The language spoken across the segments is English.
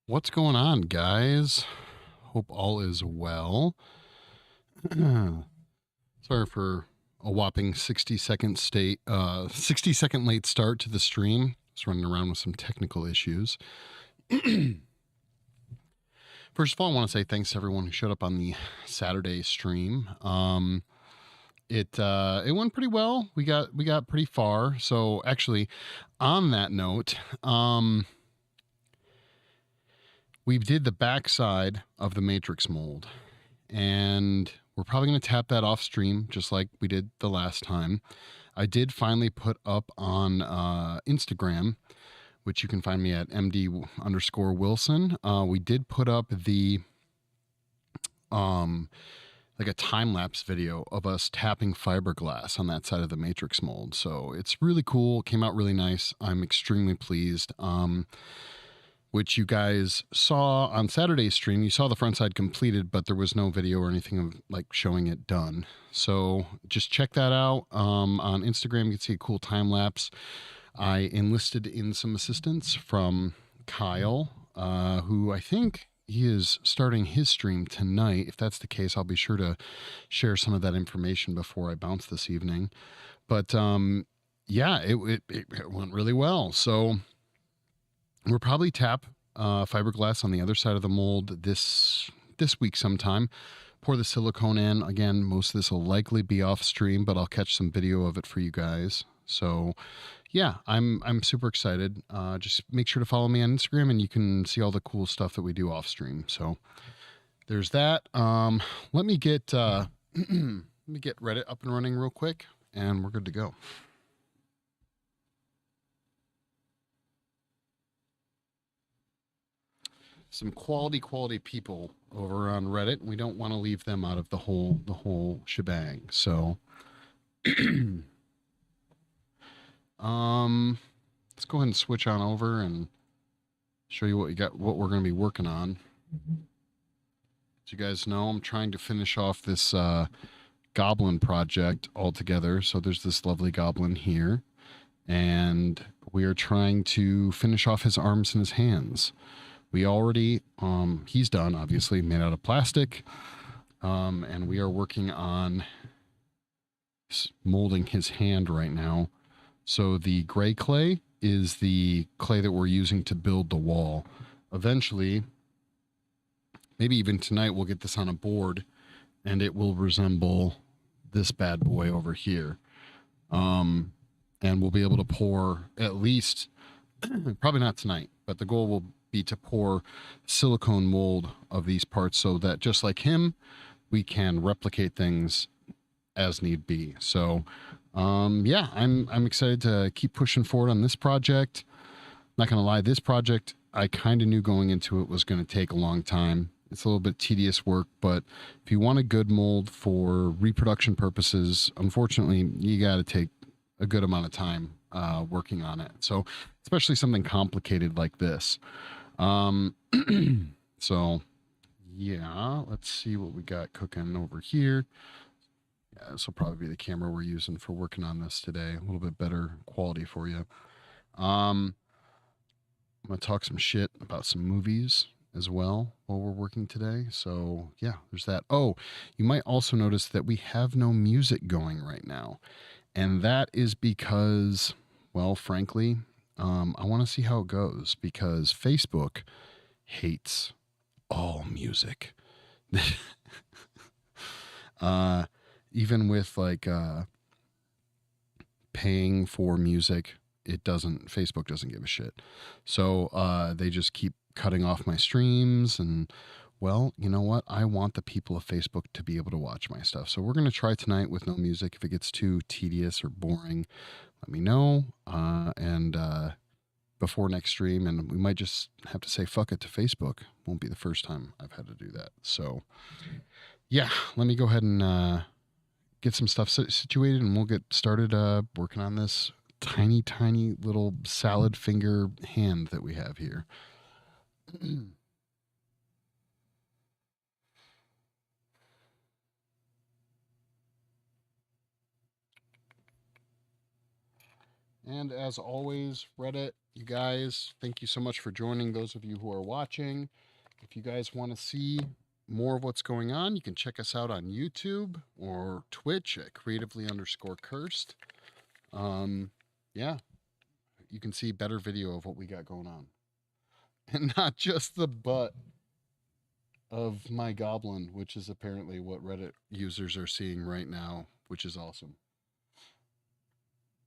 What's going on, guys? Hope all is well. Sorry for a whopping 60-second late start to the stream. Just running around with some technical issues. First of all, I want to say thanks to everyone who showed up on the Saturday stream. It went pretty well. We got pretty far. So actually, on that note, we did the backside of the matrix mold, and we're probably going to tap that off stream just like we did the last time. I did finally put up on Instagram, which you can find me at MD_Wilson. We did put up the like a time lapse video of us tapping fiberglass on that side of the matrix mold. So it's really cool. Came out really nice. I'm extremely pleased. Which you guys saw on Saturday's stream. You saw the front side completed, but there was no video or anything of like showing it done. So just check that out on Instagram. You can see a cool time lapse. I enlisted in some assistance from Kyle, who I think he is starting his stream tonight. If that's the case, I'll be sure to share some of that information before I bounce this evening. But yeah, it went really well. So we'll probably tap fiberglass on the other side of the mold this week sometime. Pour the silicone in. Again, most of this will likely be off stream, but I'll catch some video of it for you guys. So yeah, I'm super excited. Just make sure to follow me on Instagram and you can see all the cool stuff that we do off stream. So there's that. Let me get Reddit up and running real quick and we're good to go. Some quality people over on Reddit. We don't want to leave them out of the whole shebang. So let's go ahead and switch on over and show you what we're going to be working on. As you guys know, I'm trying to finish off this Goblin project altogether. So there's this lovely Goblin here, and we are trying to finish off his arms and his hands. We already, he's done, obviously, made out of plastic, and we are working on molding his hand right now. So the gray clay is the clay that we're using to build the wall. Eventually, maybe even tonight, we'll get this on a board, and it will resemble this bad boy over here. And we'll be able to pour at least, probably not tonight, but the goal will be to pour silicone mold of these parts so that just like him, we can replicate things as need be. So yeah, I'm excited to keep pushing forward on this project. Not gonna lie, this project I kind of knew going into it was going to take a long time. It's a little bit tedious work, but if you want a good mold for reproduction purposes, unfortunately you got to take a good amount of time working on it. So especially something complicated like this. So yeah, let's see what we got cooking over here. Yeah, this will probably be the camera we're using for working on this today. A little bit better quality for you. I'm gonna talk some shit about some movies as well while we're working today. So yeah, there's that. Oh, you might also notice that we have no music going right now. And that is because, well, frankly, I want to see how it goes because Facebook hates all music. Even with like paying for music, Facebook doesn't give a shit. So they just keep cutting off my streams and, well, you know what? I want the people of Facebook to be able to watch my stuff. So we're going to try tonight with no music. If it gets too tedious or boring, let me know. And before next stream, and we might just have to say fuck it to Facebook. Won't be the first time I've had to do that. So yeah, let me go ahead and get some stuff situated and we'll get started working on this tiny little salad finger hand that we have here. And as always, Reddit, you guys, thank you so much for joining. Those of you who are watching, if you guys want to see more of what's going on, you can check us out on YouTube or Twitch at creatively_cursed. Yeah, you can see better video of what we got going on. And not just the butt of my goblin, which is apparently what Reddit users are seeing right now, which is awesome.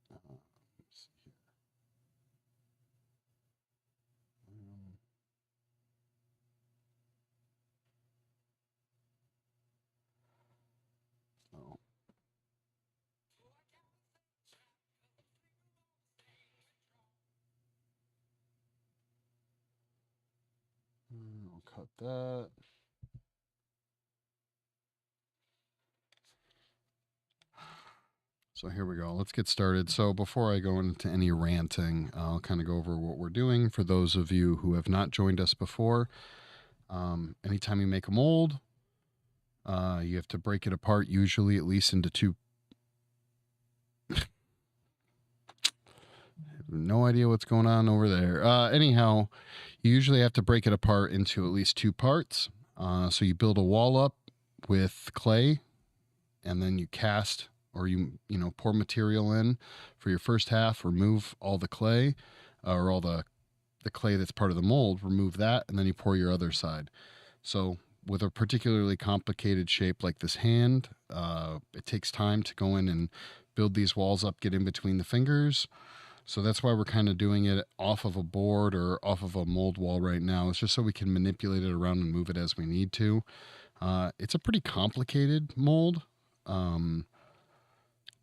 Let's see here. Oh. I'll cut that. So here we go. Let's get started. So before I go into any ranting, I'll kind of go over what we're doing. For those of you who have not joined us before, anytime you make a mold, you have to break it apart, usually at least into two. No idea what's going on over there. Anyhow, you usually have to break it apart into at least two parts. So you build a wall up with clay, and then you cast or you pour material in for your first half. Remove all the clay, or all the clay that's part of the mold. Remove that, and then you pour your other side. So with a particularly complicated shape like this hand, it takes time to go in and build these walls up, get in between the fingers. So that's why we're kind of doing it off of a board or off of a mold wall right now. It's just so we can manipulate it around and move it as we need to. It's a pretty complicated mold.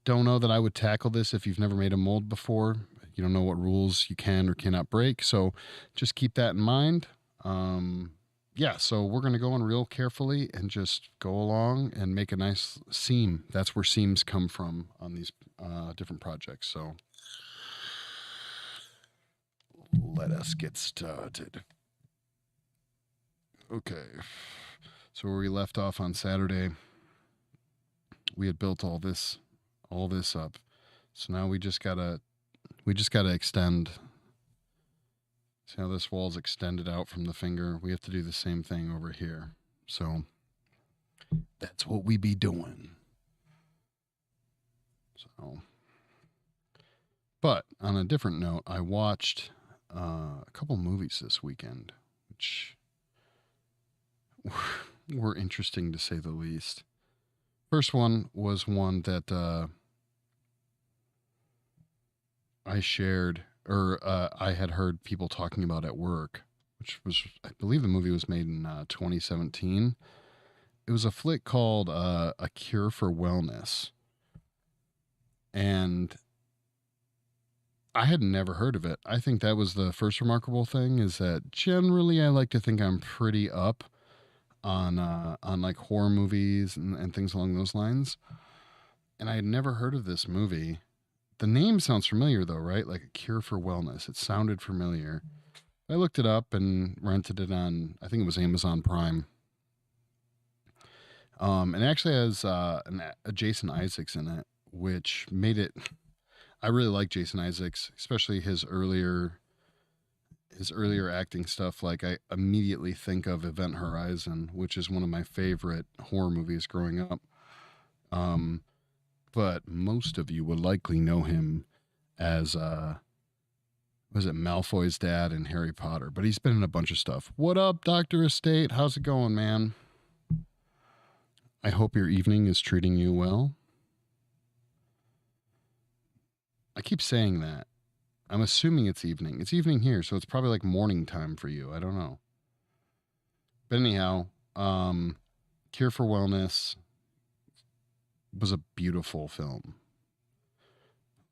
Don't know that I would tackle this if you've never made a mold before. You don't know what rules you can or cannot break. So just keep that in mind. Yeah, so we're going to go in real carefully and just go along and make a nice seam. That's where seams come from on these different projects. So let us get started. Okay. So where we left off on Saturday, we had built all this up. So now we just gotta extend. See how this wall's extended out from the finger? We have to do the same thing over here. So that's what we be doing. So, but on a different note, I watched a couple movies this weekend, which were interesting to say the least. First one was one that I shared, or I had heard people talking about at work, which was, I believe the movie was made in 2017. It was a flick called A Cure for Wellness. And I had never heard of it. I think that was the first remarkable thing, is that generally I like to think I'm pretty up on like horror movies and things along those lines. And I had never heard of this movie. The name sounds familiar though, right? Like A Cure for Wellness. It sounded familiar. I looked it up and rented it on, I think it was Amazon Prime. And it actually has a Jason Isaacs in it, which made it. I really like Jason Isaacs, especially his earlier acting stuff. Like, I immediately think of Event Horizon, which is one of my favorite horror movies growing up. But most of you would likely know him as was it Malfoy's dad in Harry Potter, but he's been in a bunch of stuff. What up, Dr. Estate? How's it going, man? I hope your evening is treating you well. I keep saying that. I'm assuming it's evening. It's evening here, so it's probably like morning time for you. I don't know. But anyhow, Cure for Wellness was a beautiful film.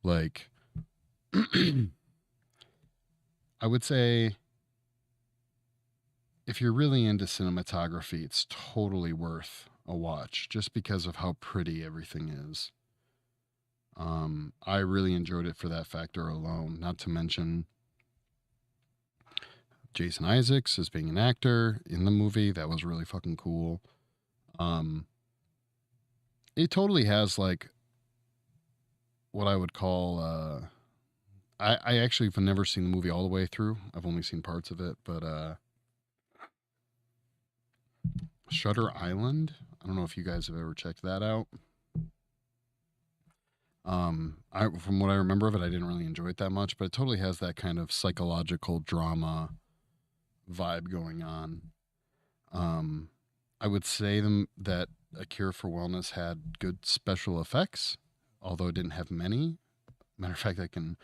Like, I would say if you're really into cinematography, it's totally worth a watch just because of how pretty everything is. I really enjoyed it for that factor alone, not to mention Jason Isaacs as being an actor in the movie. That was really fucking cool. It totally has like what I would call I actually have never seen the movie all the way through. I've only seen parts of it, but Shutter Island. I don't know if you guys have ever checked that out. I from what I remember of it, I didn't really enjoy it that much, but it totally has that kind of psychological drama vibe going on. Um, I would say them that A Cure for Wellness had good special effects, although it didn't have many. Matter of fact, I can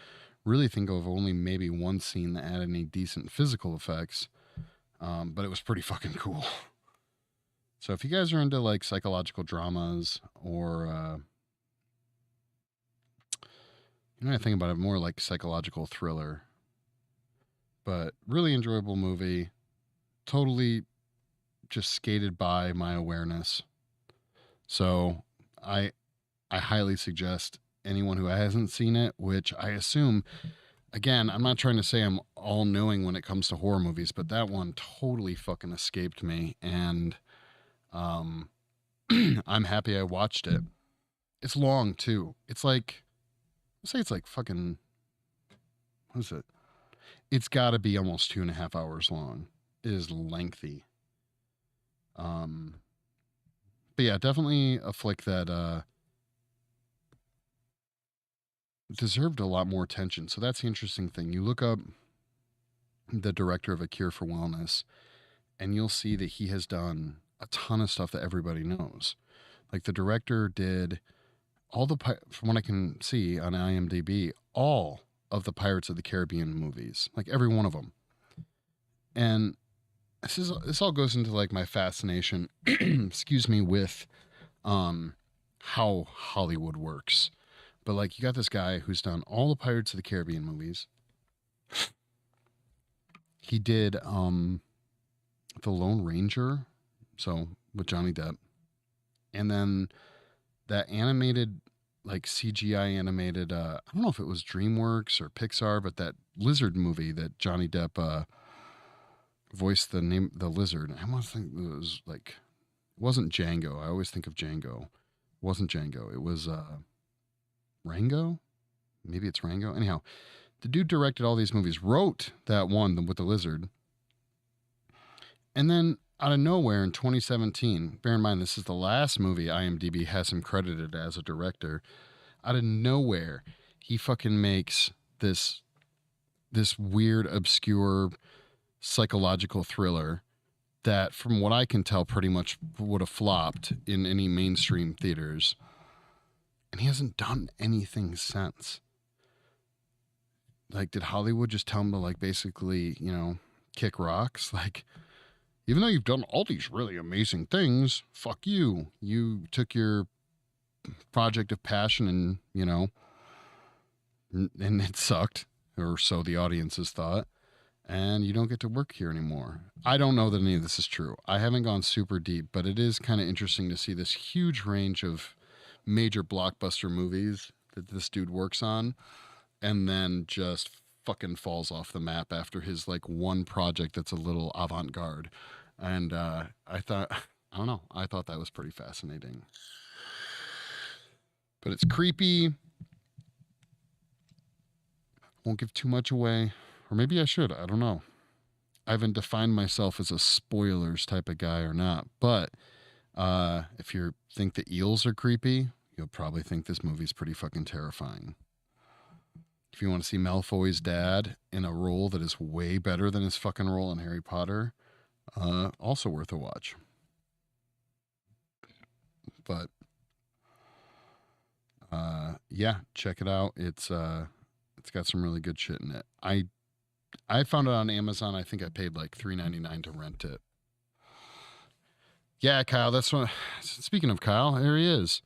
really think of only maybe one scene that had any decent physical effects, but it was pretty fucking cool. So if you guys are into like psychological dramas or I think about it more like psychological thriller, but really enjoyable movie. Totally just skated by my awareness. So I I highly suggest anyone who hasn't seen it, which I assume again, I'm not trying to say I'm all knowing when it comes to horror movies, but that one totally fucking escaped me and um I'm happy I watched it. It's long too. It's like let's say it's like fucking what is it? It's got to be almost 2.5 hours long. It is lengthy. Um, but yeah, definitely a flick that deserved a lot more attention. So that's the interesting thing. You look up the director of A Cure for Wellness, and you'll see that he has done a ton of stuff that everybody knows. Like the director did all the from what I can see on IMDb, all of the Pirates of the Caribbean movies, like every one of them. And this all goes into like my fascination, excuse me, with um how Hollywood works. But like you got this guy who's done all the Pirates of the Caribbean movies. He did The Lone Ranger, so with Johnny Depp. And then that animated like CGI animated I don't know if it was DreamWorks or Pixar, but that lizard movie that Johnny Depp voiced the lizard. I want to think it was like it wasn't Django. I always think of Django. It wasn't Django. It was Rango? Maybe it's Rango. Anyhow, the dude directed all these movies, wrote that one with the lizard, and then out of nowhere in 2017, bear in mind this is the last movie IMDb has him credited as a director. Out of nowhere, he fucking makes this weird, obscure psychological thriller that, from what I can tell, pretty much would have flopped in any mainstream theaters. And he hasn't done anything since. Like, did Hollywood just tell him to, like, basically, kick rocks? Like, even though you've done all these really amazing things, fuck you. You took your project of passion and, and it sucked, or so the audiences thought, and you don't get to work here anymore. I don't know that any of this is true. I haven't gone super deep, but it is kind of interesting to see this huge range of major blockbuster movies that this dude works on and then just fucking falls off the map after his like one project that's a little avant-garde. And I thought I don't know, I thought that was pretty fascinating. But it's creepy. Won't give too much away. Or maybe I should. I don't know. I haven't defined myself as a spoilers type of guy or not. But if you think the eels are creepy, you'll probably think this movie's pretty fucking terrifying. If you want to see Malfoy's dad in a role that is way better than his fucking role in Harry Potter, also worth a watch. But yeah, check it out. It's got some really good shit in it. I found it on Amazon. I think I paid like $3.99 to rent it. Yeah, Kyle, that's what. Speaking of Kyle, here he is.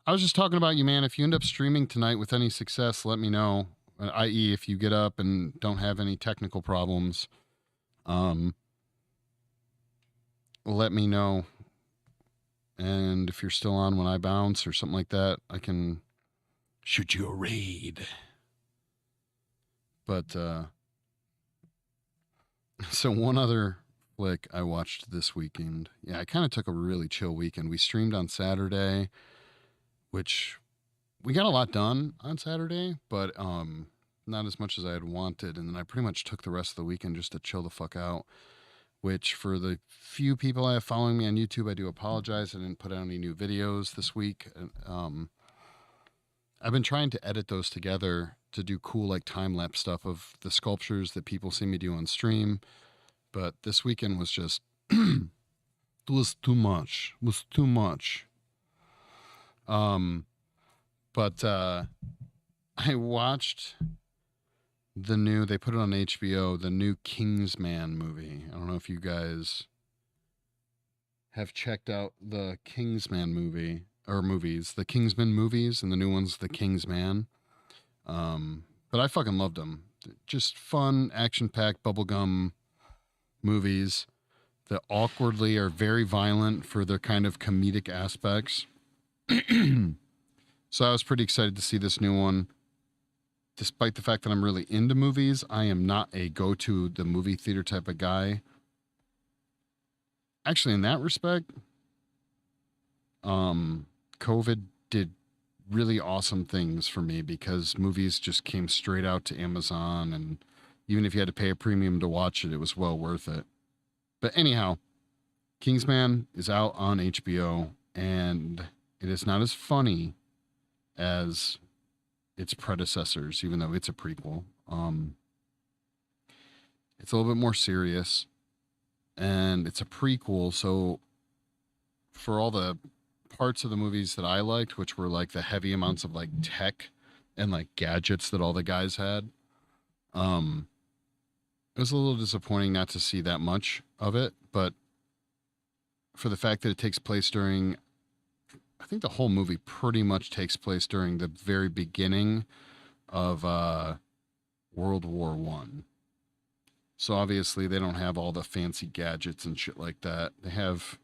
I was just talking about you, man. If you end up streaming tonight with any success, let me know. I.e., if you get up and don't have any technical problems, let me know. And if you're still on when I bounce or something like that, I can shoot you a raid. But so one other flick I watched this weekend. Yeah, I kind of took a really chill weekend. We streamed on Saturday, which we got a lot done on Saturday, but not as much as I had wanted. And then I pretty much took the rest of the weekend just to chill the fuck out. Which, for the few people I have following me on YouTube, I do apologize. I didn't put out any new videos this week. I've been trying to edit those together to do cool, like, time lapse stuff of the sculptures that people see me do on stream. But this weekend was just, it was too much. It was too much. But I watched they put it on HBO, the new Kingsman movie. I don't know if you guys have checked out the Kingsman movie or movies, the Kingsman movies, and the new one's the Kingsman. But I fucking loved them. Just fun, action-packed bubblegum movies that awkwardly are very violent for their kind of comedic aspects. So I was pretty excited to see this new one. Despite the fact that I'm really into movies, I am not a go to the movie theater type of guy. Actually, in that respect, COVID did really awesome things for me because movies just came straight out to Amazon, and even if you had to pay a premium to watch it, it was well worth it. But anyhow, Kingsman is out on HBO, and it is not as funny as its predecessors, even though it's a prequel. It's a little bit more serious, and it's a prequel, so for all the parts of the movies that I liked, which were like the heavy amounts of like tech and like gadgets that all the guys had, it was a little disappointing not to see that much of it, but for the fact that it takes place during, I think the whole movie pretty much takes place during the very beginning of World War One. So obviously they don't have all the fancy gadgets and shit like that. They have,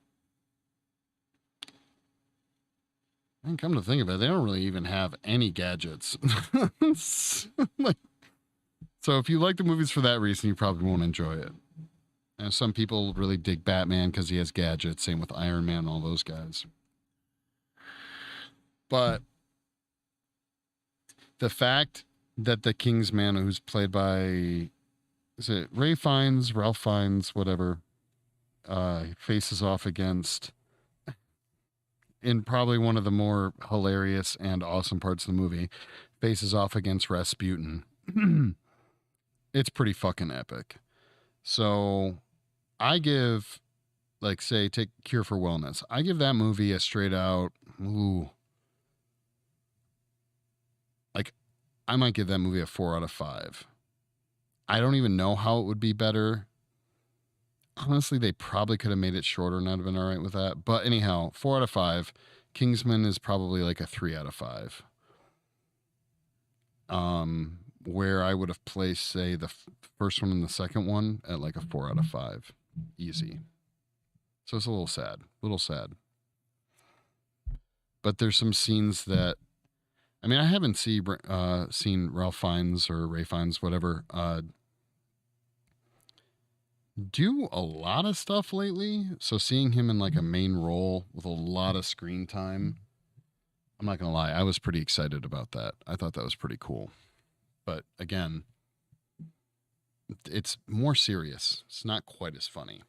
and come to think of it, they don't really even have any gadgets. Like, so if you like the movies for that reason, you probably won't enjoy it. And some people really dig Batman because he has gadgets. Same with Iron Man and all those guys. But the fact that the Kingsman, who's played by, is it Ralph Fiennes, whatever, faces off against, in probably one of the more hilarious and awesome parts of the movie, faces off against Rasputin. It's pretty fucking epic. So I give, like, say, take Cure for Wellness. I give that movie a straight out, ooh. Like, I might give that movie a 4 out of 5. I don't even know how it would be better. Honestly, they probably could have made it shorter and I'd have been all right with that. But anyhow, 4 out of 5. Kingsman is probably like a 3 out of 5. Where I would have placed, say, the first one and the second one at like a 4 out of 5. Easy. So it's a little sad. But there's some scenes that, I mean, I haven't seen Ralph Fiennes or Ray Fiennes, whatever, do a lot of stuff lately. So seeing him in like a main role with a lot of screen time, I'm not going to lie, I was pretty excited about that. I thought that was pretty cool. But again, it's more serious. It's not quite as funny.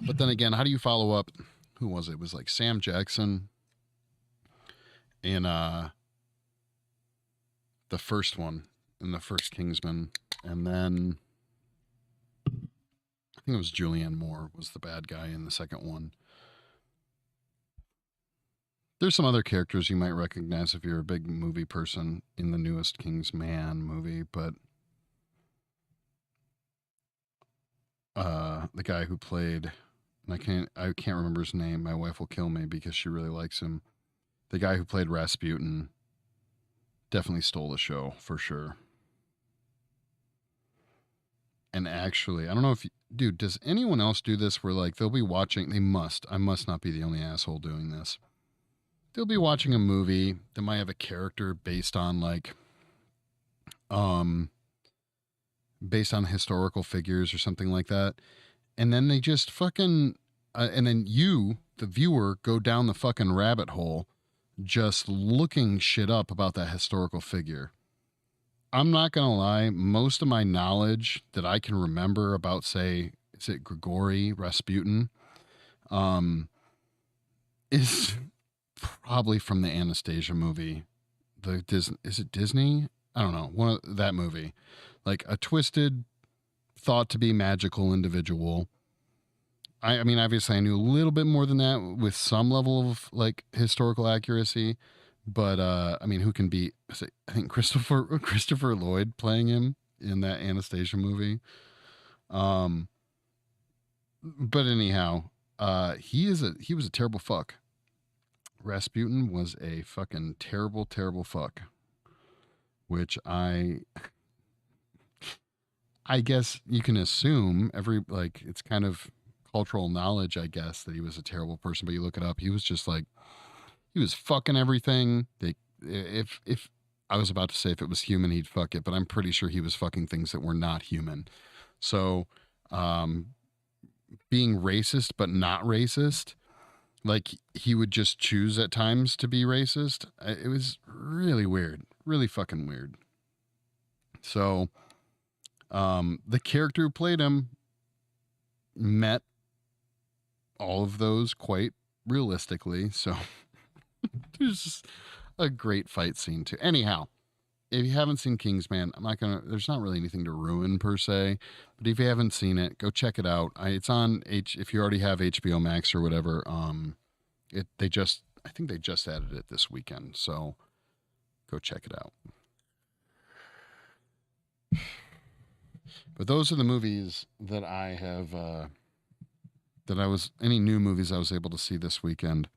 But then again, how do you follow up? Who was it? It was like Sam Jackson in the first one, in the first Kingsman. And then I think it was Julianne Moore was the bad guy in the second one. There's some other characters you might recognize if you're a big movie person in the newest Kingsman movie, but the guy who played, and I can't remember his name. My wife will kill me because she really likes him. The guy who played Rasputin definitely stole the show for sure. And actually, I don't know if dude, does anyone else do this where like they'll be watching, I must not be the only asshole doing this. They'll be watching a movie that might have a character based on like based on historical figures or something like that. And then they just fucking and then you, the viewer go down the fucking rabbit hole just looking shit up about that historical figure. I'm not going to lie, most of my knowledge that I can remember about, say, is it Grigory Rasputin, um, is probably from the Anastasia movie. The Disney, is it Disney? I don't know. One of that movie. Like a twisted, thought to be magical individual. I mean, obviously, I knew a little bit more than that with some level of like historical accuracy, but I mean, who can beat? I think Christopher Lloyd playing him in that Anastasia movie. Um, but anyhow, he was a terrible fuck. Rasputin was a fucking terrible, terrible fuck, which I guess you can assume every like it's kind of cultural knowledge, I guess, that he was a terrible person. But you look it up, he was just like he was fucking everything. If I was about to say if it was human, he'd fuck it, but I'm pretty sure he was fucking things that were not human. So, being racist but not racist, like he would just choose at times to be racist. It was really weird, really fucking weird. So, the character who played him met all of those quite realistically. So there's just a great fight scene too. Anyhow, if you haven't seen Kingsman, there's not really anything to ruin per se, but if you haven't seen it, go check it out. It's on if you already have HBO Max or whatever. I think they just added it this weekend. So go check it out. But those are the movies that I have, any new movies I was able to see this weekend.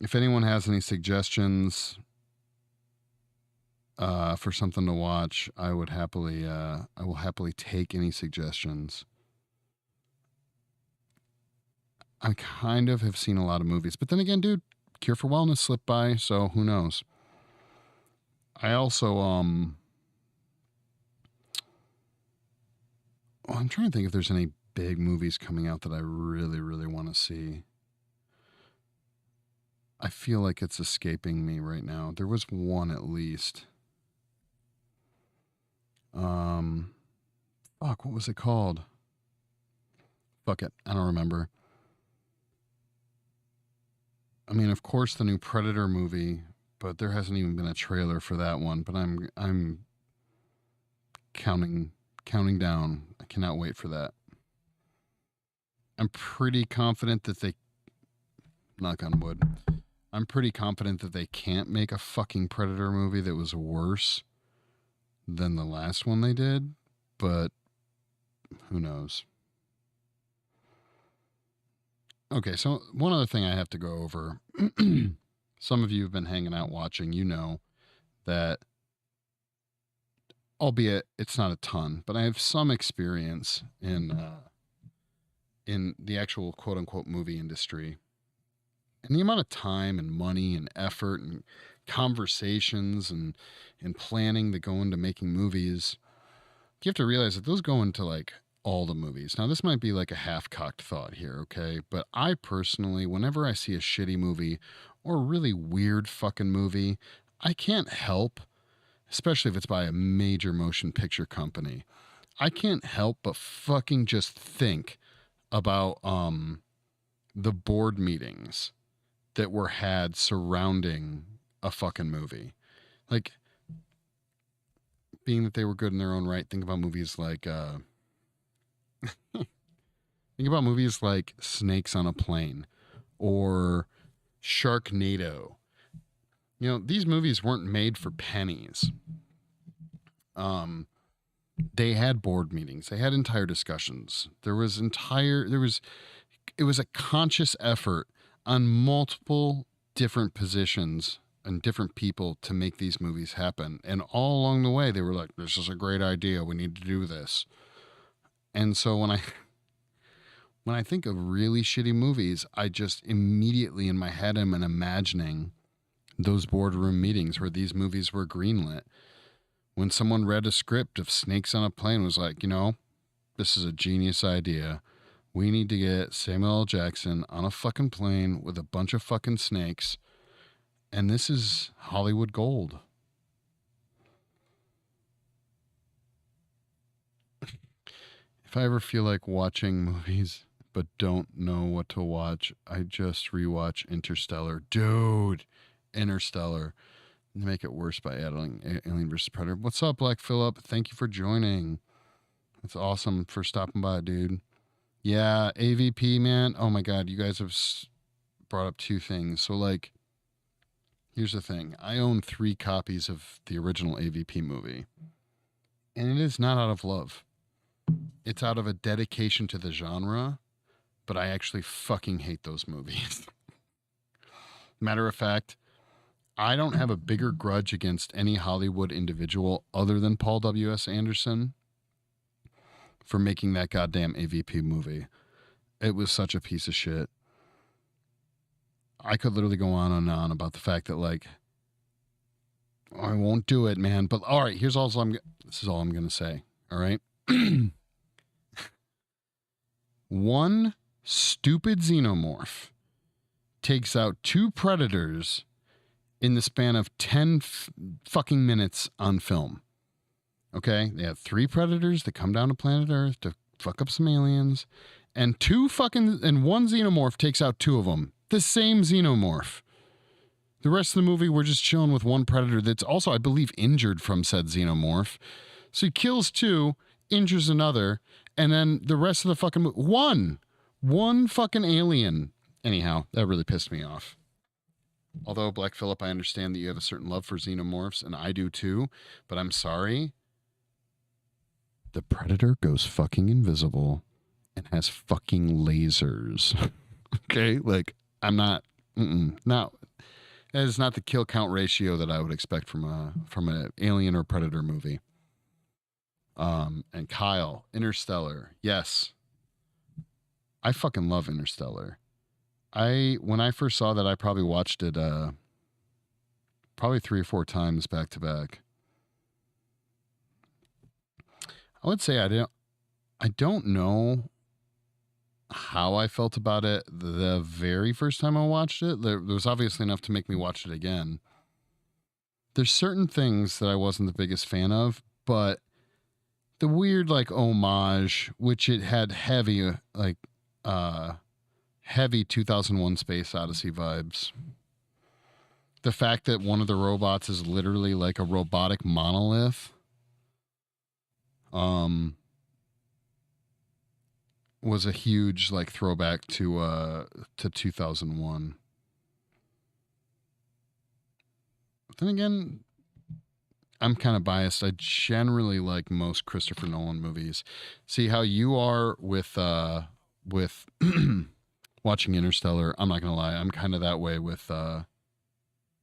If anyone has any suggestions for something to watch, I will happily take any suggestions. I kind of have seen a lot of movies, but then again, dude, Cure for Wellness slipped by, so who knows? I also, I'm trying to think if there's any big movies coming out that I really, really want to see. I feel like it's escaping me right now. There was one at least. Fuck, what was it called? Fuck it, I don't remember. I mean, of course, the new Predator movie, but there hasn't even been a trailer for that one. But I'm counting down. I cannot wait for that. I'm pretty confident that they, knock on wood, I'm pretty confident that they can't make a fucking Predator movie that was worse than the last one they did, but who knows? Okay, so one other thing I have to go over. Some of you have been hanging out watching, you know that, albeit it's not a ton, but I have some experience in the actual quote unquote movie industry. And the amount of time and money and effort and conversations and planning that go into making movies, you have to realize that those go into like all the movies. Now, this might be like a half-cocked thought here, okay? But I personally, whenever I see a shitty movie or a really weird fucking movie, I can't help, especially if it's by a major motion picture company, I can't help but fucking just think about the board meetings that were had surrounding a fucking movie. Like, being that they were good in their own right, think about movies like Snakes on a Plane or Sharknado. You know, these movies weren't made for pennies. They had board meetings. They had entire discussions. It was a conscious effort on multiple different positions and different people to make these movies happen. And all along the way, they were like, this is a great idea. We need to do this. And so when I think of really shitty movies, I just immediately in my head am imagining those boardroom meetings where these movies were greenlit. When someone read a script of Snakes on a Plane, was like, you know, this is a genius idea. We need to get Samuel L. Jackson on a fucking plane with a bunch of fucking snakes. And this is Hollywood gold. If I ever feel like watching movies but don't know what to watch, I just rewatch Interstellar. Dude, Interstellar. Make it worse by adding Alien vs. Predator. What's up, Black Phillip? Thank you for joining. It's awesome for stopping by, dude. Yeah, AVP, man. Oh my God, you guys have brought up two things. So, like, here's the thing. I own 3 copies of the original AVP movie. And it is not out of love. It's out of a dedication to the genre, but I actually fucking hate those movies. Matter of fact, I don't have a bigger grudge against any Hollywood individual other than Paul W.S. Anderson for making that goddamn AVP movie. It was such a piece of shit. I could literally go on and on about the fact that, like, I won't do it, man. But all right, this is all I'm going to say. All right. One stupid xenomorph takes out 2 predators in the span of 10 fucking minutes on film. Okay? They have 3 predators that come down to planet Earth to fuck up some aliens, and one xenomorph takes out 2 of them. The same xenomorph. The rest of the movie, we're just chilling with one predator that's also, I believe, injured from said xenomorph. So he kills 2, injures another, and then the rest of the fucking movie, one fucking alien. Anyhow, that really pissed me off. Although, Black Phillip, I understand that you have a certain love for xenomorphs, and I do too, but I'm sorry. The predator goes fucking invisible and has fucking lasers. Okay? Like, I'm not, no. That is not the kill count ratio that I would expect from an alien or predator movie. And Kyle, Interstellar. Yes. I fucking love Interstellar. When I first saw that, I probably watched it probably 3 or 4 times back to back. I would say I don't know how I felt about it the very first time I watched it. There was obviously enough to make me watch it again. There's certain things that I wasn't the biggest fan of, but the weird, like, homage, which it had heavy 2001 Space Odyssey vibes. The fact that one of the robots is literally like a robotic monolith was a huge, like, throwback to 2001. But then again, I'm kind of biased. I generally like most Christopher Nolan movies. See how you are with watching Interstellar. I'm not gonna lie, I'm kind of that way with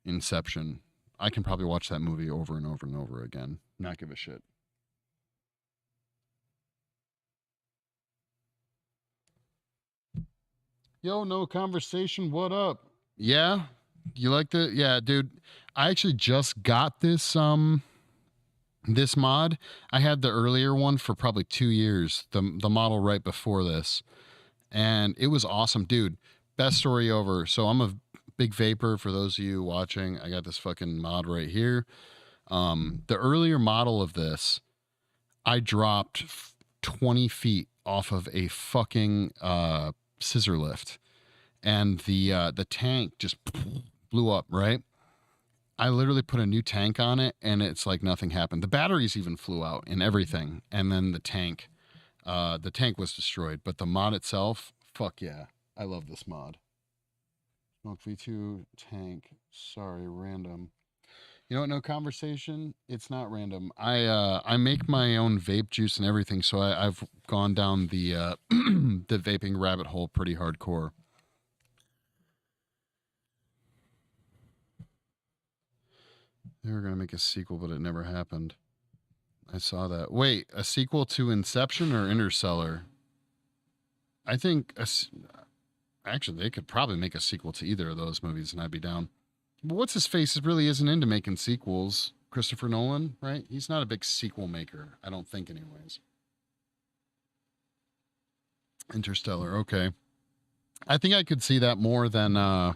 Inception. I can probably watch that movie over and over and over again. Not give a shit. Yo, no conversation. What up? Yeah, you like the? Yeah, dude. I actually just got this this mod. I had the earlier one for probably 2 years. The model right before this, and it was awesome, dude. Best story over. So I'm a big vapor. For those of you watching, I got this fucking mod right here. The earlier model of this, I dropped 20 feet off of a fucking scissor lift, and the tank just blew up. Right. I literally put a new tank on it, and it's like nothing happened. The batteries even flew out and everything, and then the tank was destroyed. But the mod itself, fuck yeah, I love this mod. Smoke V2 tank. Sorry, random. You know what? No conversation. It's not random. I make my own vape juice and everything, so I've gone down the the vaping rabbit hole pretty hardcore. They were gonna make a sequel, but it never happened. I saw that. Wait, a sequel to Inception or Interstellar? I think actually they could probably make a sequel to either of those movies, and I'd be down. But what's his face? Really isn't into making sequels. Christopher Nolan, right? He's not a big sequel maker, I don't think, anyways. Interstellar. Okay. I think I could see that more than I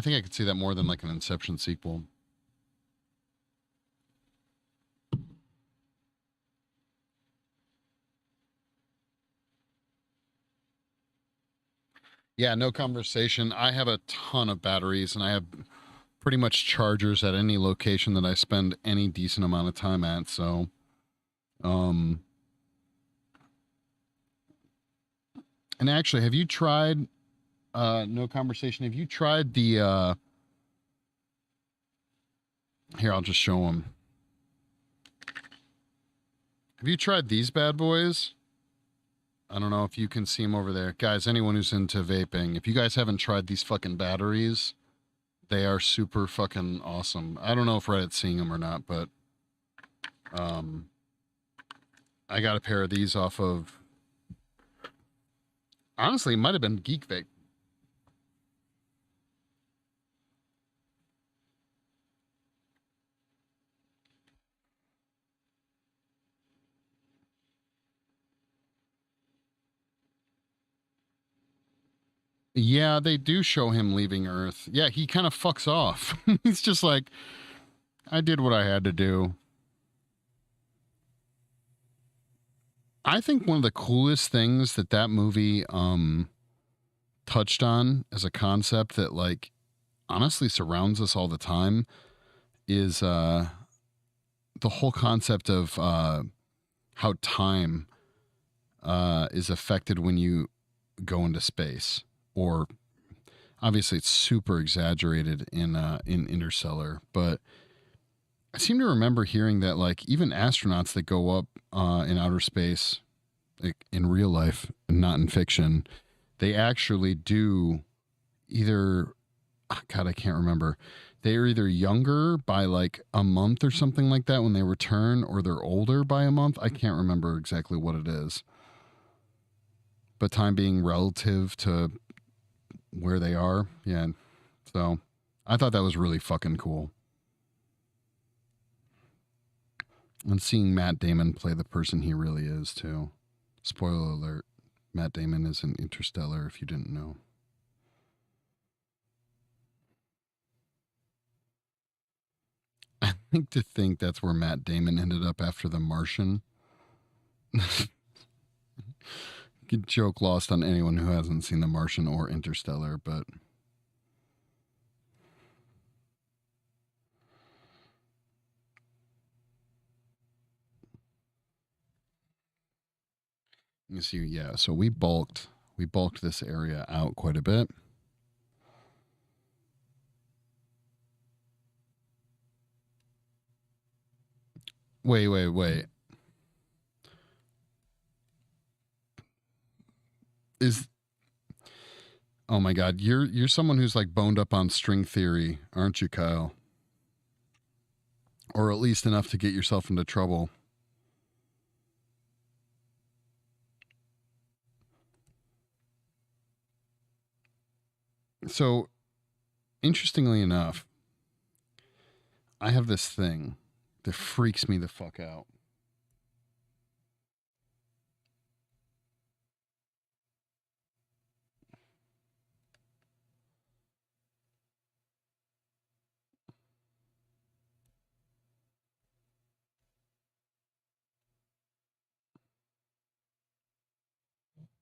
think I could see that more than like an Inception sequel. Yeah, no conversation. I have a ton of batteries and I have pretty much chargers at any location that I spend any decent amount of time at. So, um, and actually, have you tried, no conversation? Have you tried the, here, I'll just show them. Have you tried these bad boys? I don't know if you can see them over there. Guys, anyone who's into vaping, if you guys haven't tried these fucking batteries, they are super fucking awesome. I don't know if Reddit's seeing them or not, but um, I got a pair of these off of, honestly, it might have been Geek Vape. Yeah, they do show him leaving Earth. Yeah, he kind of fucks off. He's just like, I did what I had to do. I think one of the coolest things that that movie touched on as a concept that like honestly surrounds us all the time is the whole concept of how time is affected when you go into space. Or obviously, it's super exaggerated in Interstellar, but I seem to remember hearing that like even astronauts that go up in outer space, like in real life, not in fiction, they actually do either. God, I can't remember. They are either younger by like a month or something like that when they return, or they're older by a month. I can't remember exactly what it is. But time being relative to where they are, yeah. So I thought that was really fucking cool. And seeing Matt Damon play the person he really is, too. Spoiler alert, Matt Damon is in Interstellar, if you didn't know. I think that's where Matt Damon ended up after The Martian. Good joke lost on anyone who hasn't seen The Martian or Interstellar, but you see, yeah. So we bulked this area out quite a bit. Wait. Is Oh my god, you're someone who's like boned up on string theory, aren't you, Kyle? Or at least enough to get yourself into trouble. So, interestingly enough, I have this thing that freaks me the fuck out.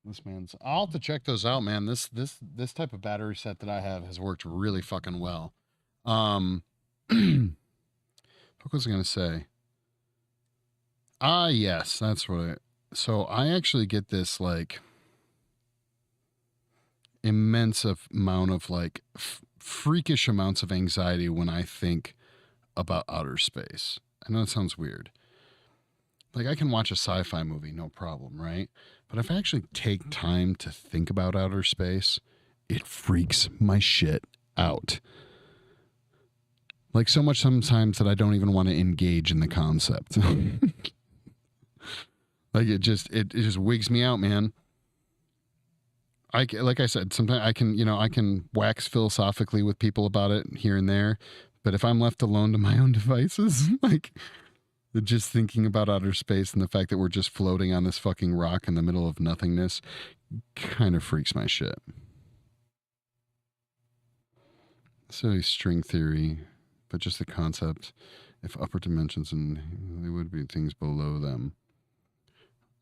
This man's. I'll have to check those out, man. This type of battery set that I have has worked really fucking well. What was I gonna say? Ah, yes, that's what I. So I actually get this like immense amount of like freakish amounts of anxiety when I think about outer space. I know it sounds weird. Like I can watch a sci-fi movie, no problem, right? But if I actually take time to think about outer space, it freaks my shit out. Like so much sometimes that I don't even want to engage in the concept. Like it just wigs me out, man. Like I said, sometimes I can wax philosophically with people about it here and there, but if I'm left alone to my own devices, like Just thinking about outer space and the fact that we're just floating on this fucking rock in the middle of nothingness kind of freaks my shit. So string theory, but just the concept. If upper dimensions and there would be things below them.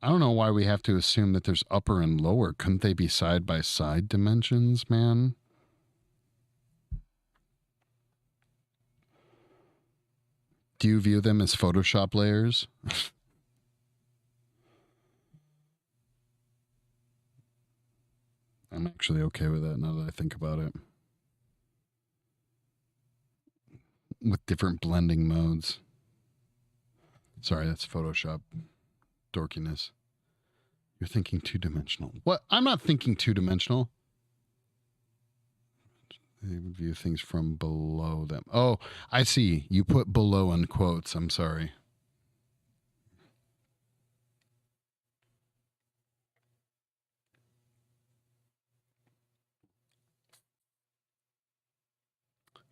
I don't know why we have to assume that there's upper and lower. Couldn't they be side by side dimensions, man? Do you view them as Photoshop layers? I'm actually okay with that now that I think about it. With different blending modes. Sorry, that's Photoshop dorkiness. You're thinking two-dimensional. What? I'm not thinking two-dimensional. They would view things from below them. Oh, I see. You put below in quotes. I'm sorry.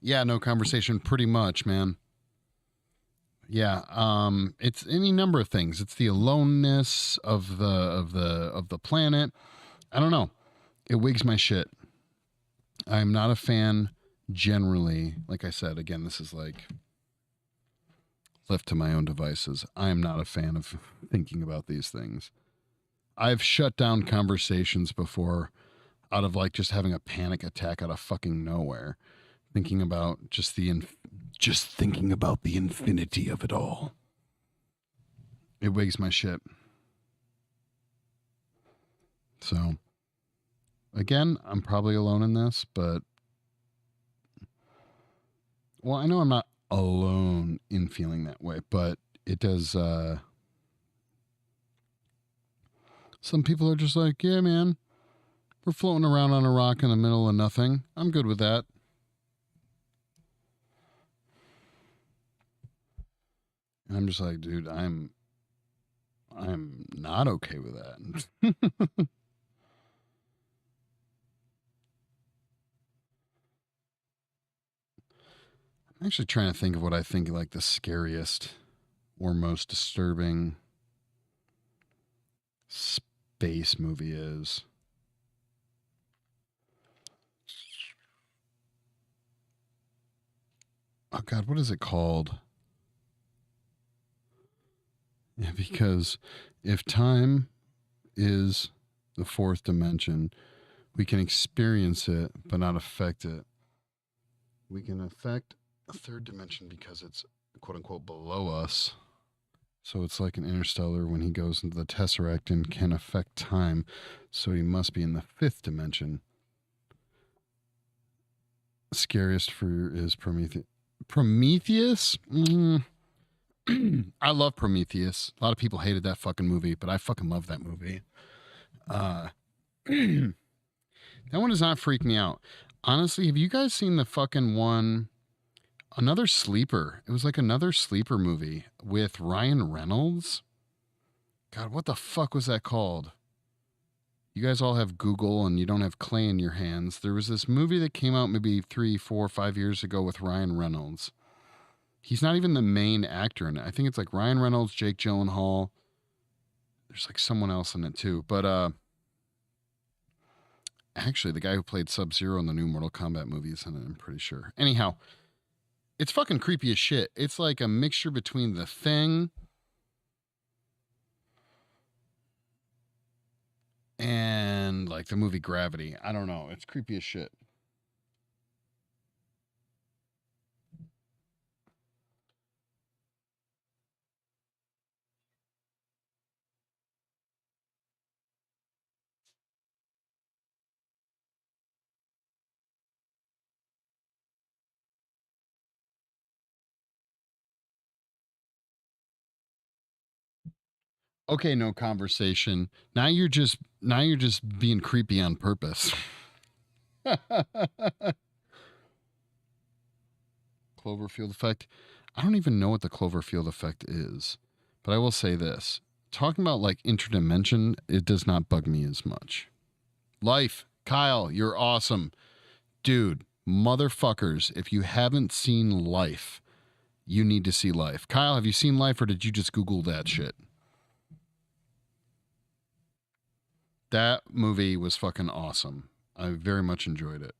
Yeah, no conversation. Pretty much, man. Yeah, it's any number of things. It's the aloneness of the planet. I don't know. It wigs my shit. I'm not a fan generally. Like I said, again, this is like left to my own devices. I am not a fan of thinking about these things. I've shut down conversations before out of like just having a panic attack out of fucking nowhere, thinking about just thinking about the infinity of it all. It wigs my shit. So, again, I'm probably alone in this, but well, I know I'm not alone in feeling that way, but it does. Some people are just like, yeah, man, we're floating around on a rock in the middle of nothing. I'm good with that. And I'm just like, dude, I'm not okay with that. I'm actually trying to think of what I think like the scariest or most disturbing space movie is. Oh God, what is it called? Yeah, because if time is the fourth dimension, we can experience it but not affect it. We can affect a third dimension because it's quote unquote below us. So it's like an interstellar when he goes into the Tesseract and can affect time. So he must be in the fifth dimension. Scariest for is Prometheus. Prometheus? I love Prometheus. A lot of people hated that fucking movie, but I fucking love that movie. That one does not freak me out. Honestly, have you guys seen the fucking one? Another sleeper. It was like another sleeper movie with Ryan Reynolds. God, what the fuck was that called? You guys all have Google and you don't have clay in your hands. There was this movie that came out maybe 3, 4, 5 years ago with Ryan Reynolds. He's not even the main actor in it. I think it's like Ryan Reynolds, Jake Gyllenhaal. There's like someone else in it too. But actually, the guy who played Sub-Zero in the new Mortal Kombat movie is in it, I'm pretty sure. Anyhow, it's fucking creepy as shit. It's like a mixture between The Thing and like the movie Gravity. I don't know. It's creepy as shit. Okay, no conversation. Now you're just being creepy on purpose. Cloverfield effect. I don't even know what the Cloverfield effect is, but I will say this. Talking about like interdimension, it does not bug me as much. Life, Kyle, you're awesome. Dude, motherfuckers, if you haven't seen Life, You need to see Life. Kyle, have you seen Life or did you just Google that shit? That movie was fucking awesome. I very much enjoyed it.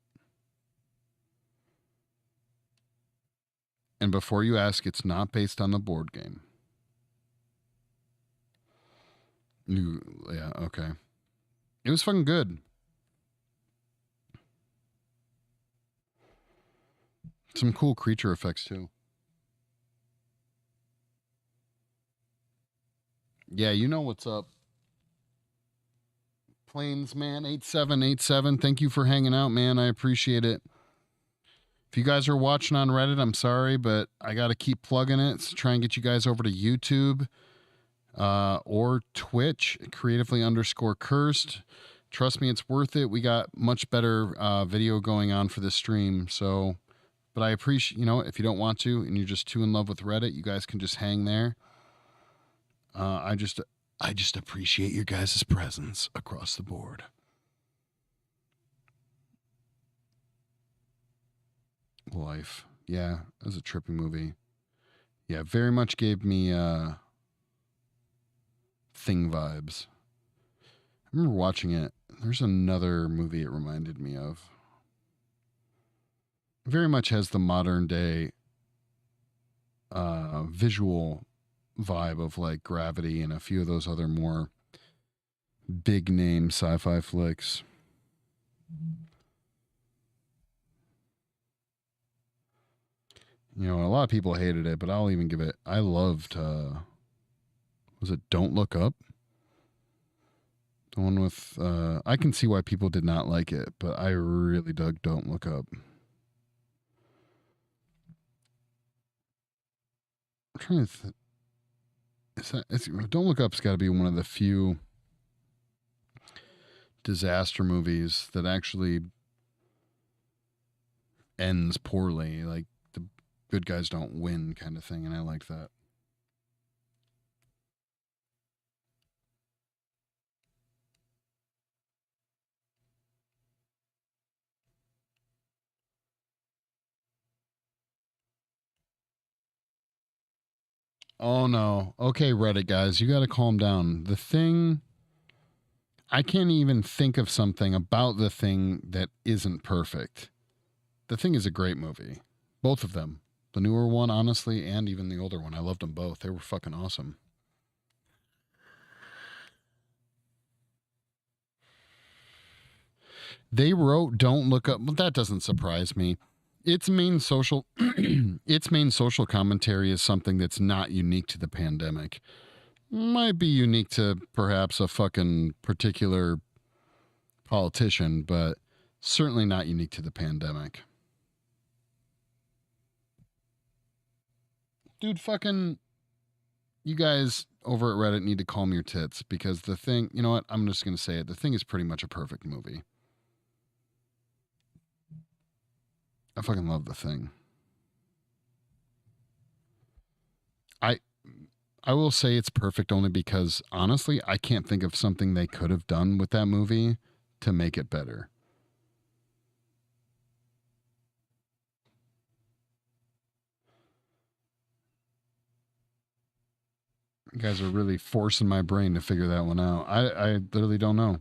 And before you ask, it's not based on the board game. Yeah, okay. It was fucking good. Some cool creature effects too. Yeah, you know what's up. Plainsman 8787, thank you for hanging out, man. I appreciate it. If you guys are watching on Reddit, I'm sorry, but I got to keep plugging it. So try and get you guys over to YouTube or Twitch, creatively_cursed. Trust me, it's worth it. We got much better video going on for this stream. So, but I appreciate, if you don't want to and you're just too in love with Reddit, you guys can just hang there. I just appreciate your guys' presence across the board. Life. Yeah, it was a trippy movie. Yeah, very much gave me Thing vibes. I remember watching it. There's another movie it reminded me of. It very much has the modern day visual vibe of like Gravity and a few of those other more big name sci-fi flicks. A lot of people hated it, but I'll even give it. I loved. Was it Don't Look Up? The one with. I can see why people did not like it, but I really dug Don't Look Up. I'm trying to. Don't Look Up's got to be one of the few disaster movies that actually ends poorly. Like the good guys don't win kind of thing, and I like that. Oh no. Okay, Reddit guys, you got to calm down. The Thing, I can't even think of something about The Thing that isn't perfect. The Thing is a great movie. Both of them. The newer one, honestly, and even the older one. I loved them both. They were fucking awesome. They wrote Don't Look Up. Well, that doesn't surprise me. Its main social commentary is something that's not unique to the pandemic. Might be unique to perhaps a fucking particular politician, but certainly not unique to the pandemic. Dude, fucking, you guys over at Reddit need to calm your tits because The Thing, you know what? I'm just going to say it. The Thing is pretty much a perfect movie. I fucking love The Thing. I will say it's perfect only because honestly, I can't think of something they could have done with that movie to make it better. You guys are really forcing my brain to figure that one out. I literally don't know.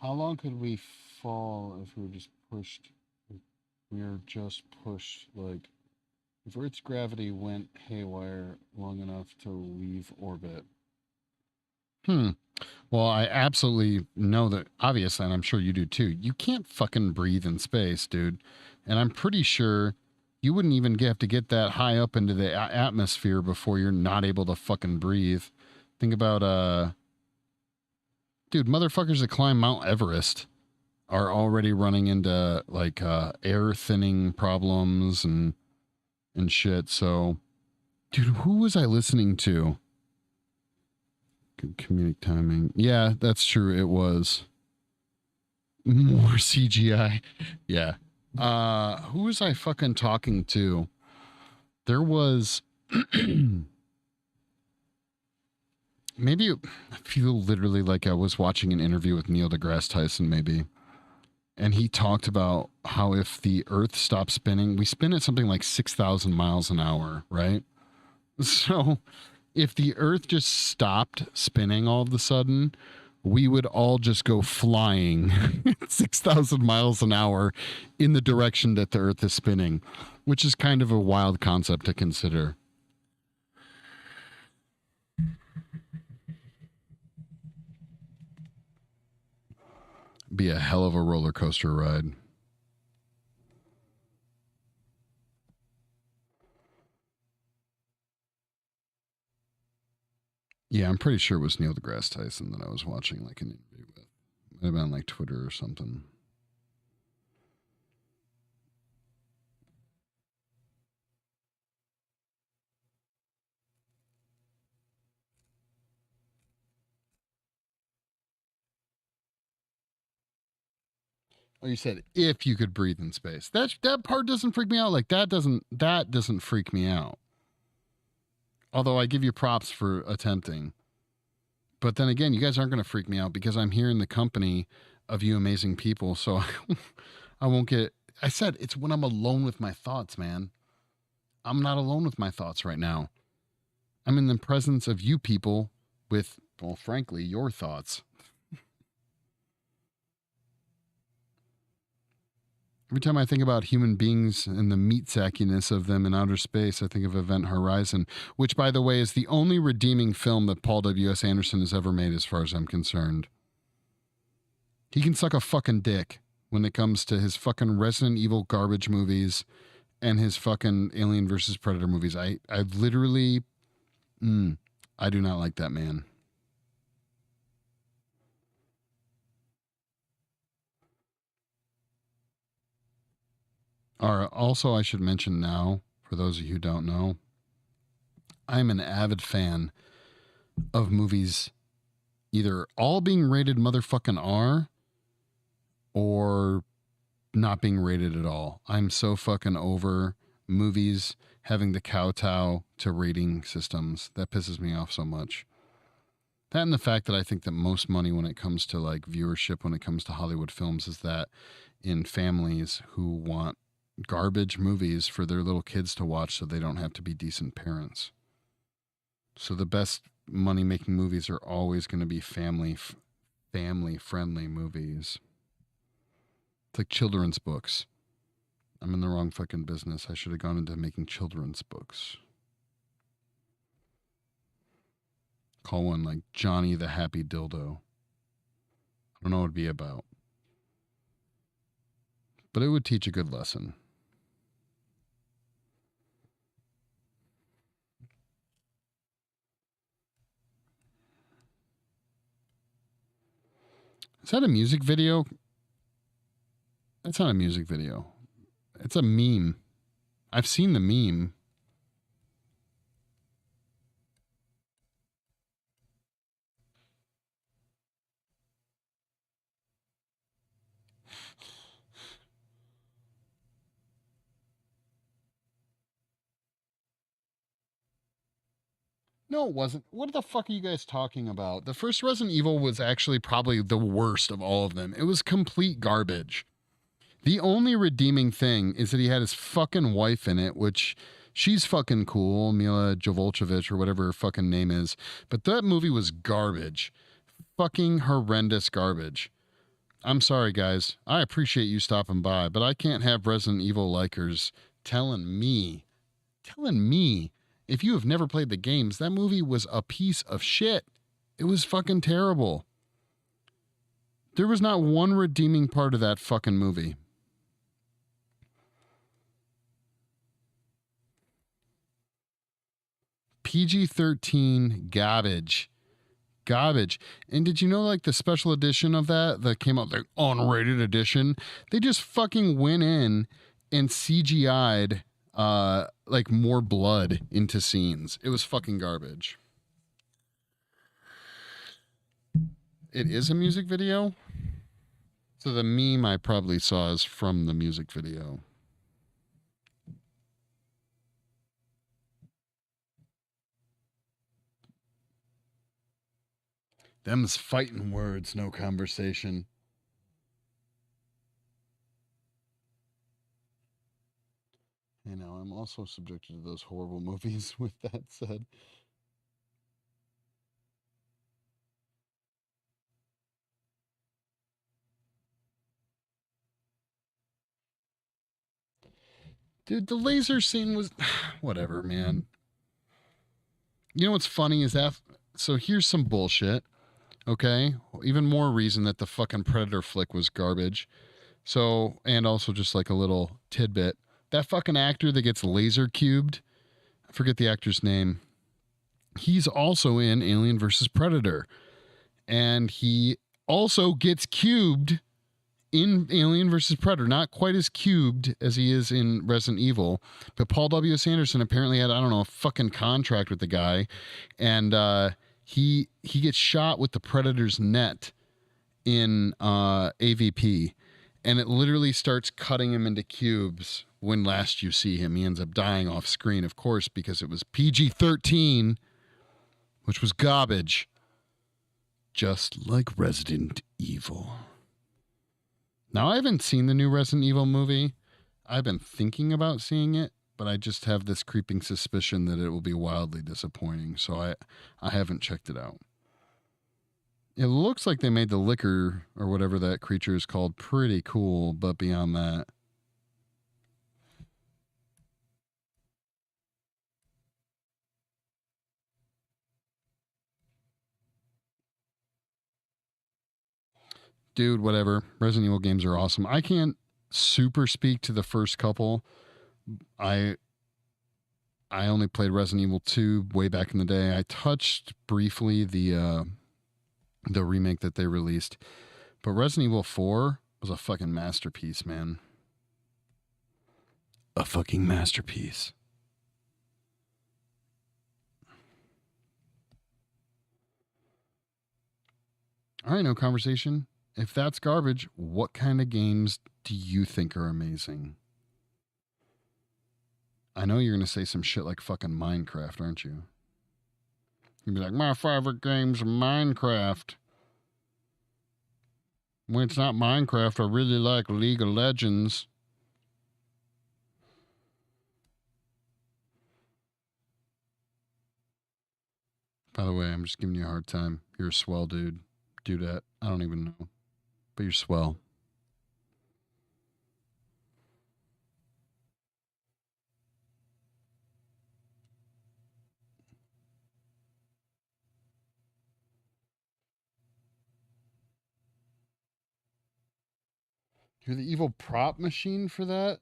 How long could we fall if we were just pushed? If we were just pushed, like, if Earth's gravity went haywire long enough to leave orbit. Well, I absolutely know that, obviously, and I'm sure you do too. You can't fucking breathe in space, dude. And I'm pretty sure you wouldn't even have to get that high up into the atmosphere before you're not able to fucking breathe. Think about, dude, motherfuckers that climb Mount Everest are already running into like air thinning problems and shit. So, dude, who was I listening to? Comedic timing. Yeah, that's true. It was more CGI. Yeah. Who was I fucking talking to? There was maybe I feel literally like I was watching an interview with Neil deGrasse Tyson, maybe. And he talked about how if the Earth stops spinning, we spin at something like 6,000 miles an hour, right? So if the Earth just stopped spinning all of a sudden, we would all just go flying 6,000 miles an hour in the direction that the Earth is spinning, which is kind of a wild concept to consider. Be a hell of a roller coaster ride. Yeah, I'm pretty sure it was Neil deGrasse Tyson that I was watching like an interview with. It might have been on like Twitter or something. Oh, you said if you could breathe in space. That part doesn't freak me out. Like that doesn't freak me out. Although I give you props for attempting. But then again, you guys aren't going to freak me out because I'm here in the company of you amazing people. So I won't get. I said it's when I'm alone with my thoughts, man. I'm not alone with my thoughts right now. I'm in the presence of you people with, well, frankly, your thoughts. Every time I think about human beings and the meat sackiness of them in outer space, I think of Event Horizon, which, by the way, is the only redeeming film that Paul W.S. Anderson has ever made, as far as I'm concerned. He can suck a fucking dick when it comes to his fucking Resident Evil garbage movies and his fucking Alien versus Predator movies. I literally, I do not like that man. Also, I should mention now, for those of you who don't know, I'm an avid fan of movies either all being rated motherfucking R or not being rated at all. I'm so fucking over movies having to kowtow to rating systems. That pisses me off so much. That and the fact that I think that most money when it comes to like viewership, when it comes to Hollywood films, is that in families who want garbage movies for their little kids to watch so they don't have to be decent parents. So the best money making movies are always going to be family friendly movies. It's like children's books. I'm in the wrong fucking business. I should have gone into making children's books. Call one like Johnny the Happy Dildo. I don't know what it'd be about. But it would teach a good lesson. Is that a music video? That's not a music video. It's a meme. I've seen the meme. No, it wasn't. What the fuck are you guys talking about? The first Resident Evil was actually probably the worst of all of them. It was complete garbage. The only redeeming thing is that he had his fucking wife in it, which she's fucking cool, Mila Jovovich or whatever her fucking name is. But that movie was garbage. Fucking horrendous garbage. I'm sorry, guys. I appreciate you stopping by, but I can't have Resident Evil likers telling me, if you have never played the games, that movie was a piece of shit. It was fucking terrible. There was not one redeeming part of that fucking movie. PG-13 garbage. Garbage. And did you know, like, the special edition of that came out, the unrated edition? They just fucking went in and CGI'd like more blood into scenes. It was fucking garbage. It is a music video. So the meme I probably saw is from the music video. Them's fighting words, no conversation. You know, I'm also subjected to those horrible movies, with that said. Dude, the laser scene was whatever, man. You know what's funny is that so here's some bullshit, okay? Even more reason that the fucking Predator flick was garbage. So, and also just like a little tidbit. That fucking actor that gets laser cubed, I forget the actor's name. He's also in Alien versus Predator. And he also gets cubed in Alien versus Predator. Not quite as cubed as he is in Resident Evil, but Paul W.S. Anderson apparently had, I don't know, a fucking contract with the guy, and he gets shot with the Predator's net in AVP, and it literally starts cutting him into cubes. When last you see him, he ends up dying off screen, of course, because it was PG-13, which was garbage, just like Resident Evil. Now, I haven't seen the new Resident Evil movie. I've been thinking about seeing it, but I just have this creeping suspicion that it will be wildly disappointing, so I haven't checked it out. It looks like they made the liquor, or whatever that creature is called, pretty cool, but beyond that. Dude, whatever. Resident Evil games are awesome. I can't super speak to the first couple. I only played Resident Evil 2 way back in the day. I touched briefly the remake that they released. But Resident Evil 4 was a fucking masterpiece, man. A fucking masterpiece. All right, no conversation. If that's garbage, what kind of games do you think are amazing? I know you're going to say some shit like fucking Minecraft, aren't you? You'd be like, my favorite game's Minecraft. When it's not Minecraft, I really like League of Legends. By the way, I'm just giving you a hard time. You're a swell dude. Dudette. I don't even know. But you're swell. You're the evil prop machine for that?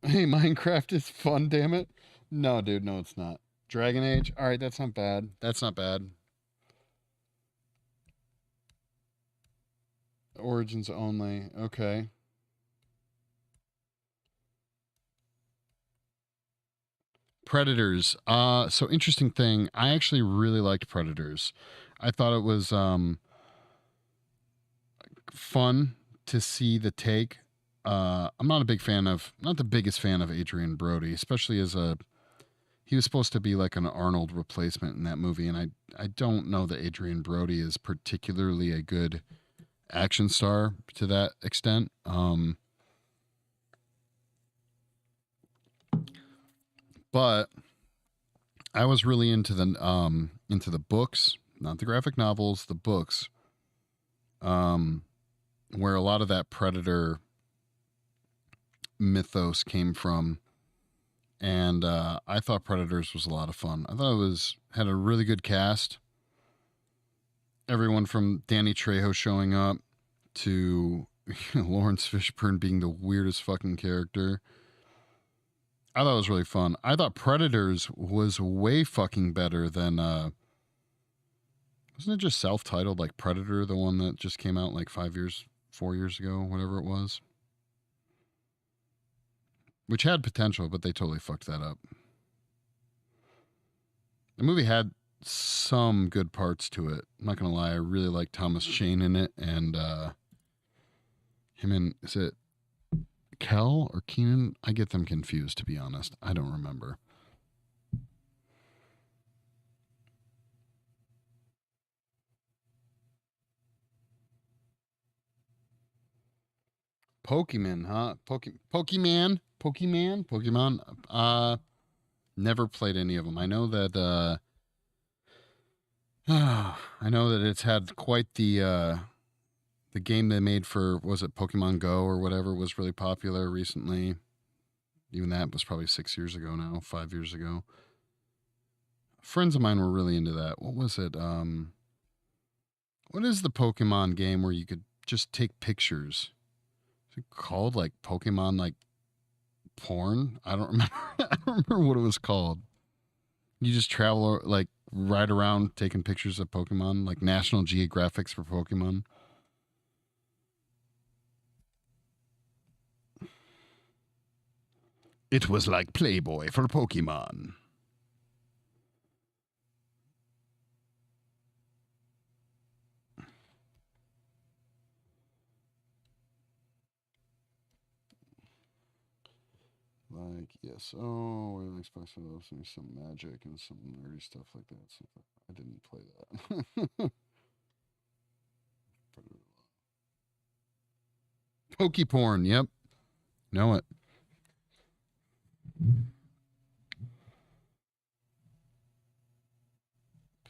Hey, Minecraft is fun, damn it. No, dude, no, it's not. Dragon Age? All right, that's not bad. That's not bad. Origins only. Okay. Predators. So interesting thing. I actually really liked Predators. I thought it was fun to see the take. I'm not a big fan of, not the biggest fan of Adrian Brody, especially as a, he was supposed to be like an Arnold replacement in that movie, and I don't know that Adrian Brody is particularly a good action star to that extent. But I was really into the books, not the graphic novels, the books, where a lot of that Predator mythos came from. And I thought Predators was a lot of fun. I thought it was had a really good cast. Everyone from Danny Trejo showing up to Lawrence Fishburne being the weirdest fucking character. I thought it was really fun. I thought Predators was way fucking better than wasn't it just self-titled like Predator, the one that just came out like 4 years ago, whatever it was? Which had potential, but they totally fucked that up. The movie had some good parts to it. I'm not gonna lie, I really like Thomas Jane in it, and him and is it Kel or Keenan? I get them confused, to be honest. I don't remember. Pokemon, huh? Pokemon. Never played any of them. I know that. I know that it's had quite the game they made for, was it Pokemon Go or whatever, was really popular recently. Even that was probably 6 years ago now, 5 years ago. Friends of mine were really into that. What was it? What is the Pokemon game where you could just take pictures? Is it called like Pokemon like porn? I don't remember. I don't remember what it was called. You just travel like ride around taking pictures of Pokemon, like National Geographics for Pokemon. It was like Playboy for Pokemon. Like, yes. Oh, we Xbox One, some magic and some nerdy stuff like that. So I didn't play that. Pokeporn, yep. Know it.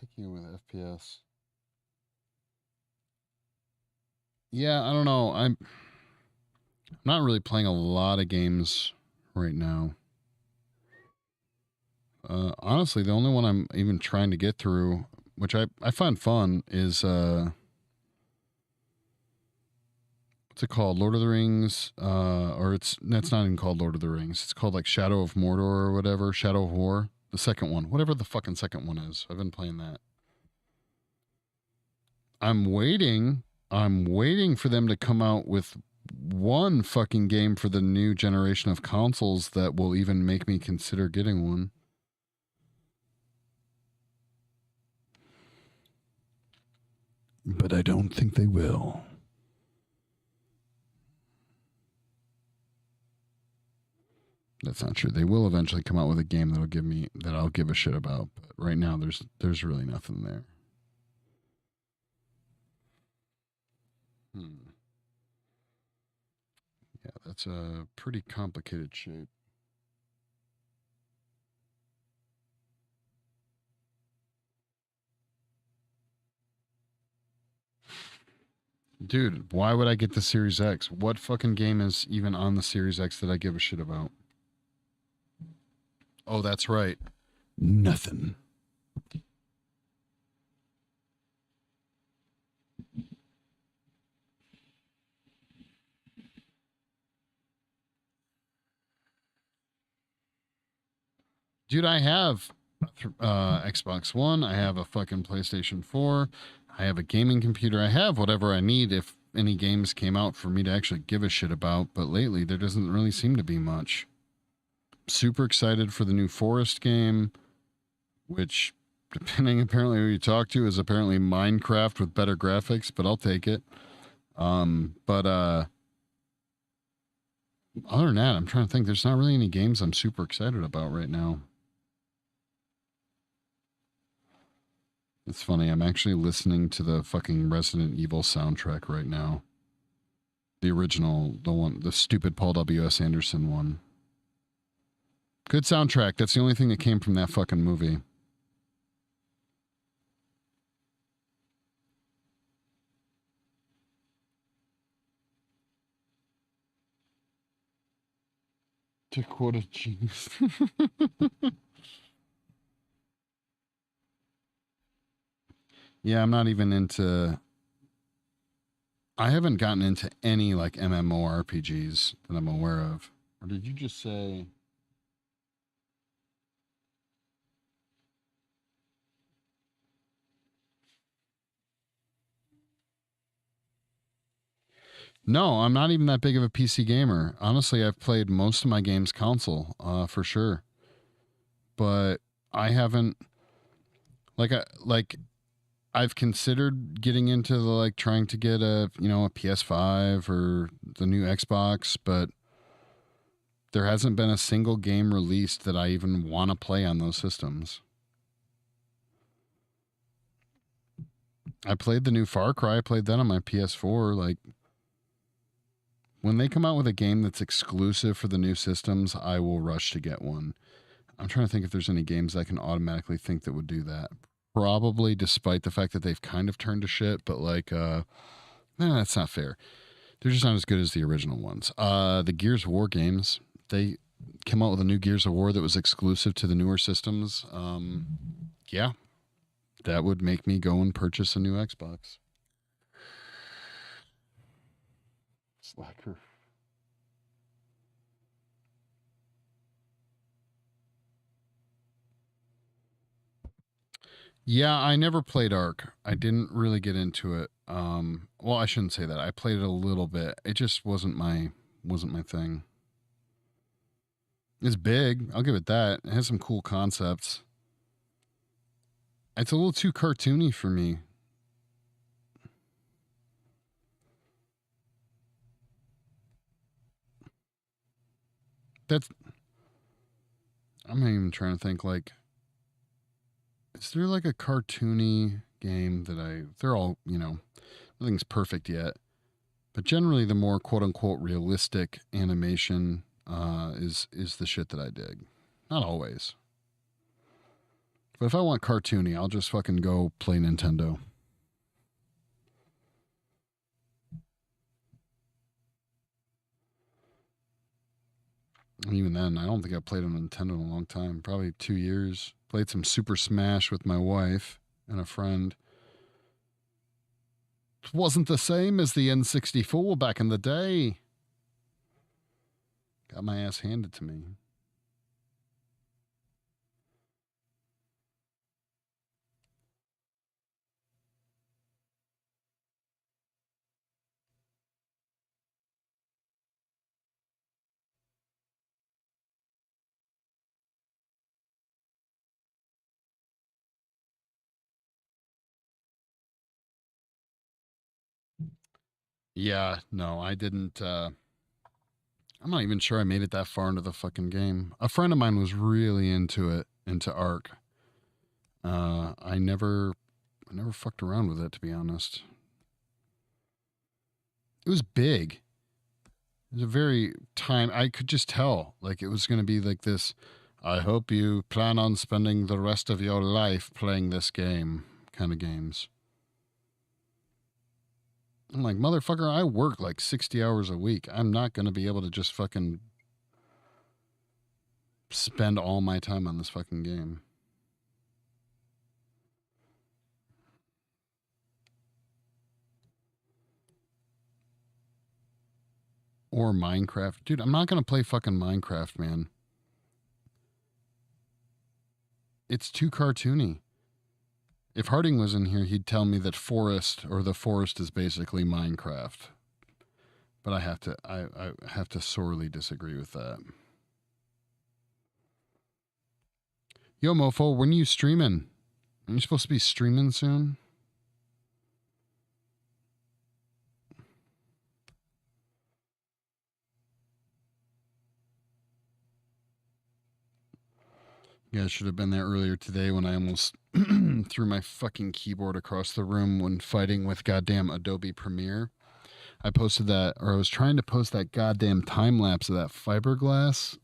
Picking with FPS. Yeah, I don't know. I'm not really playing a lot of games right now. Honestly, the only one I'm even trying to get through, which I find fun, is what's it called? Lord of the Rings, or that's not even called Lord of the Rings. It's called like Shadow of Mordor or whatever, Shadow of War. The second one, whatever the fucking second one is. I've been playing that. I'm waiting. I'm waiting for them to come out with one fucking game for the new generation of consoles that will even make me consider getting one. But I don't think they will. That's not true. They will eventually come out with a game that I'll give a shit about. But right now, there's really nothing there. Yeah, that's a pretty complicated shape. Dude, why would I get the Series X? What fucking game is even on the Series X that I give a shit about? Oh, that's right. Nothing. Dude, I have Xbox One. I have a fucking PlayStation 4. I have a gaming computer. I have whatever I need if any games came out for me to actually give a shit about. But lately, there doesn't really seem to be much. Super excited for the new Forest game, which, depending apparently who you talk to, is apparently Minecraft with better graphics, but I'll take it. But other than that, I'm trying to think. There's not really any games I'm super excited about right now. It's funny. I'm actually listening to the fucking Resident Evil soundtrack right now. The original, the stupid Paul W.S. Anderson one. Good soundtrack. That's the only thing that came from that fucking movie. To quote a genius. Yeah, I'm not even into. I haven't gotten into any like MMORPGs that I'm aware of. Or did you just say? No, I'm not even that big of a PC gamer. Honestly, I've played most of my games console, for sure. But I haven't like I've considered getting into the like trying to get a PS5 or the new Xbox, but there hasn't been a single game released that I even want to play on those systems. I played the new Far Cry. I played that on my PS4. Like, When they come out with a game that's exclusive for the new systems, I will rush to get one. I'm trying to think if there's any games I can automatically think that would do that. Probably, despite the fact that they've kind of turned to shit, but like, no, that's not fair. They're just not as good as the original ones. The Gears of War games, they came out with a new Gears of War that was exclusive to the newer systems. Yeah, that would make me go and purchase a new Xbox. Slacker. Yeah, I never played Ark. I didn't really get into it. Well, I shouldn't say that. I played it a little bit. It just wasn't my thing. It's big. I'll give it that. It has some cool concepts. It's a little too cartoony for me. That's I'm not even trying to think like is there like a cartoony game that they're all, nothing's perfect yet. But generally the more quote unquote realistic animation is the shit that I dig. Not always. But if I want cartoony, I'll just fucking go play Nintendo. And even then, I don't think I played on Nintendo in a long time. Probably 2 years. Played some Super Smash with my wife and a friend. It wasn't the same as the N64 back in the day. Got my ass handed to me. Yeah, no, I didn't. I'm not even sure I made it that far into the fucking game. A friend of mine was really into it, into Ark. I never fucked around with it, to be honest. It was big. It was a very time. I could just tell, like it was going to be like this. I hope you plan on spending the rest of your life playing this game, kind of games. I'm like, motherfucker, I work like 60 hours a week. I'm not going to be able to just fucking spend all my time on this fucking game. Or Minecraft. Dude, I'm not going to play fucking Minecraft, man. It's too cartoony. If Harding was in here, he'd tell me that forest or the forest is basically Minecraft. But I have to sorely disagree with that. Yo, mofo, when are you streaming? Are you supposed to be streaming soon? Yeah, I should have been there earlier today when I almost threw my fucking keyboard across the room when fighting with goddamn Adobe Premiere. I posted that, or I was trying to post that goddamn time lapse of that fiberglass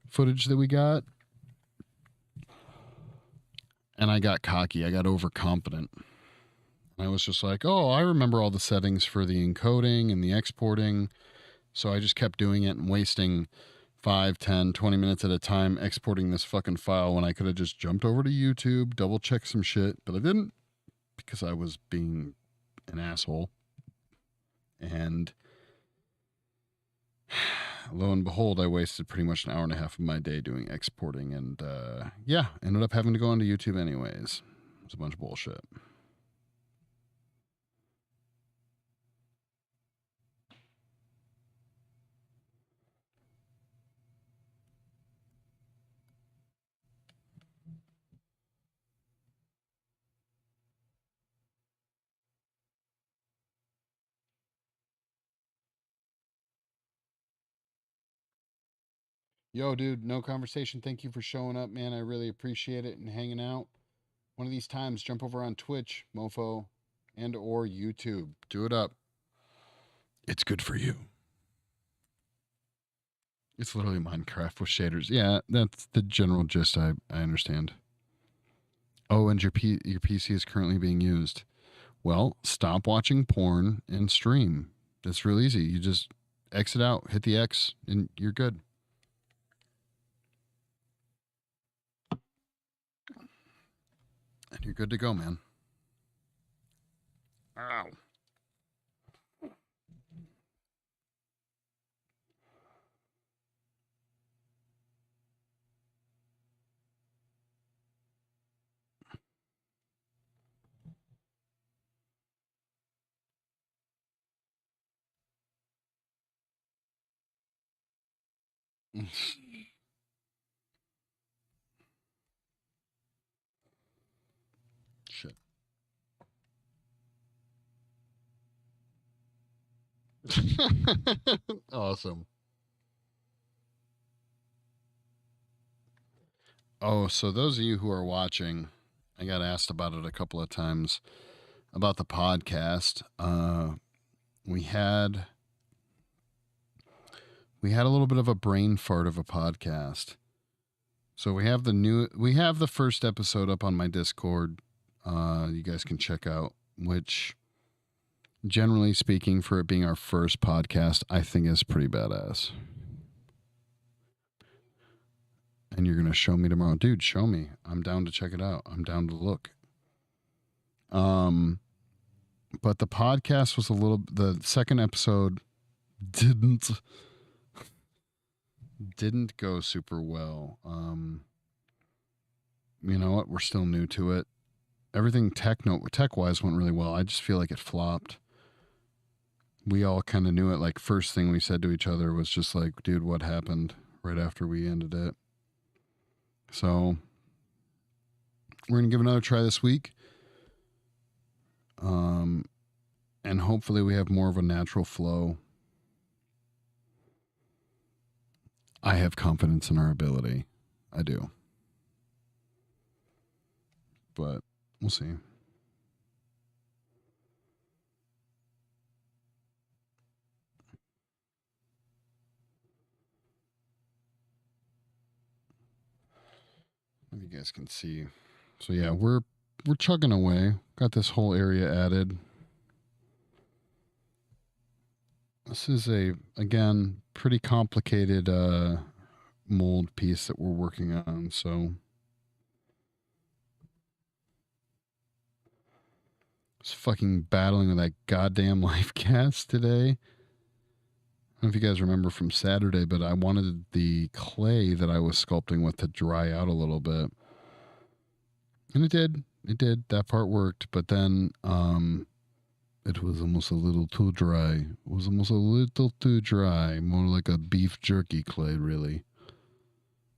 footage that we got. And I got cocky. I got overconfident. I was just like, oh, I remember all the settings for the encoding and the exporting. So I just kept doing it and wasting 5, 10, 20 minutes at a time exporting this fucking file when I could have just jumped over to YouTube, double checked some shit, but I didn't because I was being an asshole. And lo and behold, I wasted pretty much an hour and a half of my day doing exporting. And yeah, ended up having to go onto YouTube anyways. It's a bunch of bullshit. Yo, dude, no conversation. Thank you for showing up, man. I really appreciate it and hanging out. One of these times, jump over on Twitch, mofo, and or YouTube. Do it up. It's good for you. It's literally Minecraft with shaders. Yeah, that's the general gist. I understand. Oh, and your PC is currently being used. Well, stop watching porn and stream. That's real easy. You just exit out, hit the X, and you're good. And you're good to go, man. Ow. Shit. Awesome. Oh, so those of you who are watching, I got asked about it a couple of times about the podcast. We had we had a little bit of a brain fart of a podcast. So we have the first episode up on my Discord. You guys can check out, which generally speaking, for it being our first podcast, I think is pretty badass. And you're gonna show me tomorrow, dude. Show me. I'm down to check it out. I'm down to look. But the podcast was the second episode didn't go super well. You know what? We're still new to it. Everything tech wise went really well. I just feel like it flopped. We all kind of knew it. Like, first thing we said to each other was just like, dude, what happened right after we ended it? So we're going to give another try this week. And hopefully we have more of a natural flow. I have confidence in our ability. I do. But we'll see. If you guys can see. So yeah, we're chugging away. Got this whole area added. This is again, pretty complicated mold piece that we're working on, so I was fucking battling with that goddamn life gas today. I don't know if you guys remember from Saturday, but I wanted the clay that I was sculpting with to dry out a little bit. And it did. It did. That part worked. But then it was almost a little too dry. It was almost a little too dry. More like a beef jerky clay, really.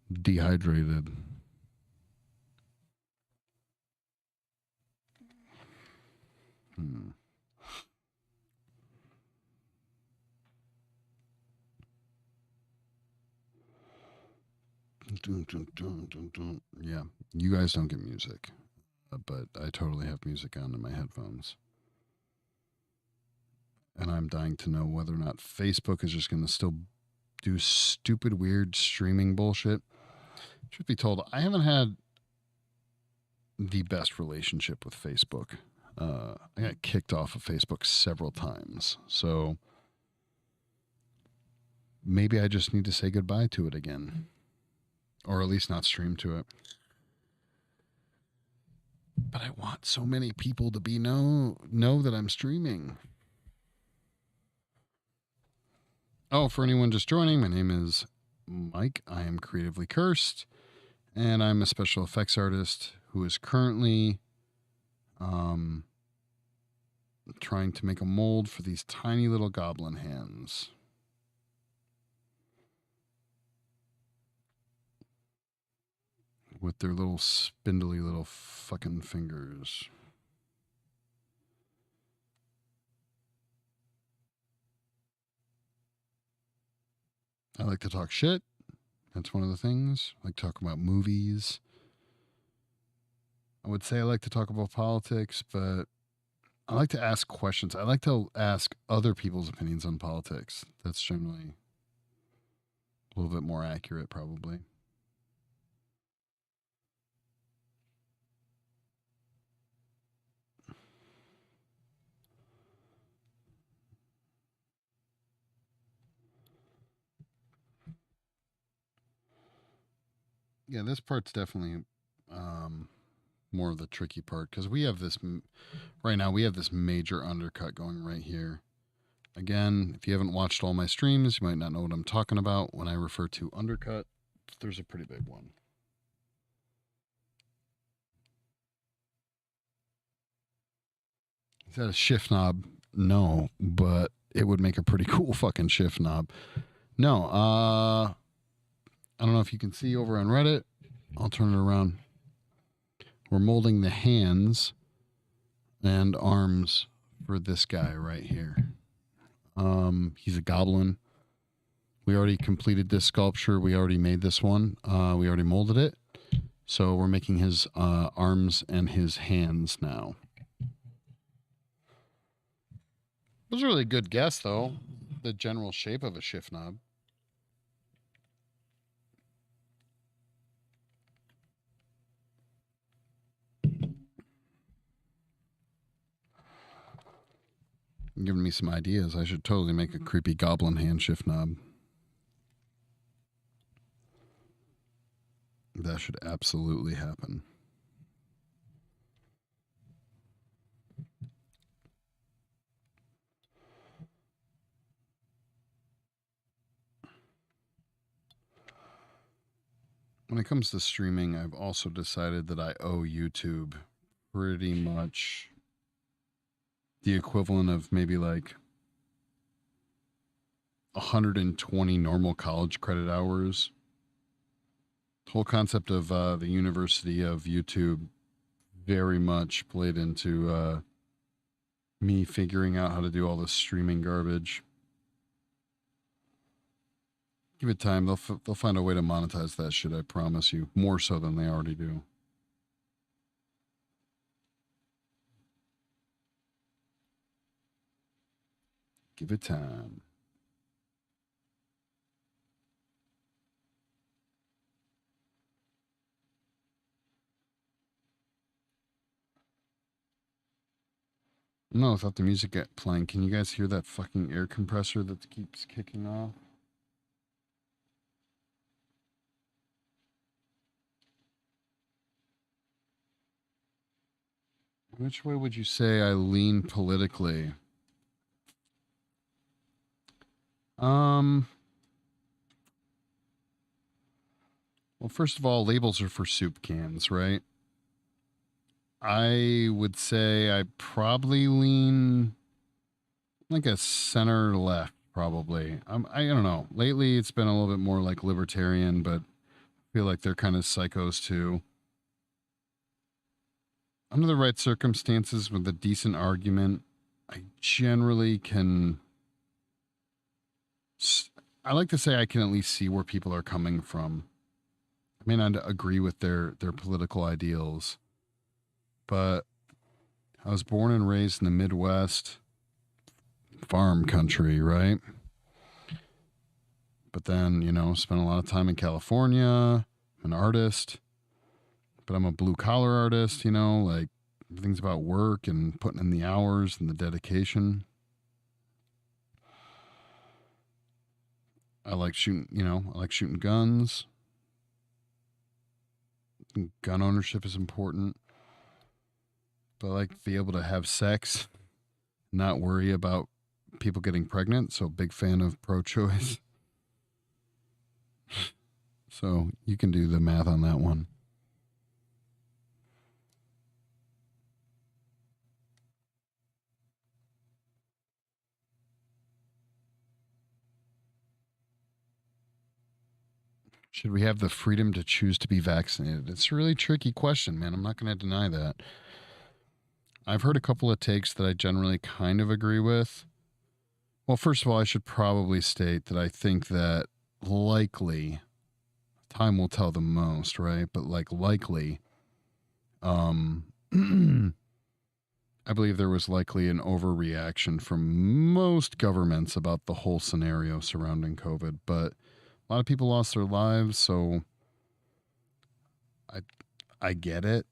Dehydrated. Yeah, you guys don't get music, but I totally have music on in my headphones. And I'm dying to know whether or not Facebook is just going to still do stupid, weird streaming bullshit. Truth be told, I haven't had the best relationship with Facebook. I got kicked off of Facebook several times. So maybe I just need to say goodbye to it again. Or at least not stream to it. But I want so many people to know that I'm streaming. Oh, for anyone just joining, my name is Mike. I am Creatively Cursed, and I'm a special effects artist who is currently trying to make a mold for these tiny little goblin hands. With their little spindly little fucking fingers. I like to talk shit. That's one of the things. I like to talk about movies. I would say I like to talk about politics, but I like to ask questions. I like to ask other people's opinions on politics. That's generally a little bit more accurate, probably. Yeah, this part's definitely more of the tricky part because we have this right now. We have this major undercut going right here. Again, if you haven't watched all my streams, you might not know what I'm talking about when I refer to undercut. There's a pretty big one. Is that a shift knob? No, but it would make a pretty cool fucking shift knob. No, I don't know if you can see over on Reddit. I'll turn it around. We're molding the hands and arms for this guy right here. He's a goblin. We already completed this sculpture. We already made this one. We already molded it. So we're making his arms and his hands now. It was a really good guess, though. The general shape of a shift knob. You're giving me some ideas. I should totally make a creepy goblin hand shift knob. That should absolutely happen. When it comes to streaming, I've also decided that I owe YouTube pretty much the equivalent of maybe like 120 normal college credit hours. The whole concept of the University of YouTube very much played into me figuring out how to do all this streaming garbage. Give it time. They'll find a way to monetize that shit, I promise you. More so than they already do. Give it time. No, without the music playing, can you guys hear that fucking air compressor that keeps kicking off? Which way would you say I lean politically? Well, first of all, labels are for soup cans, right? I would say I probably lean like a center left, probably. I don't know. Lately, it's been a little bit more like libertarian, but I feel like they're kind of psychos too. Under the right circumstances, with a decent argument, I generally can. I like to say I can at least see where people are coming from. I may not agree with their political ideals, but I was born and raised in the Midwest, farm country, right? But then, spent a lot of time in California. I'm an artist, but I'm a blue collar artist, like things about work and putting in the hours and the dedication. I like shooting, I like shooting guns. Gun ownership is important. But I like to be able to have sex, not worry about people getting pregnant. So, big fan of pro choice. So, you can do the math on that one. Should we have the freedom to choose to be vaccinated? It's a really tricky question, man. I'm not going to deny that. I've heard a couple of takes that I generally kind of agree with. Well, first of all, I should probably state that I think that likely, time will tell the most, right? But likely, I I believe there was likely an overreaction from most governments about the whole scenario surrounding COVID, but a lot of people lost their lives, so I I get it,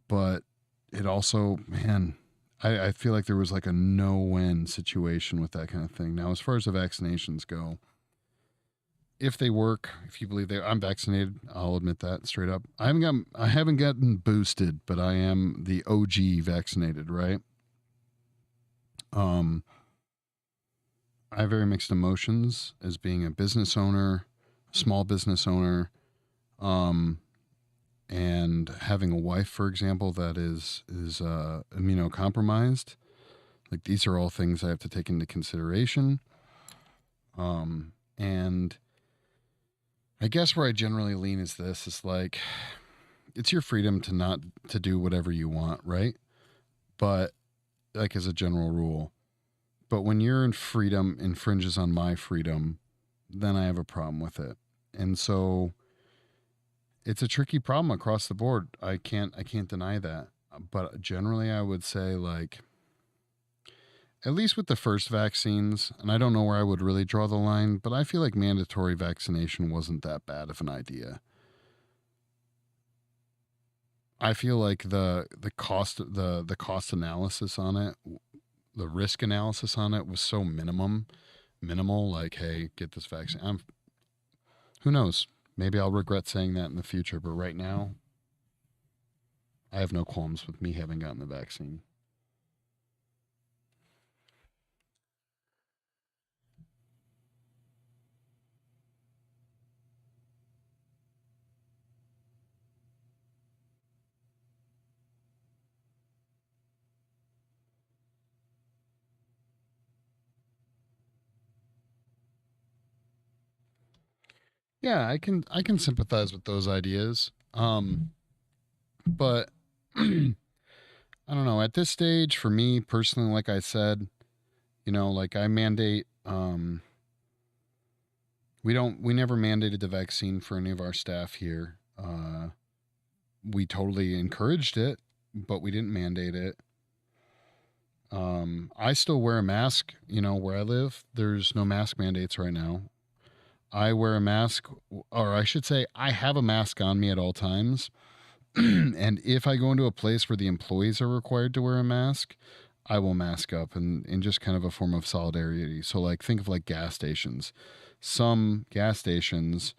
but it also, man, I feel like there was like a no-win situation with that kind of thing. Now, as far as the vaccinations go, if they work, if you believe I'm vaccinated, I'll admit that straight up. I haven't gotten boosted, but I am the OG vaccinated, right? Um, I have very mixed emotions as being a business owner, a small business owner, um, and having a wife, for example, that is immunocompromised. Like these are all things I have to take into consideration. And I guess where I generally lean is this: is like it's your freedom to not to do whatever you want, right? But like as a general rule, but when your freedom infringes on my freedom, then I have a problem with it. And so it's a tricky problem across the board. I can't deny that. But generally I would say like at least with the first vaccines, and I don't know where I would really draw the line, but I feel like mandatory vaccination wasn't that bad of an idea. I feel like the cost analysis on it, the risk analysis on it was so minimal. Like, hey, get this vaccine. Who knows? Maybe I'll regret saying that in the future, but right now, I have no qualms with me having gotten the vaccine. Yeah, I can sympathize with those ideas. But I don't know. At this stage, for me personally, like I said, like I mandate. We never mandated the vaccine for any of our staff here. We totally encouraged it, but we didn't mandate it. I still wear a mask. Where I live, there's no mask mandates right now. I wear a mask, or I should say, I have a mask on me at all times. And if I go into a place where the employees are required to wear a mask, I will mask up and in just kind of a form of solidarity. So, like, think of like gas stations. Some gas stations,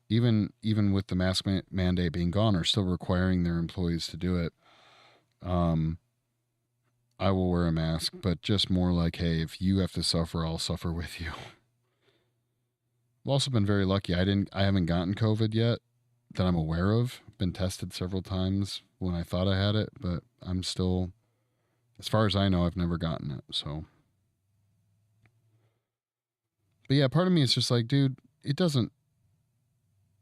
even with the mandate being gone, are still requiring their employees to do it. Um, I will wear a mask, but just more like, hey, if you have to suffer, I'll suffer with you. I've also been very lucky. I haven't gotten COVID yet that I'm aware of. Been tested several times when I thought I had it, but I'm still, as far as I know, I've never gotten it. So, but yeah, part of me is just like, dude, it doesn't.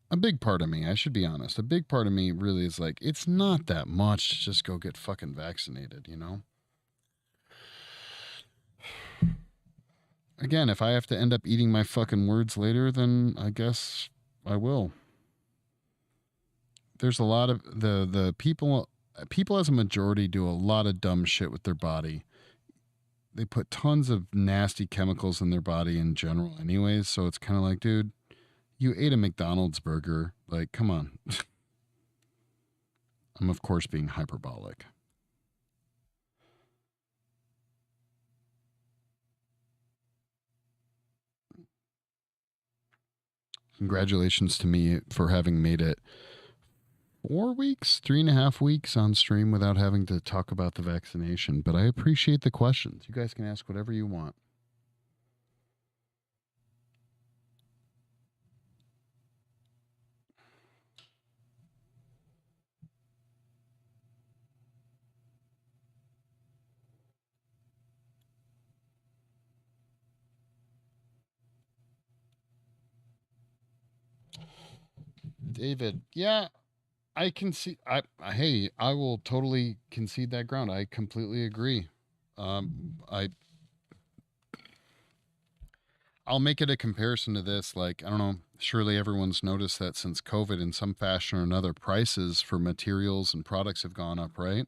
A big part of me, I should be honest, a big part of me really is like, it's not that much to just go get fucking vaccinated. Again, if I have to end up eating my fucking words later, then I guess I will. There's a lot of the people as a majority do a lot of dumb shit with their body. They put tons of nasty chemicals in their body in general anyways, so it's kind of like, dude, you ate a McDonald's burger. Like, come on. I'm of course being hyperbolic. Congratulations to me for having made it 4 weeks, 3.5 weeks on stream without having to talk about the vaccination. But I appreciate the questions. You guys can ask whatever you want. David, yeah, I can see. Hey, I will totally concede that ground. I completely agree. I I'll make it a comparison to this. Like, I don't know, surely everyone's noticed that since COVID, in some fashion or another, prices for materials and products have gone up, right?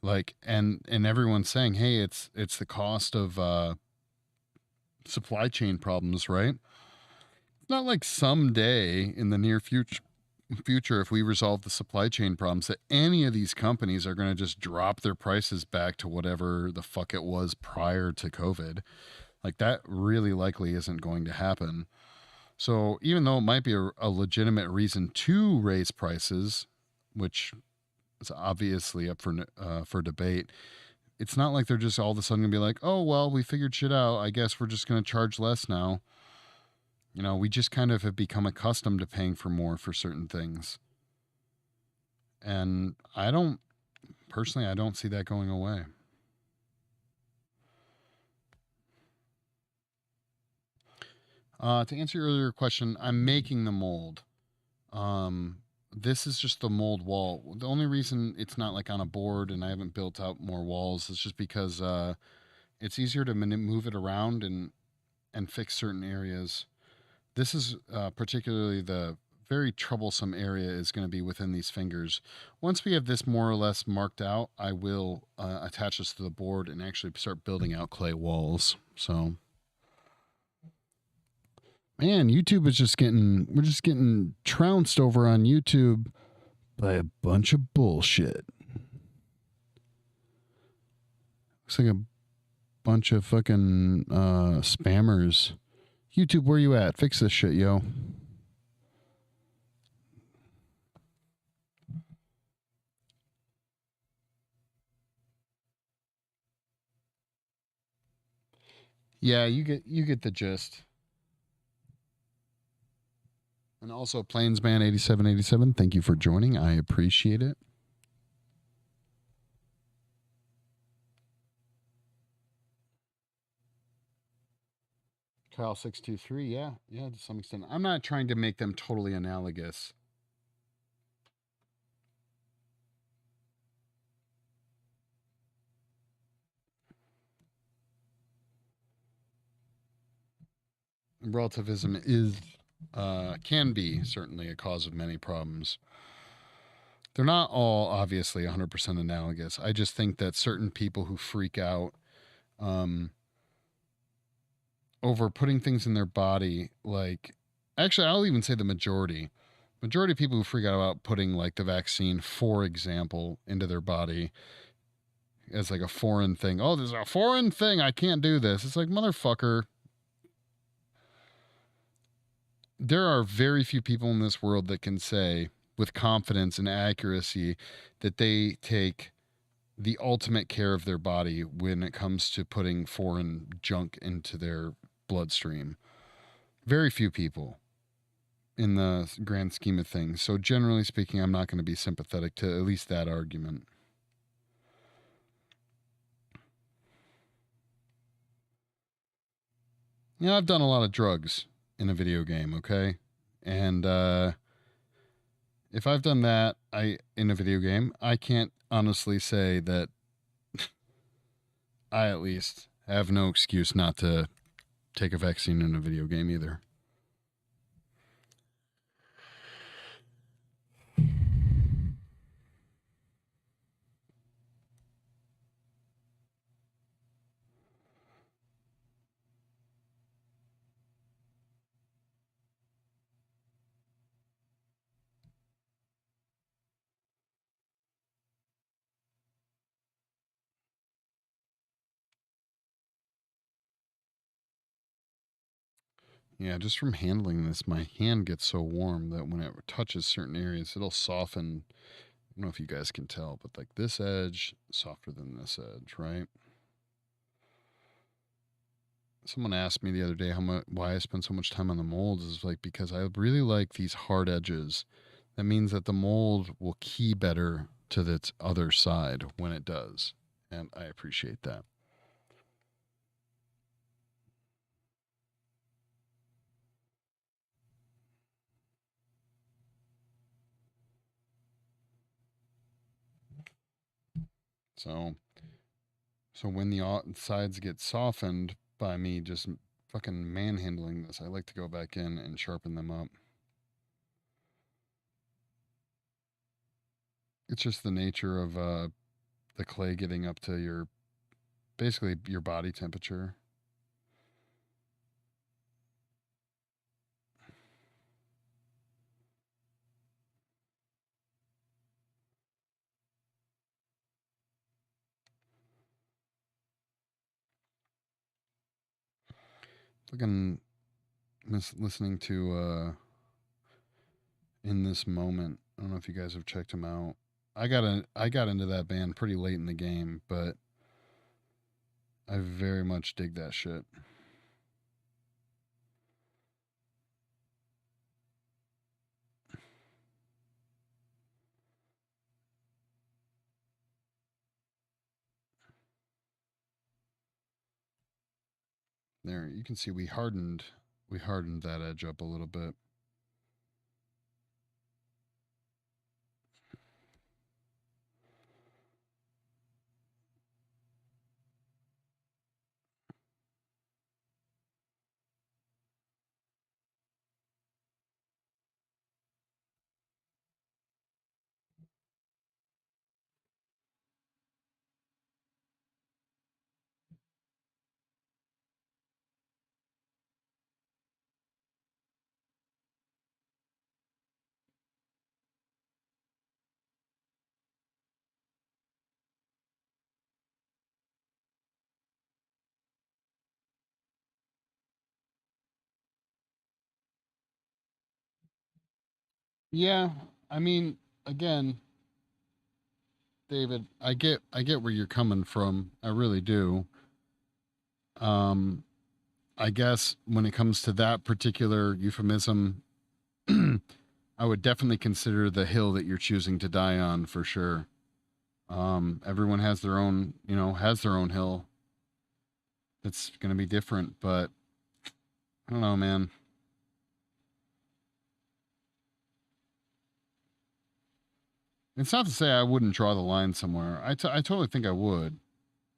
Like, and everyone's saying, hey, it's the cost of supply chain problems, right? It's not like someday in the near future, if we resolve the supply chain problems, that any of these companies are going to just drop their prices back to whatever the fuck it was prior to COVID. Like, that really likely isn't going to happen. So even though it might be a legitimate reason to raise prices, which is obviously up for debate, it's not like they're just all of a sudden gonna be like, oh well, we figured shit out. I guess we're just gonna charge less now. You know, we just kind of have become accustomed to paying for more for certain things, and I don't personally, I don't see that going away. To answer your earlier question, I'm making the mold. Um, this is just the mold wall. The only reason it's not like on a board and I haven't built out more walls is just because it's easier to move it around and fix certain areas. This is particularly the very troublesome area is going to be within these fingers. Once we have this more or less marked out, I will attach this to the board and actually start building out clay walls. So, man, YouTube is just getting, we're just getting trounced over on YouTube by a bunch of bullshit. Looks like a bunch of fucking spammers. YouTube, where you at? Fix this shit, yo. Yeah, you get the gist. And also Plainsman 8787, thank you for joining. I appreciate it. Kyle 623, yeah, yeah, to some extent. I'm not trying to make them totally analogous. Relativism is can be certainly a cause of many problems. They're not all obviously 100% analogous. I just think that certain people who freak out um, over putting things in their body, like, actually, I'll even say the majority of people who freak out about putting like the vaccine, for example, into their body as like a foreign thing. Oh, there's a foreign thing. I can't do this. It's like, motherfucker, there are very few people in this world that can say with confidence and accuracy that they take the ultimate care of their body when it comes to putting foreign junk into their bloodstream. Very few people in the grand scheme of things. So, generally speaking, I'm not going to be sympathetic to at least that argument. You know, I've done a lot of drugs in a video game, okay? And if I've done that I in a video game, I can't honestly say that I at least have no excuse not to take a vaccine in a video game either. Yeah, just from handling this, my hand gets so warm that when it touches certain areas, it'll soften. I don't know if you guys can tell, but like this edge, softer than this edge, right? Someone asked me the other day how much why I spend so much time on the molds is like because I really like these hard edges. That means that the mold will key better to its other side when it does, and I appreciate that. So, so when the sides get softened by me just fucking manhandling this, I like to go back in and sharpen them up. It's just the nature of the clay getting up to your basically your body temperature. Looking, listening to In This Moment. I don't know if you guys have checked him out. I got into that band pretty late in the game, but I very much dig that shit. There, you can see we hardened that edge up a little bit. Yeah, I mean, again, David, I get where you're coming from. I really do. Um, I guess when it comes to that particular euphemism, I would definitely consider the hill that you're choosing to die on for sure. Everyone has their own, has their own hill. It's going to be different, but I don't know, man. It's not to say I wouldn't draw the line somewhere. I totally think I would.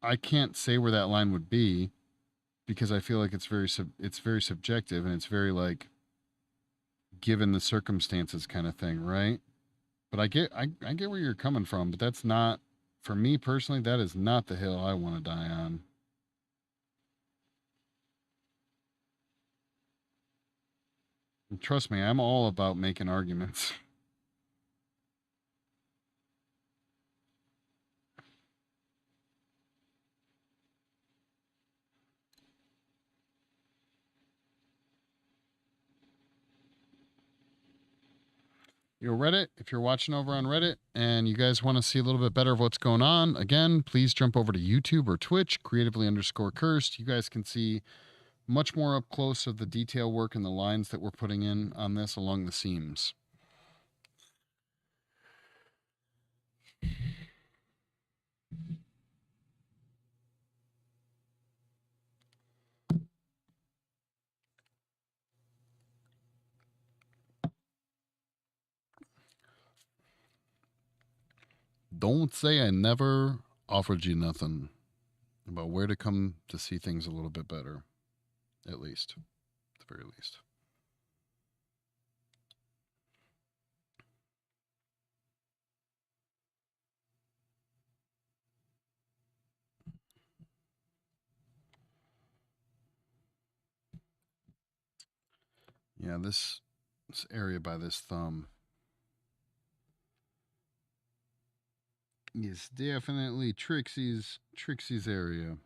I can't say where that line would be because I feel like it's very subjective and it's very like given the circumstances kind of thing, right? But I get where you're coming from, but that's not for me personally. That is not the hill I want to die on. And trust me, I'm all about making arguments. Reddit, if you're watching over on Reddit and you guys want to see a little bit better of what's going on, again, please jump over to YouTube or Twitch, creatively underscore cursed. You guys can see much more up close of the detail work and the lines that we're putting in on this along the seams. Don't say I never offered you nothing about where to come to see things a little bit better, at least, at the very least. Yeah, this area by this thumb is definitely Trixie's area.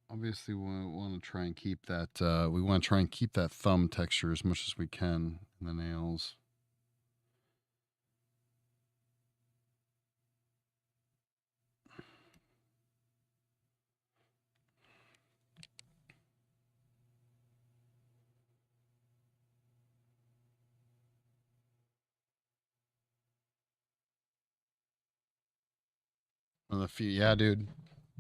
Obviously, we want to try and keep that. We want to try and keep that thumb texture as much as we can in the nails. On the feet, yeah, dude.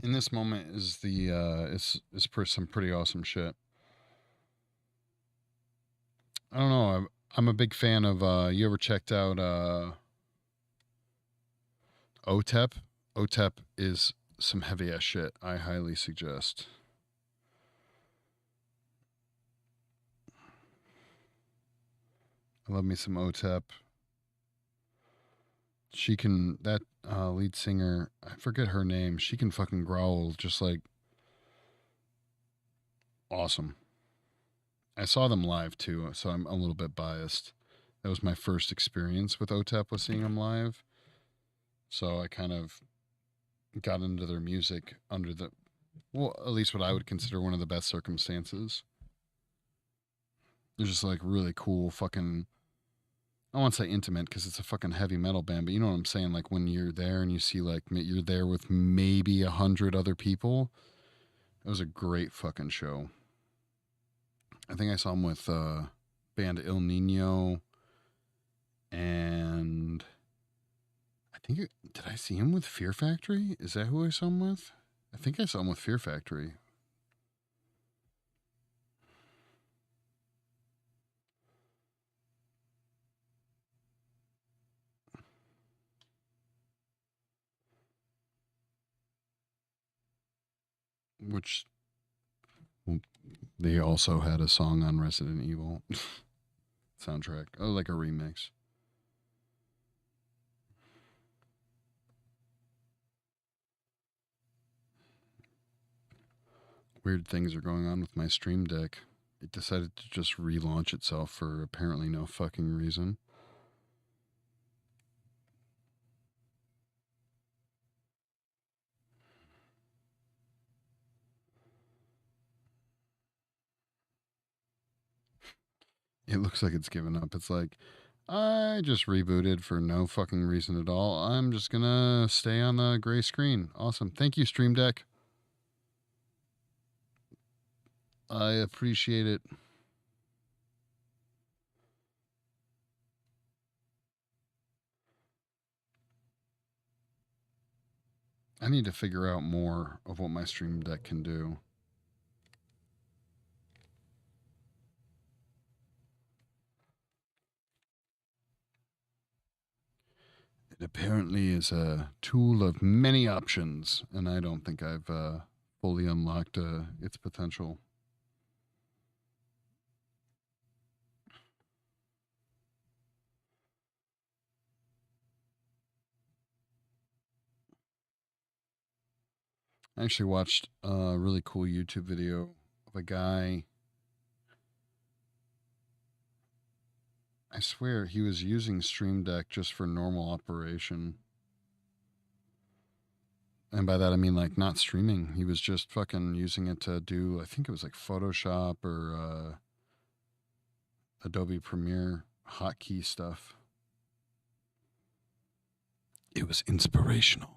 In this moment is the is some pretty awesome shit. I don't know. I'm a big fan of. You ever checked out OTEP? OTEP is some heavy ass shit. I highly suggest. I love me some OTEP. She can, that lead singer, I forget her name. She can fucking growl just like awesome. I saw them live too, so I'm a little bit biased. That was my first experience with OTEP, was seeing them live. So I kind of got into their music under the, well, at least what I would consider one of the best circumstances. They're just like really cool fucking, I don't want to say intimate because it's a fucking heavy metal band, but you know what I'm saying? Like when you're there and you see like you're there with maybe 100 other people. It was a great fucking show. I think I saw them with band Il Nino, and did I see him with Fear Factory? Is that who I saw him with? I think I saw him with Fear Factory. Which they also had a song on Resident Evil soundtrack. Oh, like a remix. Weird things are going on with my Stream Deck. It decided to just relaunch itself for apparently no fucking reason. It looks like it's given up. It's like, I just rebooted for no fucking reason at all. I'm just gonna stay on the gray screen. Awesome. Thank you, Stream Deck. I appreciate it. I need to figure out more of what my Stream Deck can do. It apparently is a tool of many options, and I don't think I've fully unlocked its potential. I actually watched a really cool YouTube video of a guy. I swear he was using Stream Deck just for normal operation. And by that I mean like not streaming. He was just fucking using it to do, I think it was like Photoshop or Adobe Premiere hotkey stuff. It was inspirational.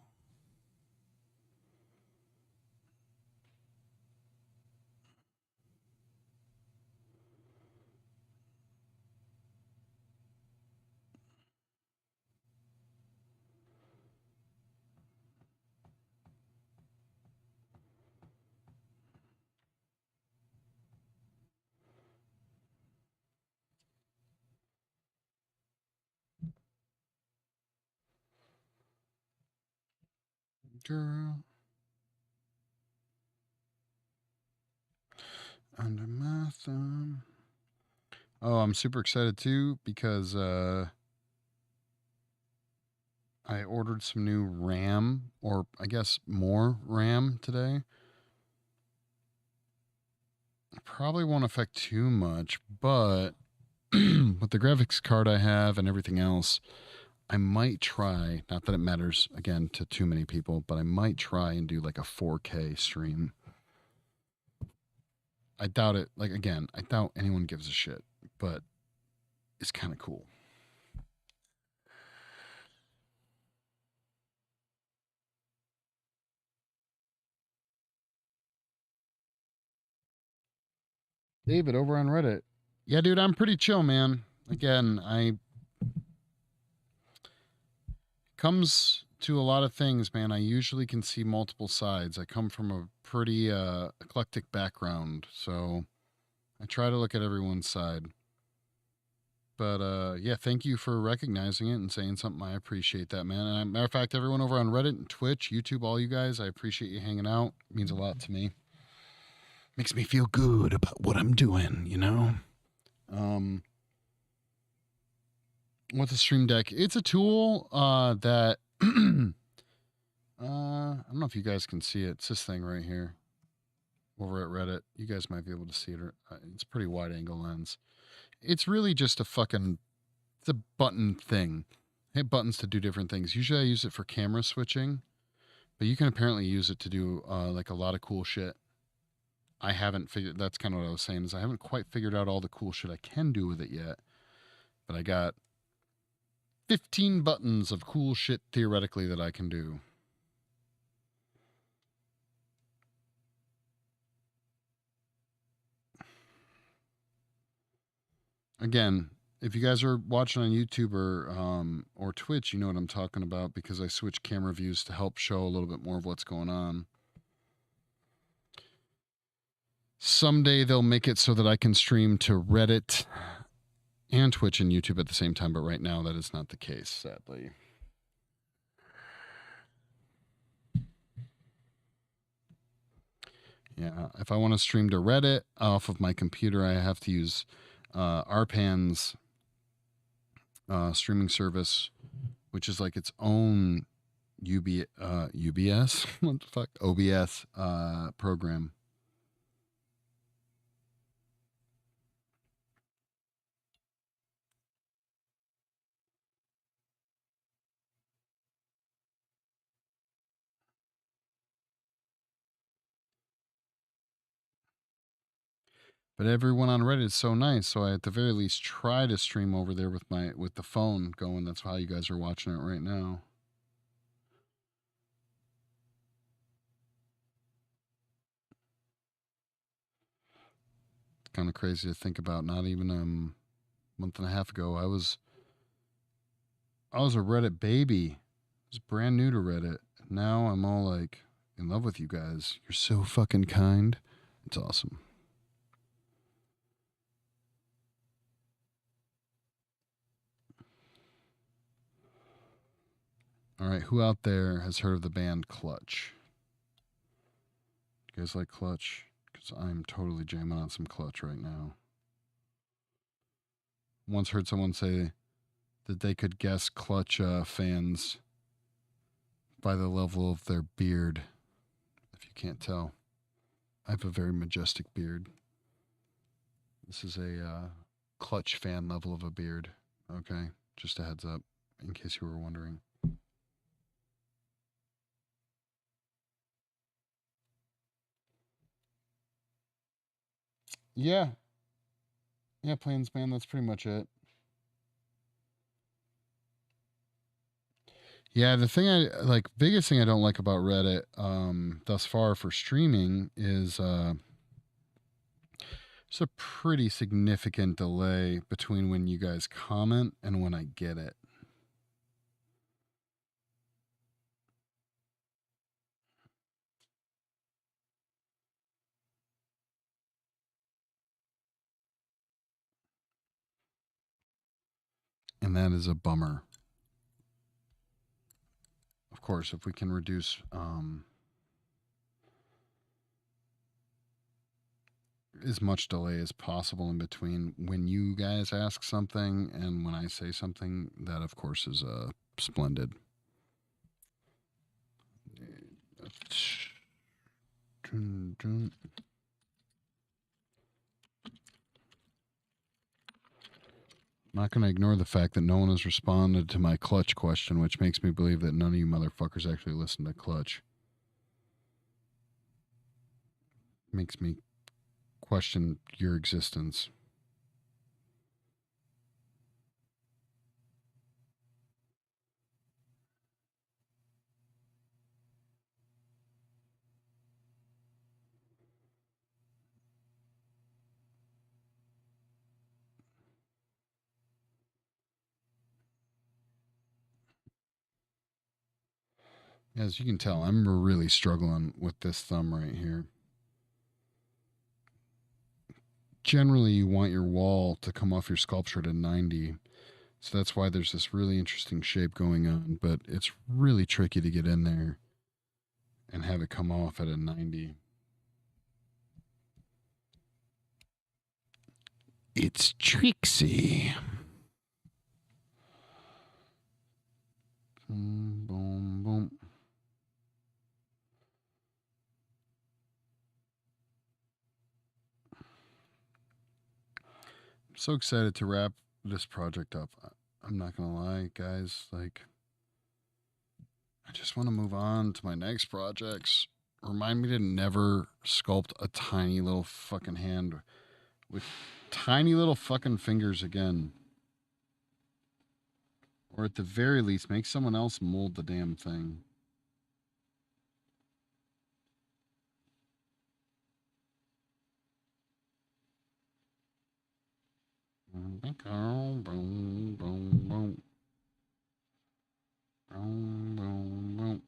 Girl, under my thumb. Oh, I'm super excited too because I ordered some new RAM, or I guess more RAM today. Probably won't affect too much, but with the graphics card I have and everything else, I might try, not that it matters again to too many people, but I might try and do like a 4K stream. I doubt it. Like, again, I doubt anyone gives a shit, but it's kind of cool. David over on Reddit. Yeah, dude, I'm pretty chill, man. Again, I comes to a lot of things, man. I usually can see multiple sides. I come from a pretty eclectic background, so I try to look at everyone's side. But yeah, thank you for recognizing it and saying something. I appreciate that, man. And matter of fact, everyone over on Reddit and Twitch, YouTube, all you guys, I appreciate you hanging out. It means a lot to me. Makes me feel good about what I'm doing, you know? Um, What's a Stream Deck? It's a tool that I don't know if you guys can see it. It's this thing right here over at Reddit. You guys might be able to see it. It's a pretty wide angle lens. It's really just a fucking it's a button thing. I hit buttons to do different things. Usually I use it for camera switching, but you can apparently use it to do like a lot of cool shit. I haven't figured. That's kind of what I was saying. Is I haven't quite figured out all the cool shit I can do with it yet. But I got 15 buttons of cool shit theoretically that I can do. Again, if you guys are watching on YouTube or Twitch, you know what I'm talking about because I switch camera views to help show a little bit more of what's going on. Someday they'll make it so that I can stream to Reddit and Twitch and YouTube at the same time, but right now that is not the case, sadly. Yeah, if I want to stream to Reddit off of my computer, I have to use Arpan's streaming service, which is like its own UBS, what the fuck, OBS program. But everyone on Reddit is so nice, so I at the very least try to stream over there with the phone going. That's how you guys are watching it right now. It's kind of crazy to think about. Not even a month and a half ago, I was a Reddit baby. I was brand new to Reddit. Now I'm all like in love with you guys. You're so fucking kind. It's awesome. All right, who out there has heard of the band Clutch? You guys like Clutch? Because I'm totally jamming on some Clutch right now. Once heard someone say that they could guess Clutch fans by the level of their beard. If you can't tell, I have a very majestic beard. This is a Clutch fan level of a beard. Okay, just a heads up in case you were wondering. Yeah. Yeah, Plains Man, that's pretty much it. Yeah, the thing I like, biggest thing I don't like about Reddit thus far for streaming is it's a pretty significant delay between when you guys comment and when I get it. And that is a bummer. Of course, if we can reduce as much delay as possible in between when you guys ask something and when I say something, that of course is splendid. I'm not going to ignore the fact that no one has responded to my Clutch question, which makes me believe that none of you motherfuckers actually listen to Clutch. Makes me question your existence. As you can tell, I'm really struggling with this thumb right here. Generally, you want your wall to come off your sculpture to 90. So that's why there's this really interesting shape going on, but it's really tricky to get in there and have it come off at a 90. It's Trixie. so excited to wrap this project up. I'm not gonna lie, guys. Like, I just want to move on to my next projects. Remind me to never sculpt a tiny little fucking hand with tiny little fucking fingers again. Or at the very least, make someone else mold the damn thing. Boom, boom, boom, boom. Boom, boom, boom.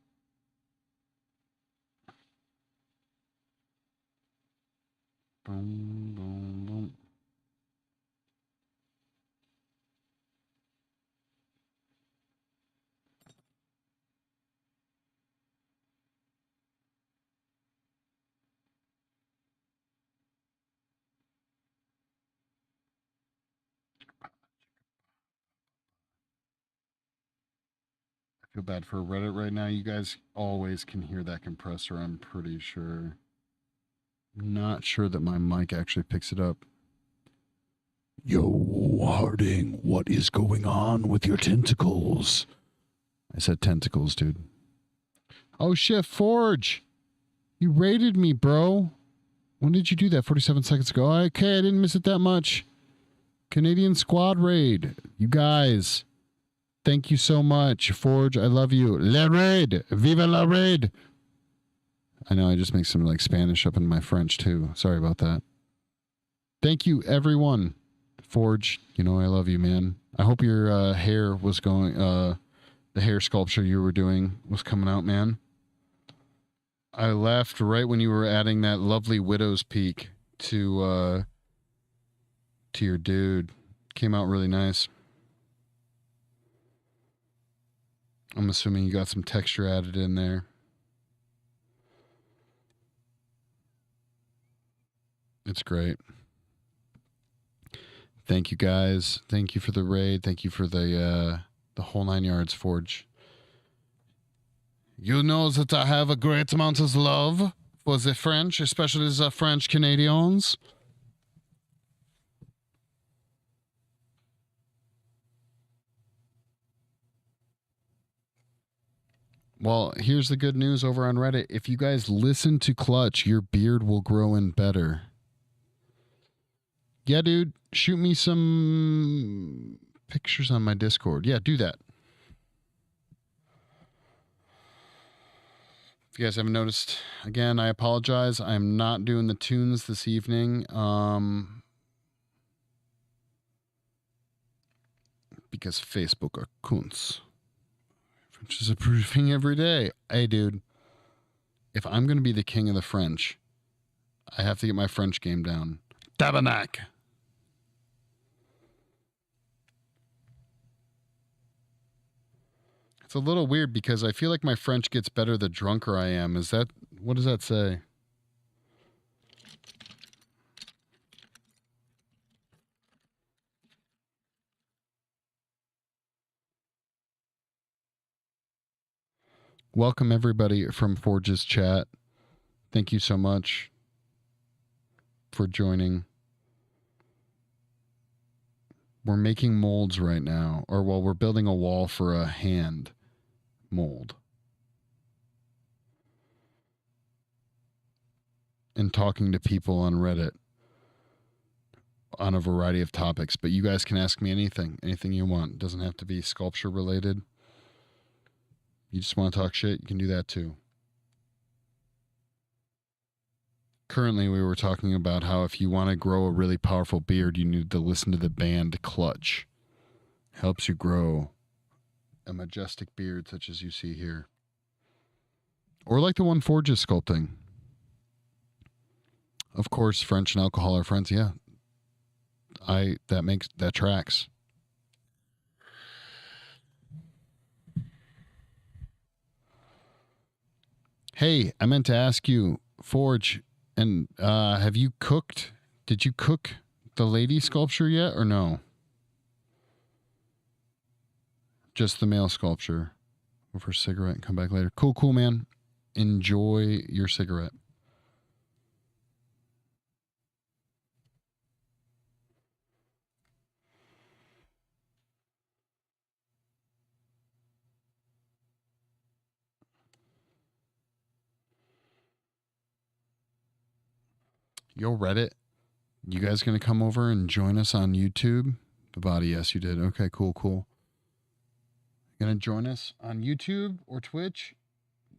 Boom, boom, boom. I feel bad for Reddit right now. You guys always can hear that compressor, I'm pretty sure. Not sure that my mic actually picks it up. Yo, Harding, what is going on with your tentacles? I said tentacles, dude. Oh shit, Forge! You raided me, bro. When did you do that? 47 seconds ago. Okay, I didn't miss it that much. Canadian squad raid. You guys. Thank you so much. Forge, I love you. La raid! Viva la raid! I know I just make some like Spanish up in my French too. Sorry about that. Thank you, everyone. Forge, you know I love you, man. I hope your hair was going, the hair sculpture you were doing was coming out, man. I left right when you were adding that lovely widow's peak to your dude. Came out really nice. I'm assuming you got some texture added in there. It's great. Thank you guys. Thank you for the raid. Thank you for the whole 9 yards, Forge. You know that I have a great amount of love for the French, especially the French Canadians. Well, here's the good news over on Reddit. If you guys listen to Clutch, your beard will grow in better. Yeah, dude, shoot me some pictures on my Discord. Yeah, do that. If you guys haven't noticed, again, I apologize. I'm not doing the tunes this evening. Because Facebook are cunts. French is approving every day. Hey, dude, if I'm going to be the king of the French, I have to get my French game down. Tabernacle. It's a little weird because I feel like my French gets better the drunker I am. What does that say? Welcome everybody from Forge's chat. Thank you so much for joining. We're making molds right now, we're building a wall for a hand mold. And talking to people on Reddit on a variety of topics, but you guys can ask me anything you want. It doesn't have to be sculpture related. You just want to talk shit, you can do that too. Currently, we were talking about how if you want to grow a really powerful beard, you need to listen to the band Clutch. Helps you grow a majestic beard such as you see here. Or like the one Forge is sculpting. Of course, French and alcohol are friends. Yeah. That tracks. Hey, I meant to ask you, Forge, and have you cooked? Did you cook the lady sculpture yet or no? Just the male sculpture. Go for a cigarette and come back later. Cool, man. Enjoy your cigarette. Yo, Reddit, you guys gonna come over and join us on YouTube? The body, yes, you did. Okay, cool, cool. Gonna join us on YouTube or Twitch?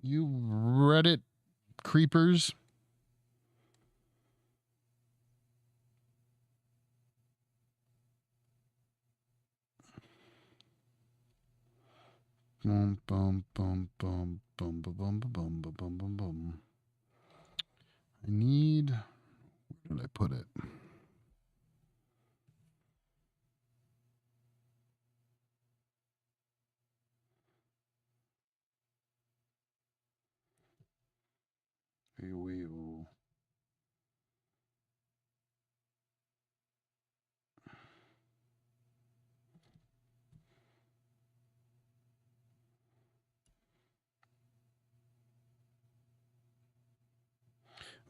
You Reddit creepers. Boom, boom, boom, boom, boom, boom, boom, boom, boom, boom, boom, boom. I need. Where did I put it? Here we go.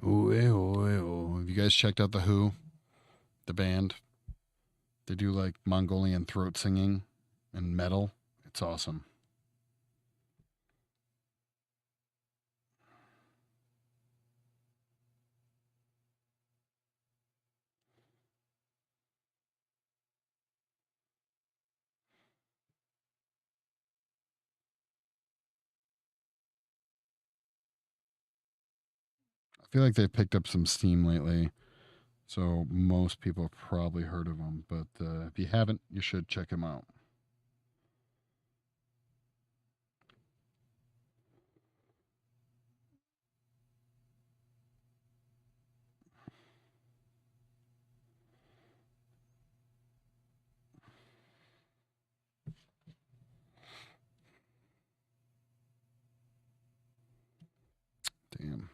Oh. Have you guys checked out The Who, the band? They do like Mongolian throat singing and metal. It's awesome. I feel like they've picked up some steam lately. So most people have probably heard of them. But if you haven't, you should check them out. Damn.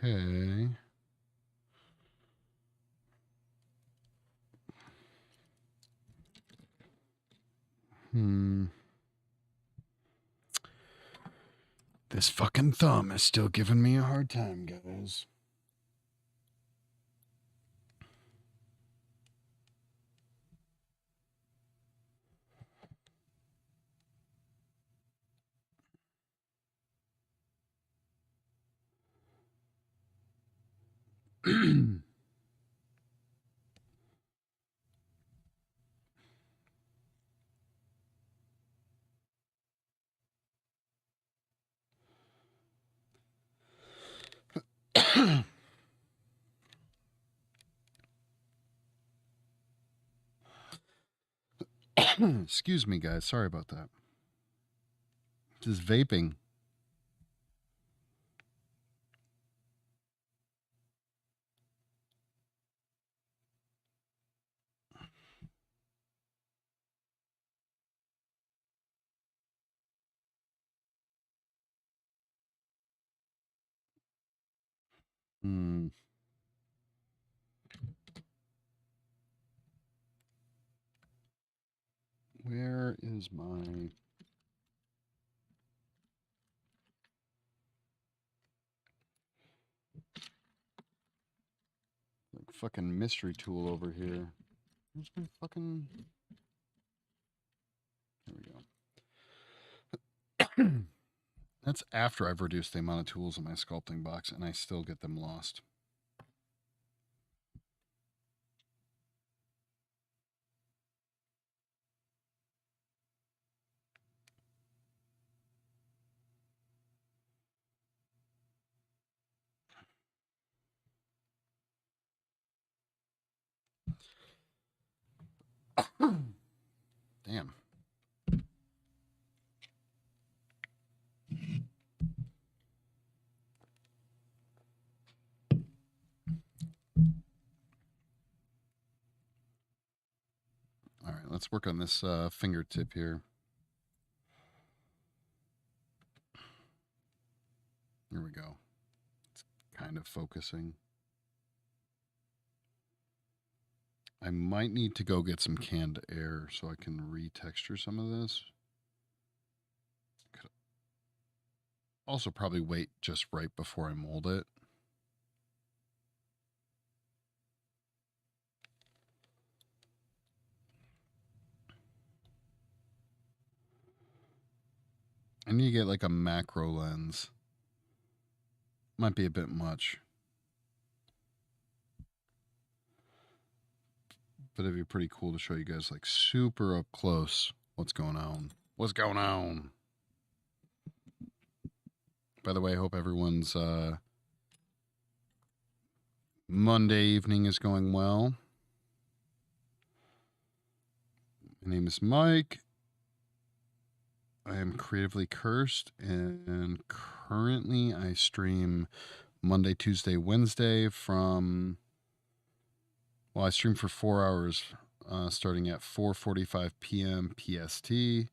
Okay. Hmm. This fucking thumb is still giving me a hard time, guys. Excuse me, guys. Sorry about that. Just vaping. Hmm. Where is my like fucking mystery tool over here? Where's my fucking? There we go. That's after I've reduced the amount of tools in my sculpting box, and I still get them lost. Damn. All right, let's work on this fingertip here. Here we go. It's kind of focusing. I might need to go get some canned air so I can retexture some of this. Could also probably wait just right before I mold it. I need to get like a macro lens. Might be a bit much. But it'd be pretty cool to show you guys like super up close what's going on. What's going on? By the way, I hope everyone's Monday evening is going well. My name is Mike. I am creatively cursed, and currently I stream Monday, Tuesday, Wednesday from, well, I stream for 4 hours starting at 4:45 p.m. PST, and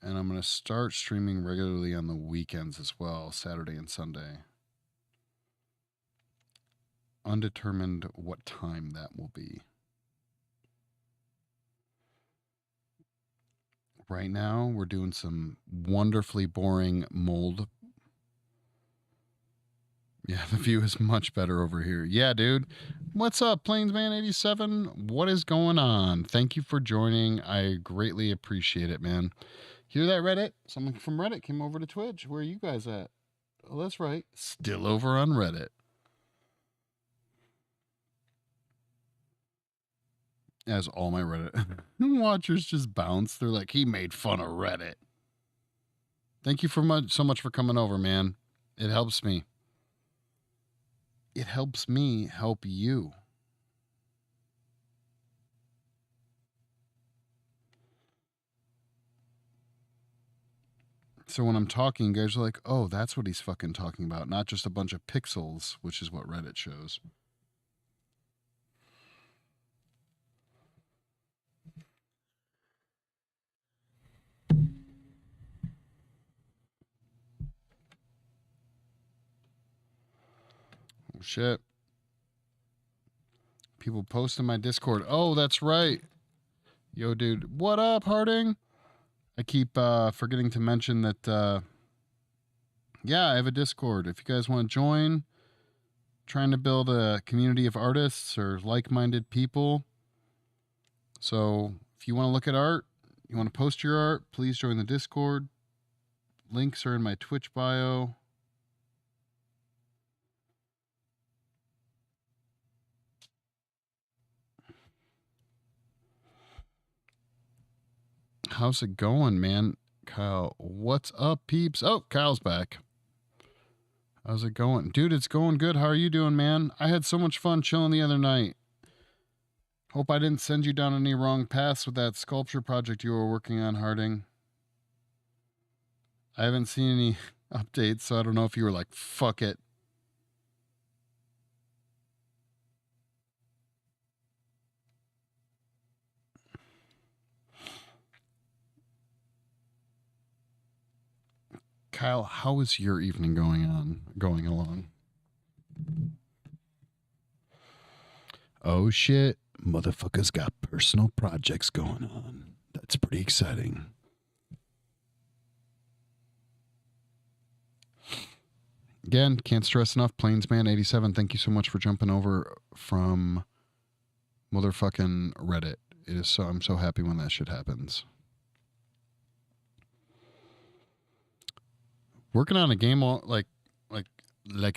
I'm going to start streaming regularly on the weekends as well, Saturday and Sunday. Undetermined what time that will be. Right now, we're doing some wonderfully boring mold. Yeah, the view is much better over here. Yeah, dude. What's up, Plainsman87? What is going on? Thank you for joining. I greatly appreciate it, man. Hear that, Reddit? Someone from Reddit came over to Twitch. Where are you guys at? Oh, that's right. Still over on Reddit. As all my Reddit watchers just bounce. They're like, he made fun of Reddit. Thank you so much for coming over, man. It helps me. It helps me help you. So when I'm talking, guys are like, oh, that's what he's fucking talking about. Not just a bunch of pixels, which is what Reddit shows. Oh, shit. People post in my Discord. Oh, that's right. Yo, dude. What up, Harding? I keep forgetting to mention that, yeah, I have a Discord. If you guys want to join, trying to build a community of artists or like-minded people. So if you want to look at art, you want to post your art, please join the Discord. Links are in my Twitch bio. How's it going, man? Kyle, what's up, peeps? Oh, Kyle's back. How's it going? Dude, it's going good. How are you doing, man? I had so much fun chilling the other night. Hope I didn't send you down any wrong paths with that sculpture project you were working on, Harding. I haven't seen any updates, so I don't know if you were like, fuck it. Kyle, how is your evening going along? Oh shit, motherfuckers got personal projects going on. That's pretty exciting. Again, can't stress enough, Plainsman87, thank you so much for jumping over from motherfucking Reddit. It is I'm so happy when that shit happens. Working on a game like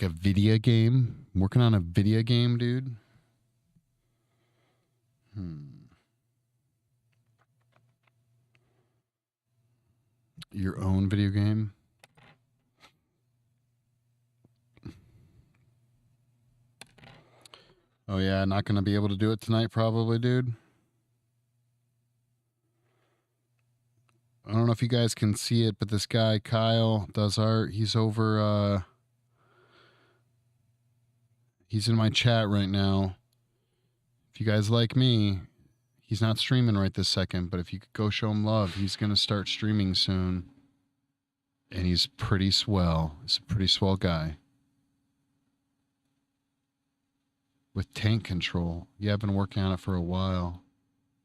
a video game. Working on a video game, dude. Your own video game? Oh yeah, not gonna be able to do it tonight probably, dude. I don't know if you guys can see it, but this guy, Kyle, does art. He's over, he's in my chat right now. If you guys like me, he's not streaming right this second, but if you could go show him love, he's going to start streaming soon. And he's pretty swell. He's a pretty swell guy. With tank control. Yeah, I've been working on it for a while.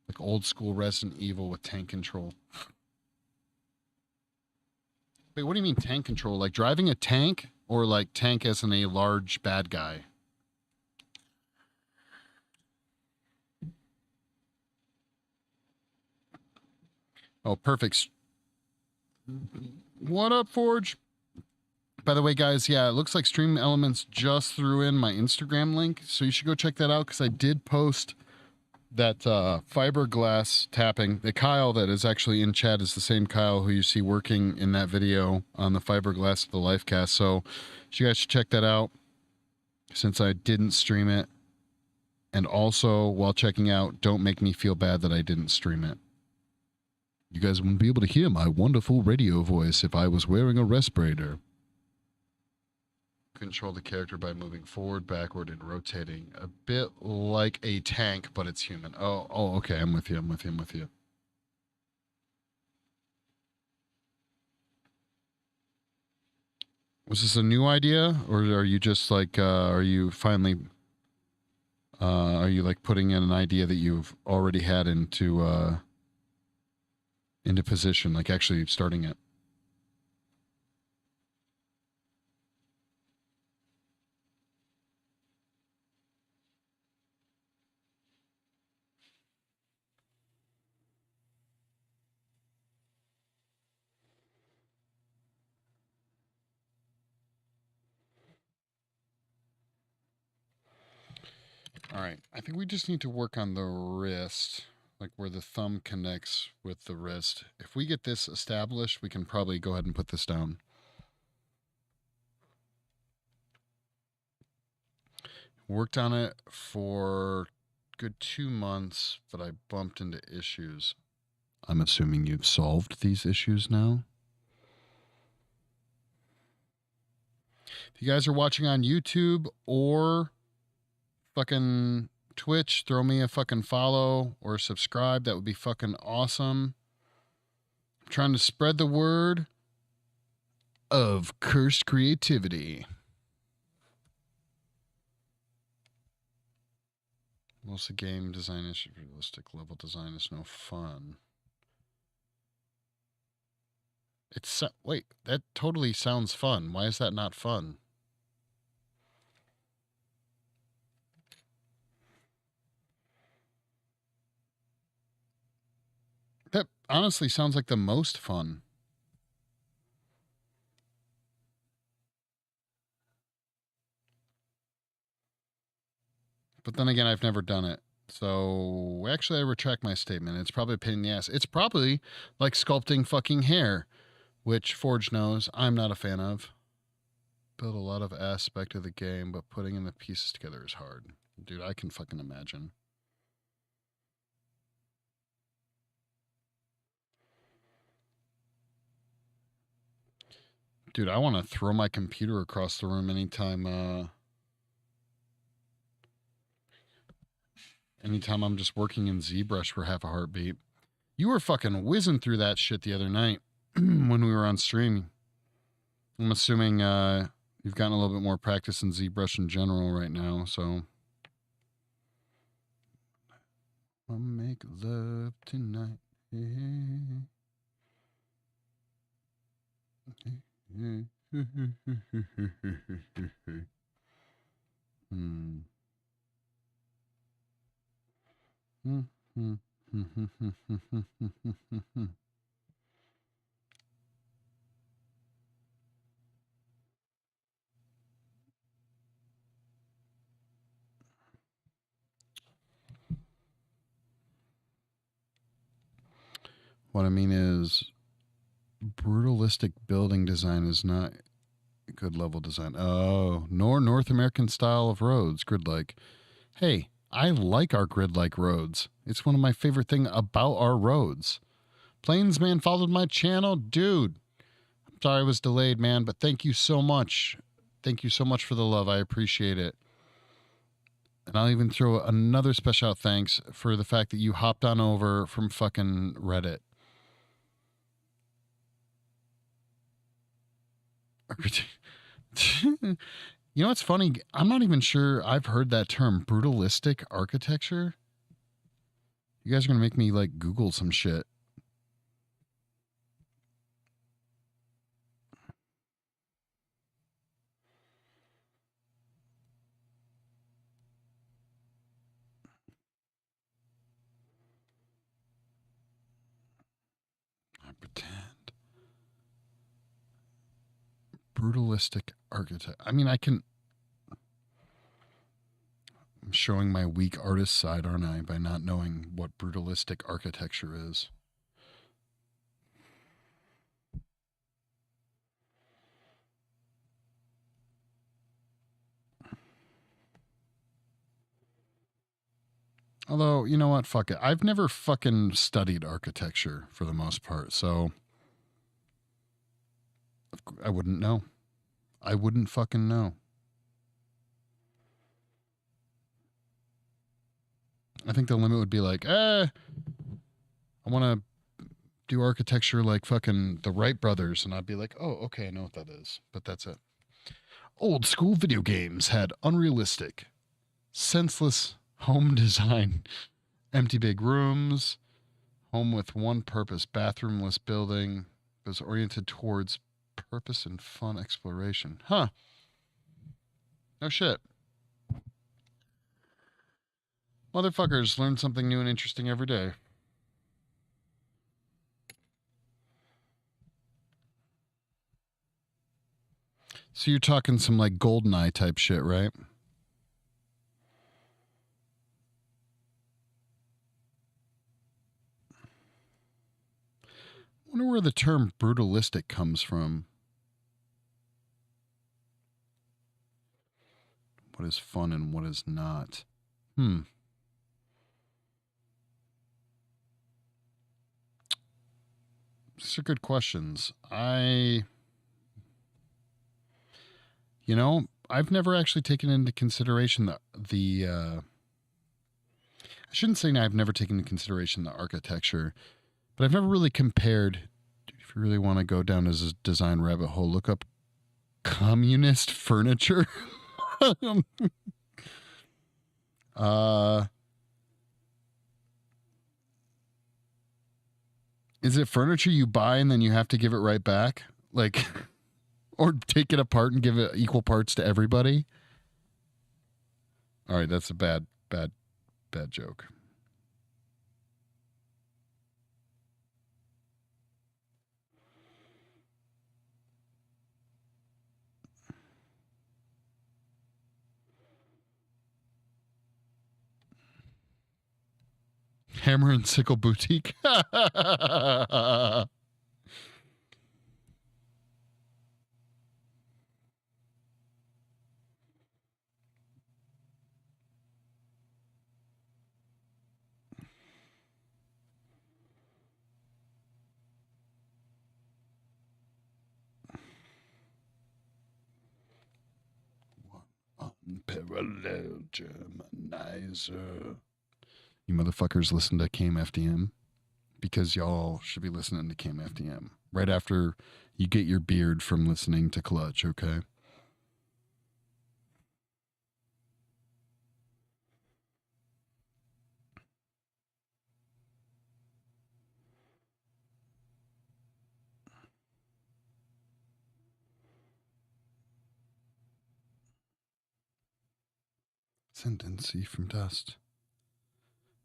Like old school Resident Evil with tank control. Wait, what do you mean tank control? Like driving a tank? Or like tank as in a large bad guy? Oh, perfect. What up, Forge? By the way, guys, yeah, it looks like Stream Elements just threw in my Instagram link, so you should go check that out because I did post that fiberglass tapping. The Kyle that is actually in chat is the same Kyle who you see working in that video on the fiberglass of the Lifecast. So you guys should check that out since I didn't stream it. And also, while checking out, don't make me feel bad that I didn't stream it. You guys wouldn't be able to hear my wonderful radio voice if I was wearing a respirator. Control the character by moving forward, backward, and rotating. A bit like a tank, but it's human. Oh, okay. I'm with you. Was this a new idea, or are you just like, are you finally, are you like putting in an idea that you've already had into position, like actually starting it? All right. I think we just need to work on the wrist, like where the thumb connects with the wrist. If we get this established, we can probably go ahead and put this down. Worked on it for good 2 months, but I bumped into issues. I'm assuming you've solved these issues now. If you guys are watching on YouTube or fucking Twitch, throw me a fucking follow or subscribe. That would be fucking awesome. I'm trying to spread the word of cursed creativity. Most of the game design is realistic. Level design is no fun. Wait, that totally sounds fun. Why is that not fun? That honestly sounds like the most fun. But then again, I've never done it. So actually, I retract my statement. It's probably a pain in the ass. It's probably like sculpting fucking hair, which Forge knows I'm not a fan of. Build a lot of aspect of the game, but putting in the pieces together is hard. Dude, I can fucking imagine. Dude, I want to throw my computer across the room anytime I'm just working in ZBrush for half a heartbeat. You were fucking whizzing through that shit the other night when we were on stream. I'm assuming you've gotten a little bit more practice in ZBrush in general right now, so. I'll make love tonight. What I mean is, brutalistic building design is not good level design. Oh, nor North American style of roads, grid-like. Hey, I like our grid-like roads. It's one of my favorite things about our roads. Plainsman followed my channel. Dude, I'm sorry I was delayed, man, but thank you so much. Thank you so much for the love. I appreciate it. And I'll even throw another special thanks for the fact that you hopped on over from fucking Reddit. You know what's funny? I'm not even sure I've heard that term, brutalistic architecture. You guys are going to make me like Google some shit. I pretend. Brutalistic architect. I mean, I'm showing my weak artist side, aren't I, by not knowing what brutalistic architecture is. Although, you know what? Fuck it. I've never fucking studied architecture for the most part, so I wouldn't know. I wouldn't fucking know. I think the limit would be like, I want to do architecture like fucking the Wright brothers. And I'd be like, oh, okay, I know what that is. But that's it. Old school video games had unrealistic, senseless home design, empty big rooms, home with one purpose, bathroomless building, was oriented towards purpose and fun exploration. Huh. No shit. Motherfuckers learn something new and interesting every day. So you're talking some like GoldenEye type shit, right? I wonder where the term brutalistic comes from. What is fun and what is not? These are good questions. I've never actually taken into consideration I shouldn't say I've never taken into consideration the architecture, but I've never really compared. If you really want to go down as a design rabbit hole, look up communist furniture. Is it furniture you buy and then you have to give it right back? Like, or take it apart and give it equal parts to everybody? All right, that's a bad joke. Hammer and Sickle Boutique. Unparalleled Germanizer. You motherfuckers listen to KMFDM because y'all should be listening to KMFDM right after you get your beard from listening to Clutch, okay? Ascendancy from dust.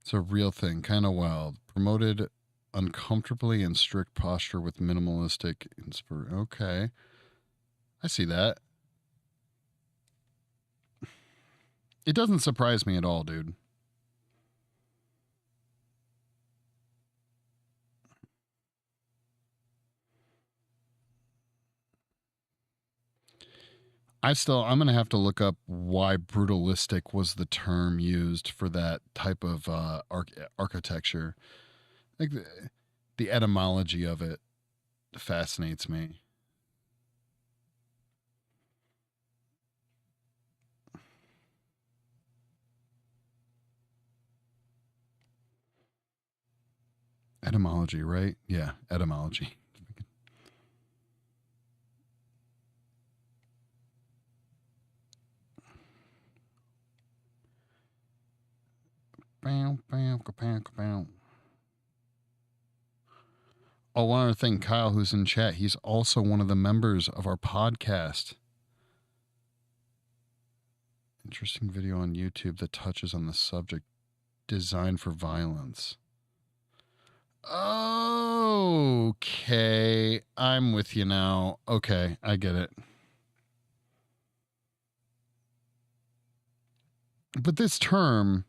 It's a real thing, kind of wild. Promoted uncomfortably in strict posture with minimalistic inspiration. Okay. I see that. It doesn't surprise me at all, dude. I'm going to have to look up why brutalistic was the term used for that type of architecture. Like the etymology of it fascinates me. Etymology, right? Yeah, etymology. Bam, bam, bam, bam. Oh, one other thing, Kyle, who's in chat, he's also one of the members of our podcast. Interesting video on YouTube that touches on the subject, design for violence. Okay, I'm with you now. Okay, I get it. But this term,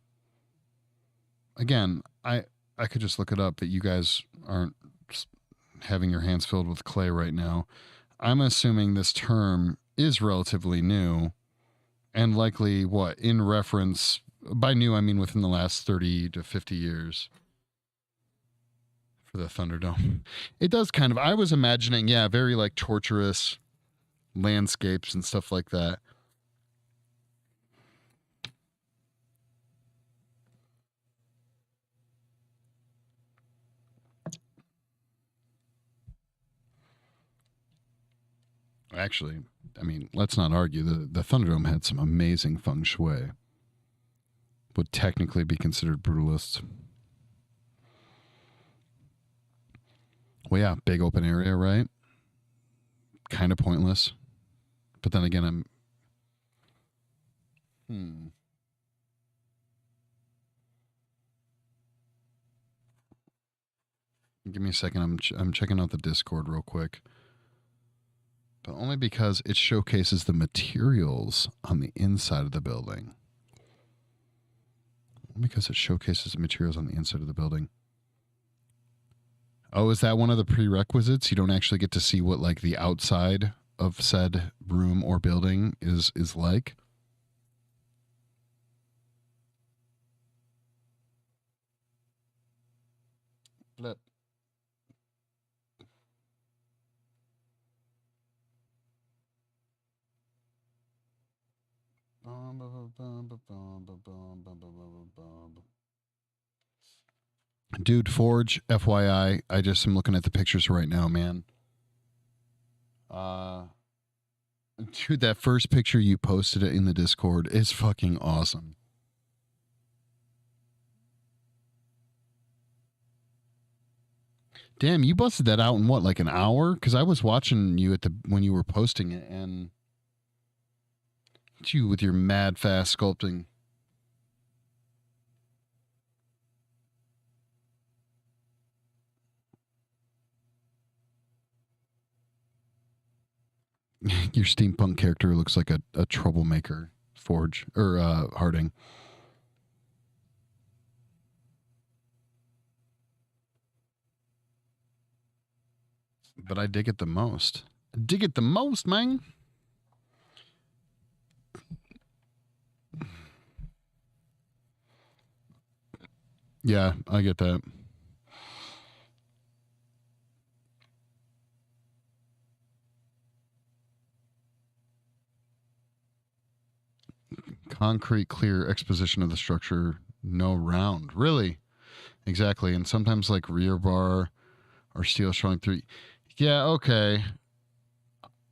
again, I could just look it up, but you guys aren't having your hands filled with clay right now. I'm assuming this term is relatively new and likely what in reference by new I mean within the last 30 to 50 years for the Thunderdome. It does kind of I was imagining, yeah, very like torturous landscapes and stuff like that. Actually, I mean, let's not argue. The Thunderdome had some amazing feng shui. Would technically be considered brutalists. Well, yeah, big open area, right? Kind of pointless. But then again, Give me a second. I'm checking out the Discord real quick. But only because it showcases the materials on the inside of the building. Because it showcases the materials on the inside of the building. Oh, is that one of the prerequisites? You don't actually get to see what like the outside of said room or building is like? Flip. Dude, Forge, FYI, I just am looking at the pictures right now, man. Dude, that first picture you posted in the Discord is fucking awesome. Damn, you busted that out in what, like an hour? Because I was watching you when you were posting it, and you with your mad fast sculpting. Your steampunk character looks like a troublemaker, Forge or Harding. But I dig it the most. Dig it the most, man. Yeah, I get that. Concrete, clear exposition of the structure, no round. Really? Exactly. And sometimes like rear bar or steel showing through. Yeah, okay.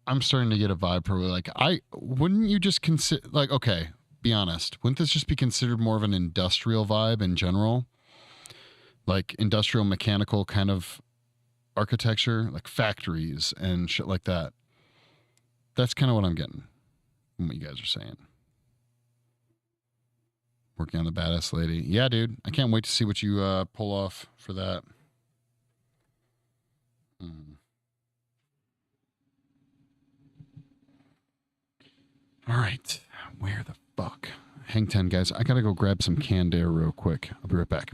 I'm starting to get a vibe probably like I wouldn't you just consider like okay, be honest. Wouldn't this just be considered more of an industrial vibe in general? Like industrial mechanical kind of architecture, like factories and shit like that. That's kind of what I'm getting from what you guys are saying. Working on the badass lady. Yeah, dude. I can't wait to see what you pull off for that. Mm. All right. Where the fuck? Hang 10, guys. I gotta go grab some canned air real quick. I'll be right back.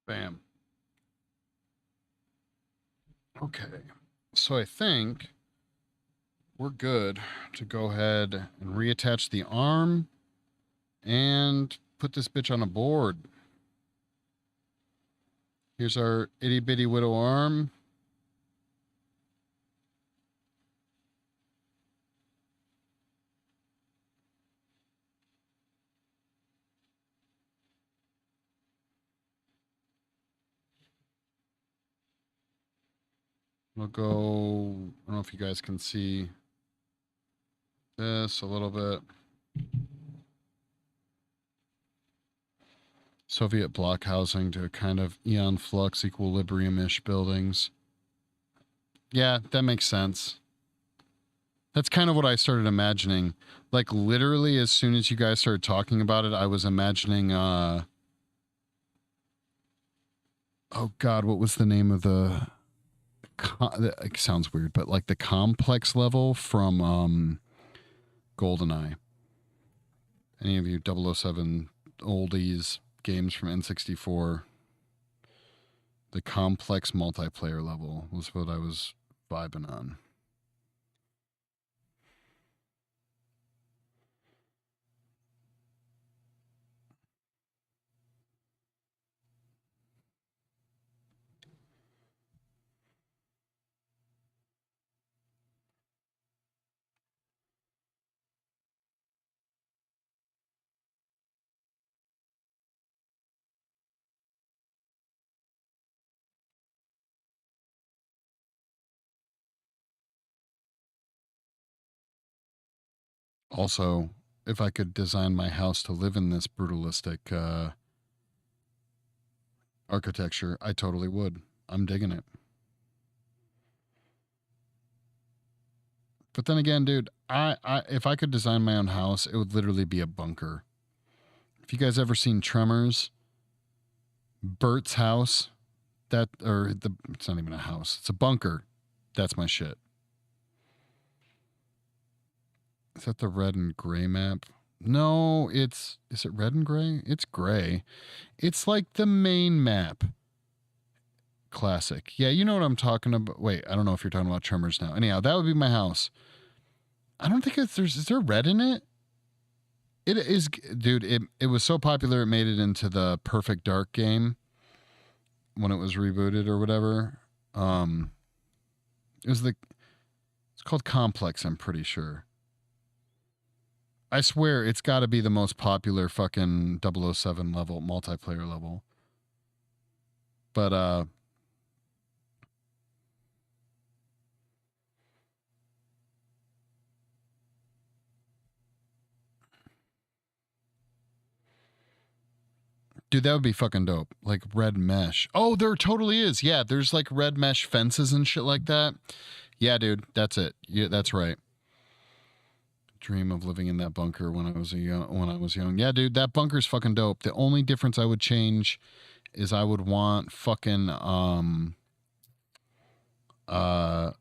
Bam. Okay. So I think we're good to go ahead and reattach the arm and put this bitch on a board. Here's our itty bitty widow arm. We'll go, I don't know if you guys can see this a little bit. Soviet block housing to kind of Eon Flux equilibrium-ish buildings. Yeah, that makes sense. That's kind of what I started imagining. Like literally as soon as you guys started talking about it, I was imagining oh god, what was the name of the it sounds weird, but like the complex level from GoldenEye. Any of you 007 oldies games from N64, the complex multiplayer level was what I was vibing on. Also, if I could design my house to live in this brutalistic architecture, I totally would. I'm digging it. But then again, dude, I if I could design my own house, it would literally be a bunker. If you guys ever seen Tremors, Bert's house, it's not even a house, it's a bunker. That's my shit. Is that the red and gray map? No, is it red and gray? It's gray. It's like the main map. Classic. Yeah, you know what I'm talking about. Wait, I don't know if you're talking about Tremors now. Anyhow, that would be my house. I don't think is there red in it? It is, dude. It was so popular it made it into the Perfect Dark game when it was rebooted or whatever. It was it's called Complex. I'm pretty sure. I swear it's got to be the most popular fucking 007 level multiplayer level. But dude, that would be fucking dope. Like red mesh. Oh, there totally is. Yeah, there's like red mesh fences and shit like that. Yeah, dude, that's it. Yeah, that's right. Dream of living in that bunker when I was young. Yeah, dude, that bunker's fucking dope. The only difference I would change is I would want fucking uh I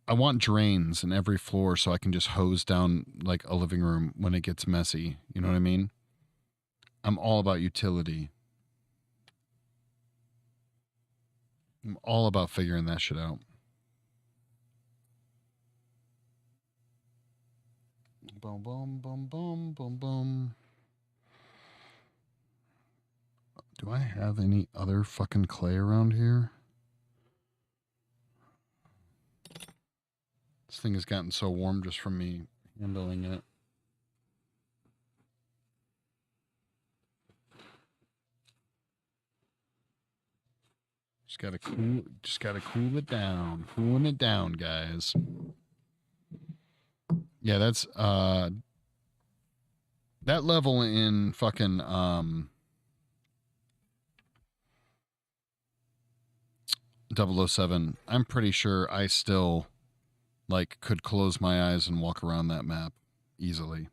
want drains in every floor so I can just hose down like a living room when it gets messy. You know what I mean? I'm all about utility. I'm all about figuring that shit out. Boom, boom, boom, boom, boom, boom. Do I have any other fucking clay around here? This thing has gotten so warm just from me handling it. Just gotta cool it down. Cooling it down, guys. Yeah, that's that level in fucking 007, I'm pretty sure I still like could close my eyes and walk around that map easily.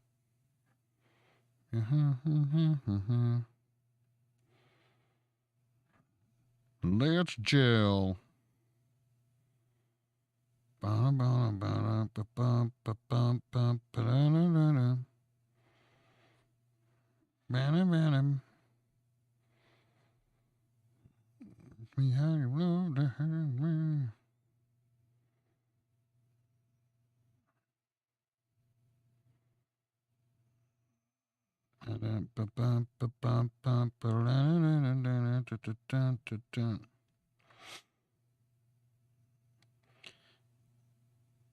Let's jail.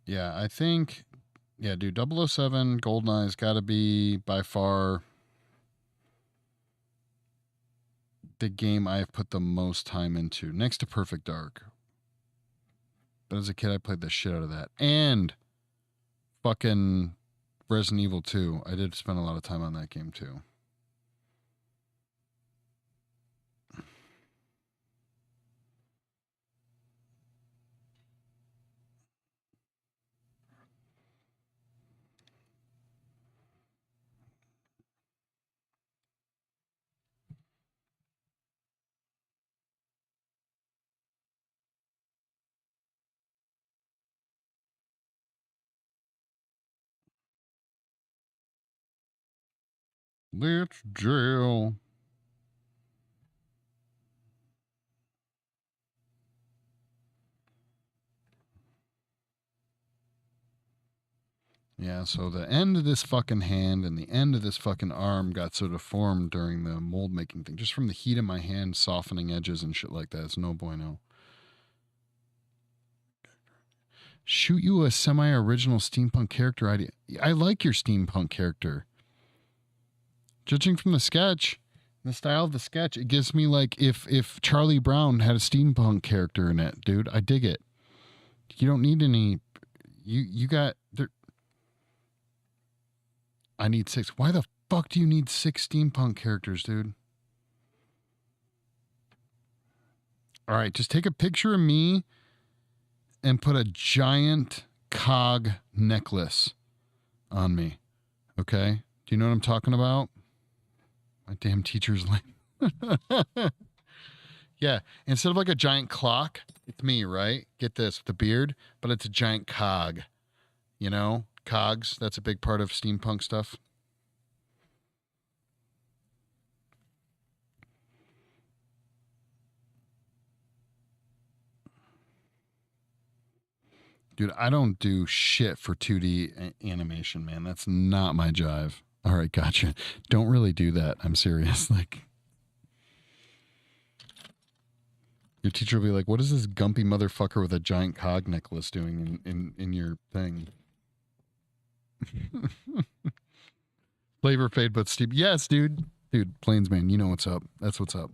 Yeah, I think, yeah, dude, 007 GoldenEye's got to be by far the game I've put the most time into, next to Perfect Dark. But as a kid, I played the shit out of that. And fucking Resident Evil 2. I did spend a lot of time on that game too. Let's jail. Yeah, so the end of this fucking hand and the end of this fucking arm got so deformed during the mold making thing, just from the heat of my hand softening edges and shit like that. It's no bueno. Shoot you a semi-original steampunk character idea. I like your steampunk character. Judging from the sketch, the style of the sketch, it gives me like if Charlie Brown had a steampunk character in it, dude. I dig it. You don't need any. You got there. I need 6. Why the fuck do you need 6 steampunk characters, dude? All right, just take a picture of me and put a giant cog necklace on me. Okay? Do you know what I'm talking about? My damn teacher's like. Yeah, instead of like a giant clock, it's me, right? Get this, with the beard, but it's a giant cog. You know? Cogs, that's a big part of steampunk stuff. Dude, I don't do shit for 2D animation, man. That's not my jive. All right, gotcha. Don't really do that. I'm serious. Like, your teacher will be like, "What is this gumpy motherfucker with a giant cog necklace doing in your thing?" Flavor fade, but steep. Yes, dude. Dude, Plainsman, you know what's up. That's what's up.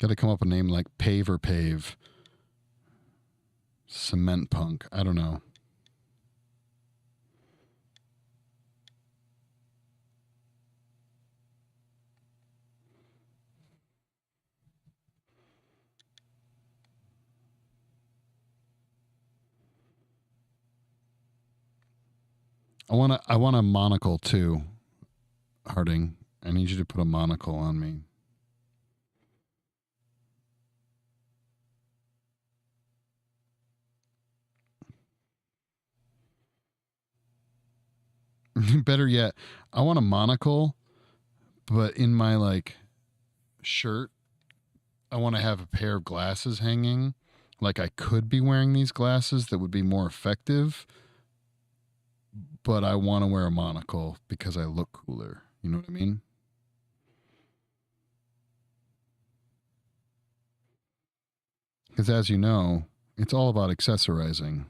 Got to come up with a name like Pave or Pave. Cement Punk. I don't know. I want a monocle too, Harding. I need you to put a monocle on me. Better yet, I want a monocle, but in my like shirt, I want to have a pair of glasses hanging. Like I could be wearing these glasses that would be more effective, but I want to wear a monocle because I look cooler. You know what I mean? Because as you know, it's all about accessorizing.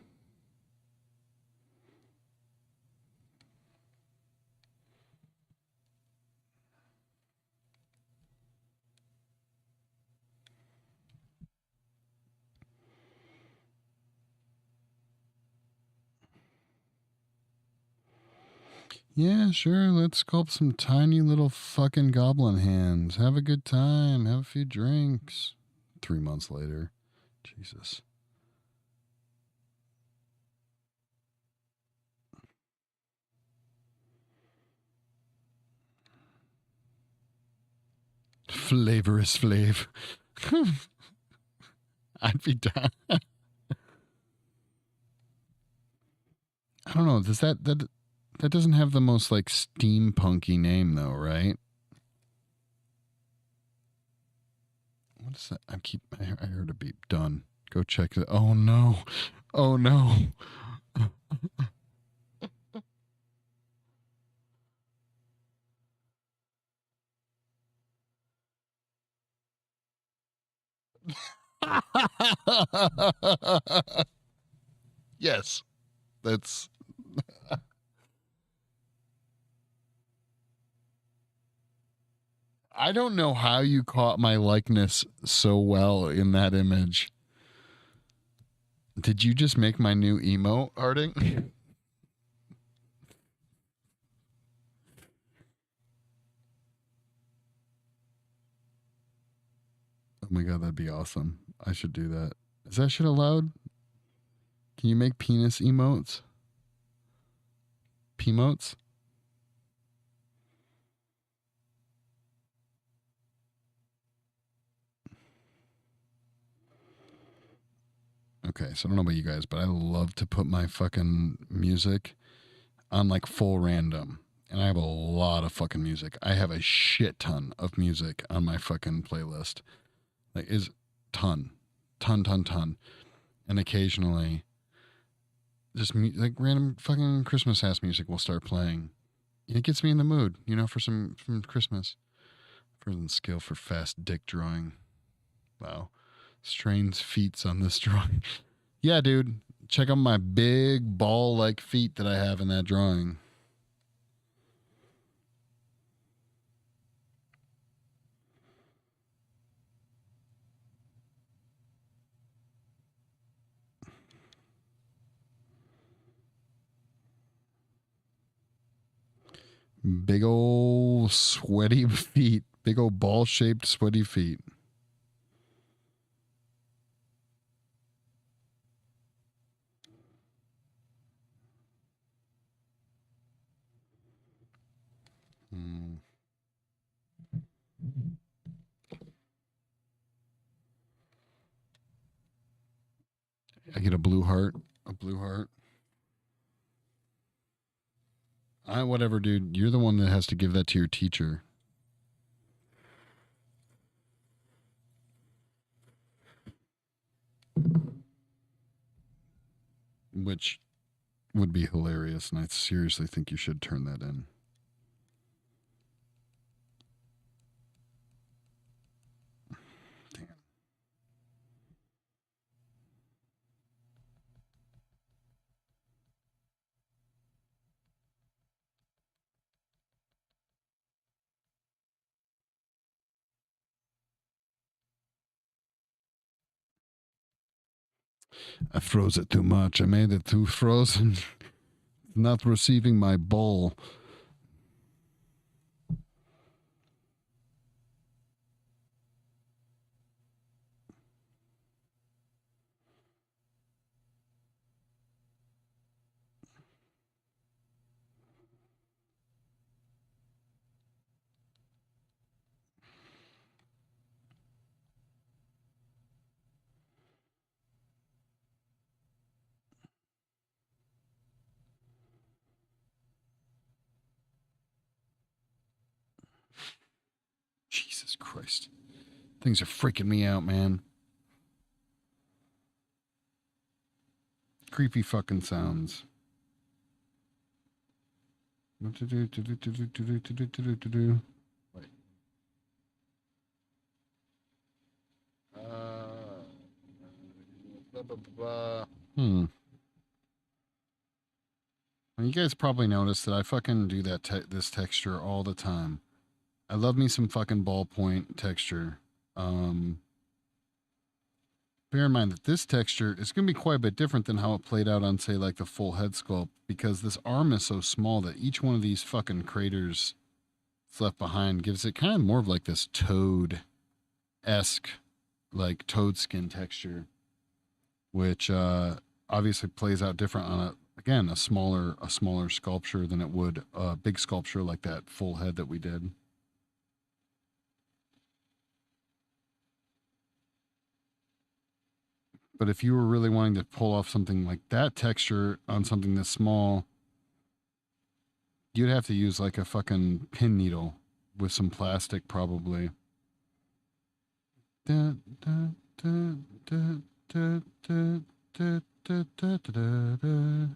Yeah, sure. Let's sculpt some tiny little fucking goblin hands. Have a good time. Have a few drinks. 3 months later. Jesus. Flavorous Flav. I'd be down. I don't know. Does that doesn't have the most like steampunky name though, right? What is that? I heard a beep. Done. Go check it. Oh no. Oh no. Yes. That's I don't know how you caught my likeness so well in that image. Did you just make my new emote, Harding? Oh my god, that'd be awesome. I should do that. Is that shit allowed? Can you make penis emotes? P-motes? Okay, so I don't know about you guys, but I love to put my fucking music on like full random. And I have a lot of fucking music. I have a shit ton of music on my fucking playlist. Like is ton, ton. And occasionally just like random fucking Christmas ass music will start playing. It gets me in the mood, you know, for some from Christmas. Frozen skill for fast dick drawing. Wow. Strains feats on this drawing. Yeah, dude. Check out my big ball like feet that I have in that drawing. Big old sweaty feet. Big old ball shaped sweaty feet. Hmm. I get a blue heart. A blue heart. Whatever, dude. You're the one that has to give that to your teacher. Which would be hilarious, and I seriously think you should turn that in. Damn. I froze it too much. I made it too frozen. Not receiving my bowl. Jesus Christ. Things are freaking me out, man. Creepy fucking sounds. What to do? Wait. Blah, blah, blah. Well, you guys probably noticed that I fucking do this texture all the time. I love me some fucking ballpoint texture. Um, Bear in mind that this texture is going to be quite a bit different than how it played out on, say, like the full head sculpt, because this arm is so small that each one of these fucking craters that's left behind gives it kind of more of like this toad esque, like toad skin texture, which obviously plays out different on a smaller sculpture than it would a big sculpture like that full head that we did. But if you were really wanting to pull off something like that texture on something this small, you'd have to use like a fucking pin needle with some plastic, probably. Da, da, da, da, da, da, da, da, da, da, da.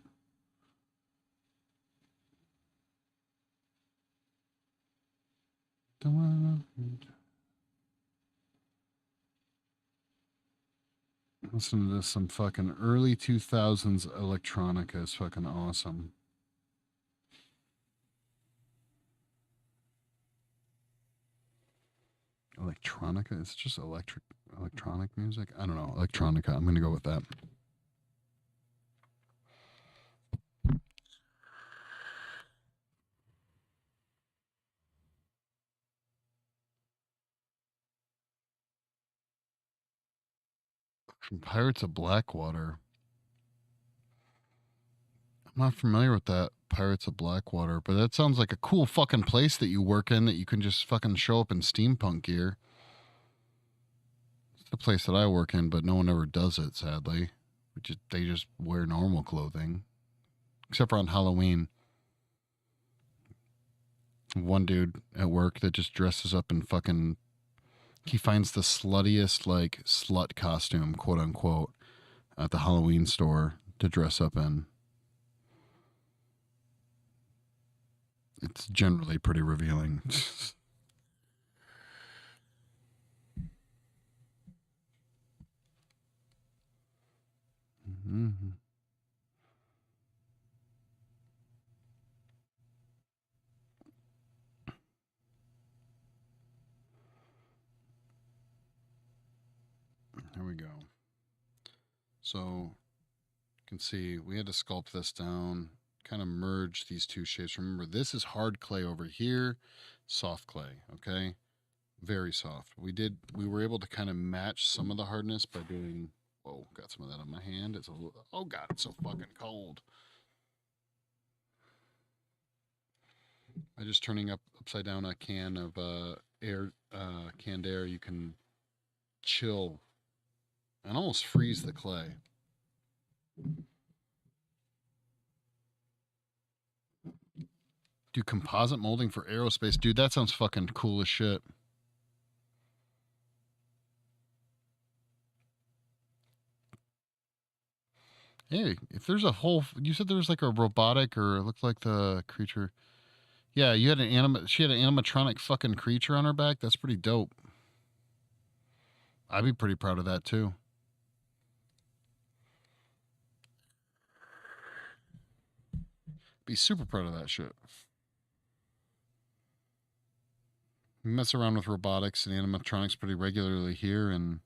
Listen to this, some fucking early 2000s electronica is fucking awesome. Electronica? It's just electronic music? I don't know. Electronica. I'm going to go with that. From Pirates of Blackwater. I'm not familiar with that Pirates of Blackwater, but that sounds like a cool fucking place that you work in that you can just fucking show up in steampunk gear. It's the place that I work in, but no one ever does it, sadly. which is, they just wear normal clothing, except for on Halloween. One dude at work that just dresses up in fucking. He finds the sluttiest, like, slut costume, quote unquote, at the Halloween store to dress up in. It's generally pretty revealing. Mm-hmm. There we go. So you can see we had to sculpt this down, kind of merge these two shapes. Remember, this is hard clay over here, soft clay, okay? Very soft. We were able to kind of match some of the hardness by doing, whoa, got some of that on my hand. It's a little, oh God, it's so fucking cold. By just turning upside down a can of canned air, you can chill and almost freeze the clay. Do composite molding for aerospace. Dude, that sounds fucking cool as shit. Hey, if there's a whole, you said there was like a robotic or it looked like the creature. Yeah, you had she had an animatronic fucking creature on her back. That's pretty dope. I'd be pretty proud of that too. Be super proud of that shit. We mess around with robotics and animatronics pretty regularly here, and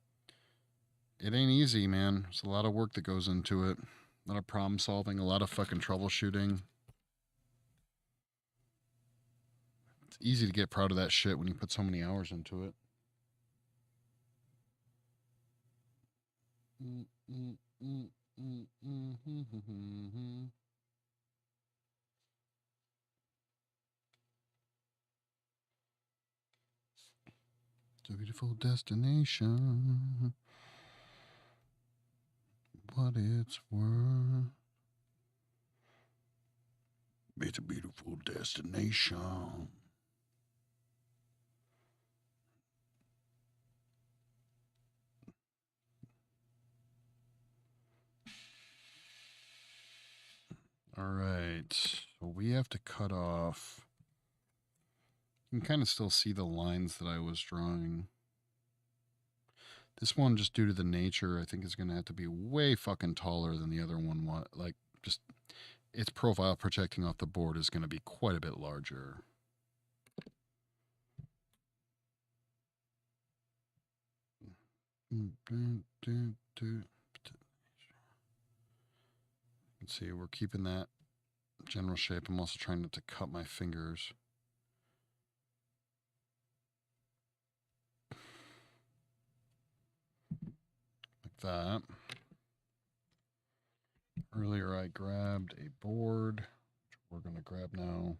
it ain't easy, man. There's a lot of work that goes into it. A lot of problem solving, a lot of fucking troubleshooting. It's easy to get proud of that shit when you put so many hours into it. It's a beautiful destination. What it's worth. It's a beautiful destination. All right. So we have to cut off. You can kind of still see the lines that I was drawing. This one, just due to the nature, I think is going to have to be way fucking taller than the other one. Like, just its profile projecting off the board is going to be quite a bit larger. You can see we're keeping that general shape. I'm also trying not to cut my fingers. Like that. Earlier I grabbed a board, which we're going to grab now.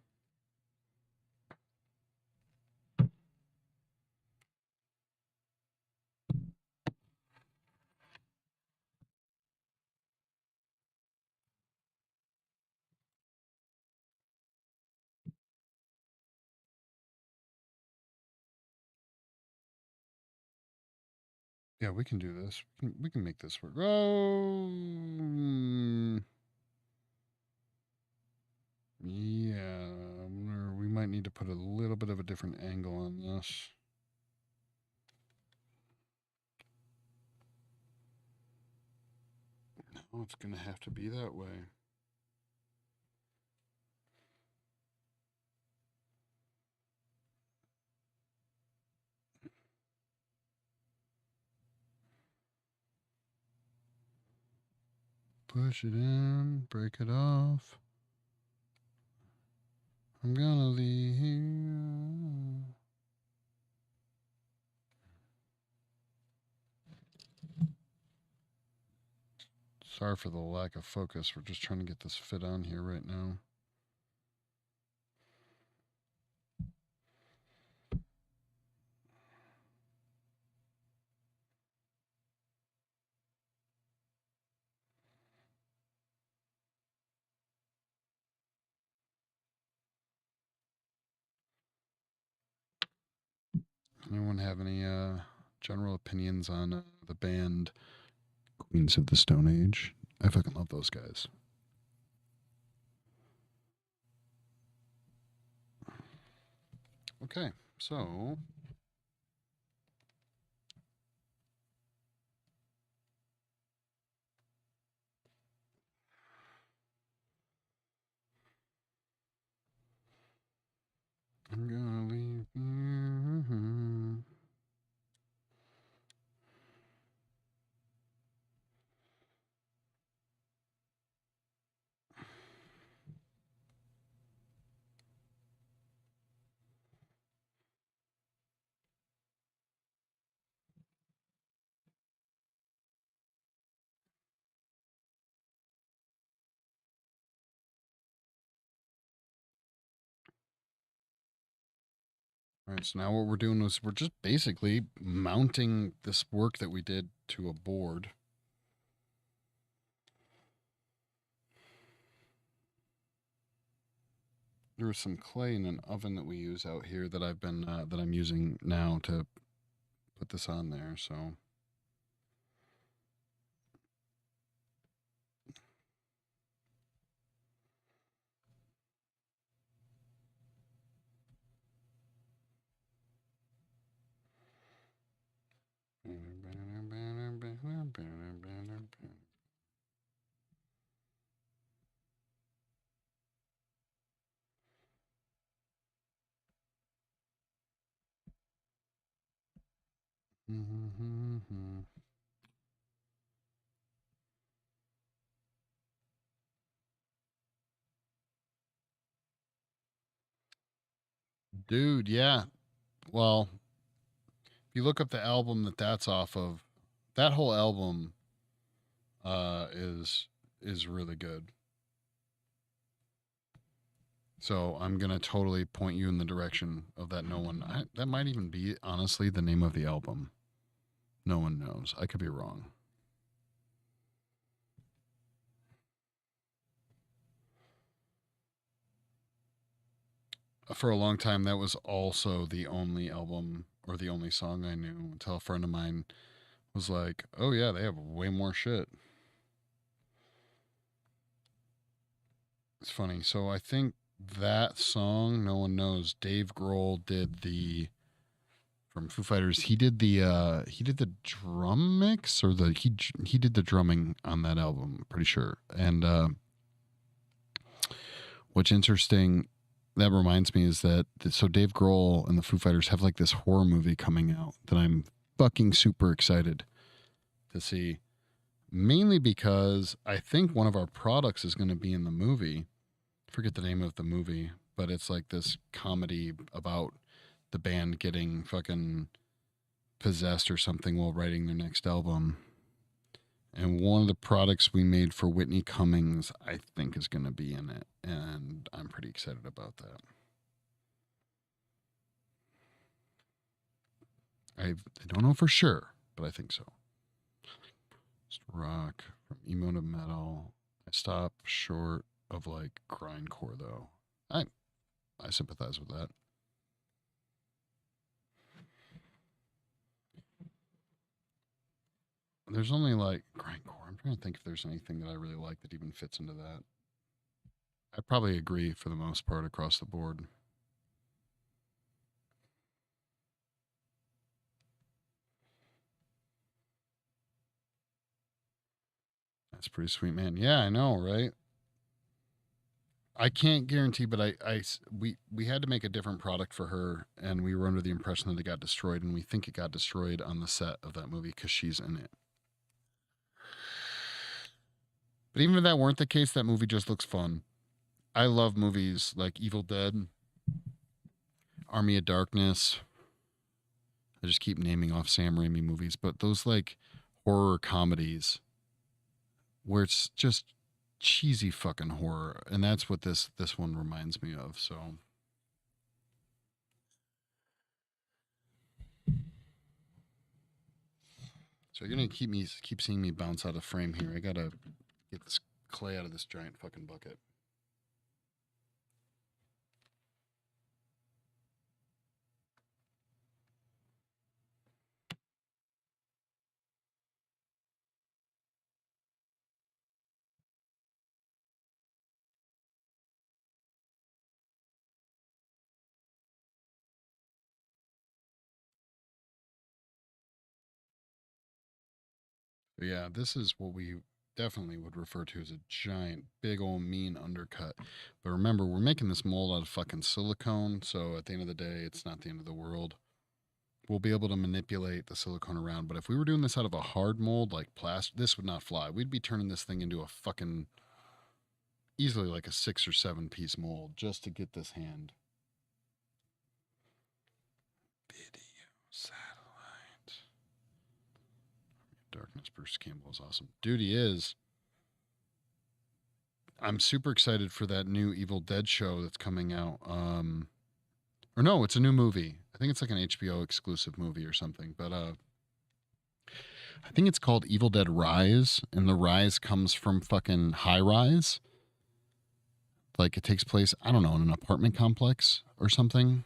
Yeah, we can do this. We can make this work. Oh, yeah. We might need to put a little bit of a different angle on this. No, it's going to have to be that way. Push it in, break it off. I'm gonna leave here. Sorry for the lack of focus. We're just trying to get this fit on here right now. Anyone have any general opinions on the band Queens of the Stone Age? I fucking love those guys. Okay, so I'm gonna leave you. All right, so now what we're doing is we're just basically mounting this work that we did to a board. There was some clay in an oven that we use out here that I'm using now to put this on there. So dude, yeah. Well, if you look up the album that's off of, that whole album is really good. So I'm gonna totally point you in the direction of that. That might even be honestly the name of the album. No one knows. I could be wrong. For a long time, that was also the only album or the only song I knew until a friend of mine was like, "Oh yeah, they have way more shit." It's funny. So I think that song, no one knows. Dave Grohl did the from Foo Fighters. He did the drum mix or he did the drumming on that album. I'm pretty sure. And what's interesting that reminds me is that so Dave Grohl and the Foo Fighters have like this horror movie coming out that I'm fucking super excited to see. Mainly because I think one of our products is going to be in the movie. I forget the name of the movie, but it's like this comedy about the band getting fucking possessed or something while writing their next album. And one of the products we made for Whitney Cummings, I think, is going to be in it. And I'm pretty excited about that. I don't know for sure, but I think so. Just rock from emo to metal. I stop short of like grindcore though. I sympathize with that. There's only like grindcore. I'm trying to think if there's anything that I really like that even fits into that. I probably agree for the most part across the board. That's pretty sweet, man. Yeah, I know, right? I can't guarantee, but we had to make a different product for her, and we were under the impression that it got destroyed, and we think it got destroyed on the set of that movie because she's in it. But even if that weren't the case, that movie just looks fun. I love movies like Evil Dead, Army of Darkness. I just keep naming off Sam Raimi movies, but those like horror comedies where it's just cheesy fucking horror, and that's what this one reminds me of. So you're gonna keep seeing me bounce out of frame here. I gotta get this clay out of this giant fucking bucket. But yeah, this is what we definitely would refer to as a giant, big old mean undercut. But remember, we're making this mold out of fucking silicone, so at the end of the day, it's not the end of the world. We'll be able to manipulate the silicone around. But if we were doing this out of a hard mold like plastic, this would not fly. We'd be turning this thing into a fucking easily like a 6 or 7 piece mold just to get this hand. Video satellite. Darkness. Bruce Campbell is awesome. Dude, he is. I'm super excited for that new Evil Dead show that's coming out. Or no, it's a new movie. I think it's like an HBO exclusive movie or something. But I think it's called Evil Dead Rise, and the rise comes from fucking High Rise. Like it takes place, I don't know, in an apartment complex or something,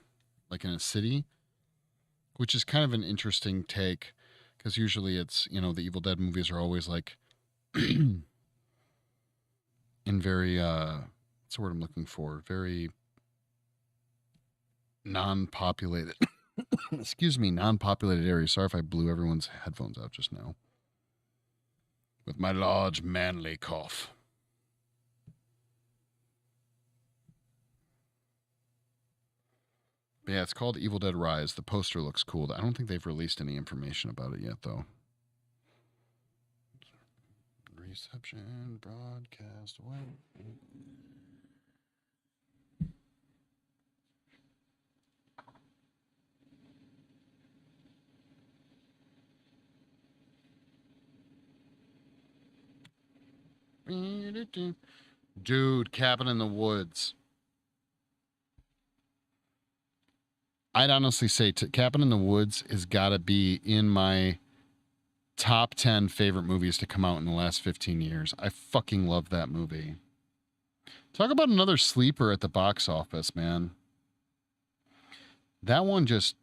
like in a city, which is kind of an interesting take because usually it's, you know, the Evil Dead movies are always like in very, what's the word I'm looking for? Very non-populated, excuse me, non-populated areas. Sorry if I blew everyone's headphones out just now with my large manly cough. But yeah, it's called Evil Dead Rise. The poster looks cool. I don't think they've released any information about it yet, though. Reception, broadcast, away. Dude, Cabin in the Woods. I'd honestly say Cabin in the Woods has got to be in my top 10 favorite movies to come out in the last 15 years. I fucking love that movie. Talk about another sleeper at the box office, man. That one just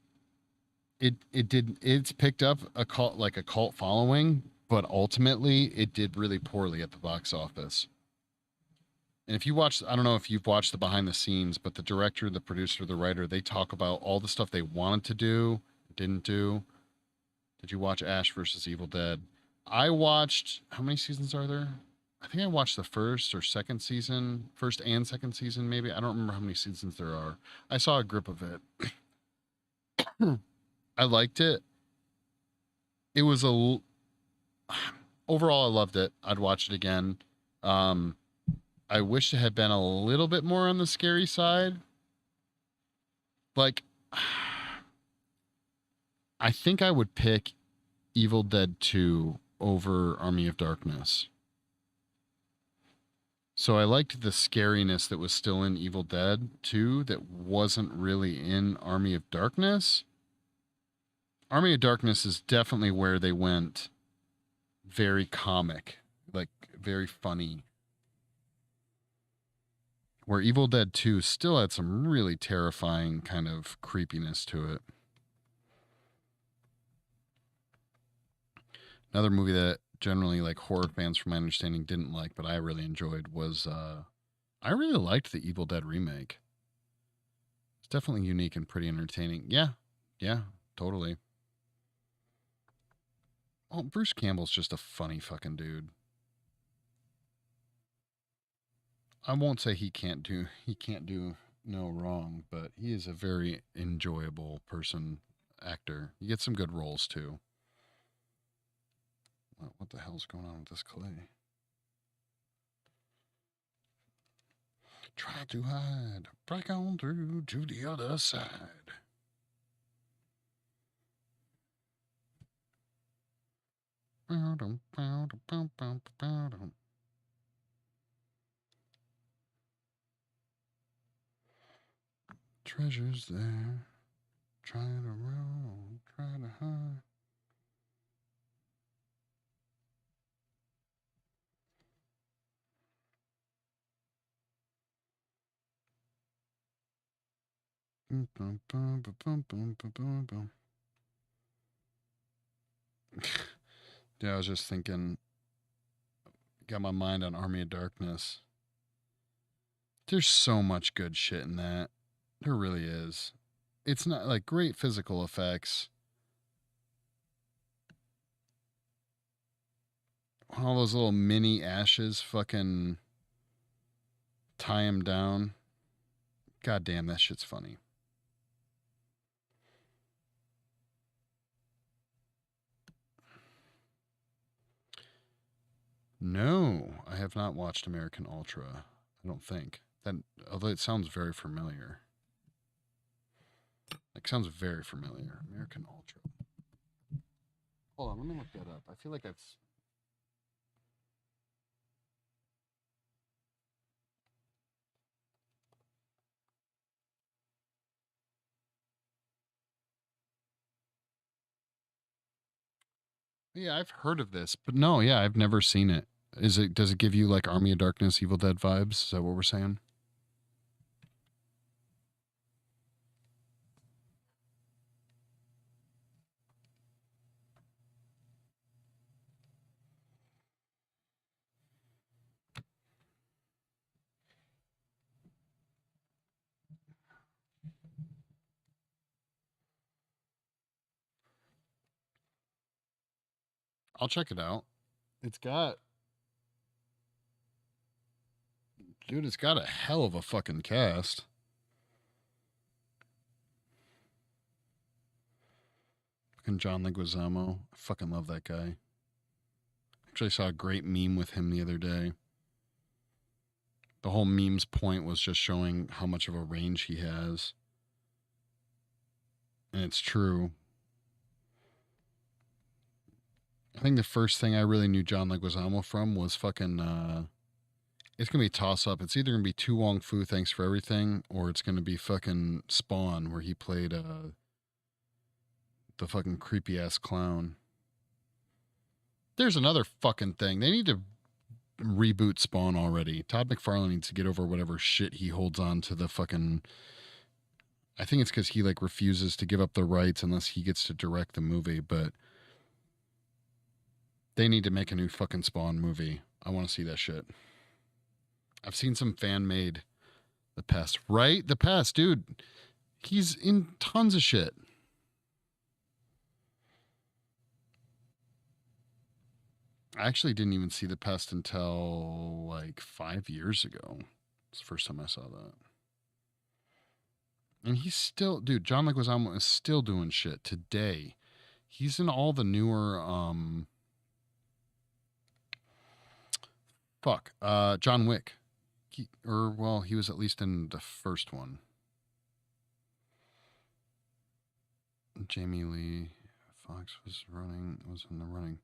it's picked up a cult following, but ultimately it did really poorly at the box office. And if you watch, I don't know if you've watched the behind the scenes, but the director, the producer, the writer, they talk about all the stuff they wanted to do, didn't do. Did you watch Ash versus Evil Dead? I watched, how many seasons are there? I think I watched the first or second season, first and second season, maybe. I don't remember how many seasons there are. I saw a grip of it. I liked it. It was overall, I loved it. I'd watch it again. I wish it had been a little bit more on the scary side. Like, I think I would pick Evil Dead 2 over Army of Darkness. So I liked the scariness that was still in Evil Dead 2 that wasn't really in Army of Darkness. Army of Darkness is definitely where they went very comic, like very funny. Where Evil Dead 2 still had some really terrifying kind of creepiness to it. Another movie that generally like horror fans from my understanding didn't like, but I really enjoyed was I really liked the Evil Dead remake. It's definitely unique and pretty entertaining. Yeah, totally. Oh, Bruce Campbell's just a funny fucking dude. I won't say he can't do no wrong, but he is a very enjoyable person, actor. You get some good roles too. What the hell's going on with this clay? Try to hide, break on through to the other side. Treasures there. Try to run, try to hide. Yeah, I was just thinking, got my mind on Army of Darkness. There's so much good shit in that. There really is. It's not like great physical effects. All those little mini ashes fucking tie him down. God damn, that shit's funny. No, I have not watched American Ultra. I don't think. That, although it sounds very familiar. It sounds very familiar. American Ultra. Hold on, let me look that up. I feel like that's. Yeah, I've heard of this, but no, yeah, I've never seen it. Is it? Does it give you like Army of Darkness, Evil Dead vibes? Is that what we're saying? I'll check it out. It's got, dude, it's got a hell of a fucking cast. Fucking John Leguizamo. I fucking love that guy. Actually, saw a great meme with him the other day. The whole meme's point was just showing how much of a range he has. And it's true. I think the first thing I really knew John Leguizamo from was fucking it's gonna be a toss up. It's either gonna be Tu Wong Fu, Thanks for Everything, or it's gonna be fucking Spawn, where he played the fucking creepy ass clown. There's another fucking thing. They need to reboot Spawn already. Todd McFarlane needs to get over whatever shit he holds on to the fucking. I think it's because he like refuses to give up the rights unless he gets to direct the movie, but they need to make a new fucking Spawn movie. I want to see that shit. I've seen some fan made the past, right? The past, dude. He's in tons of shit. I actually didn't even see the pest until like 5 years ago. It's the first time I saw that. And he's still, dude, John Leguizamo is still doing shit today. He's in all the newer, John Wick. He was at least in the first one. Jamie Lee Fox was in the running.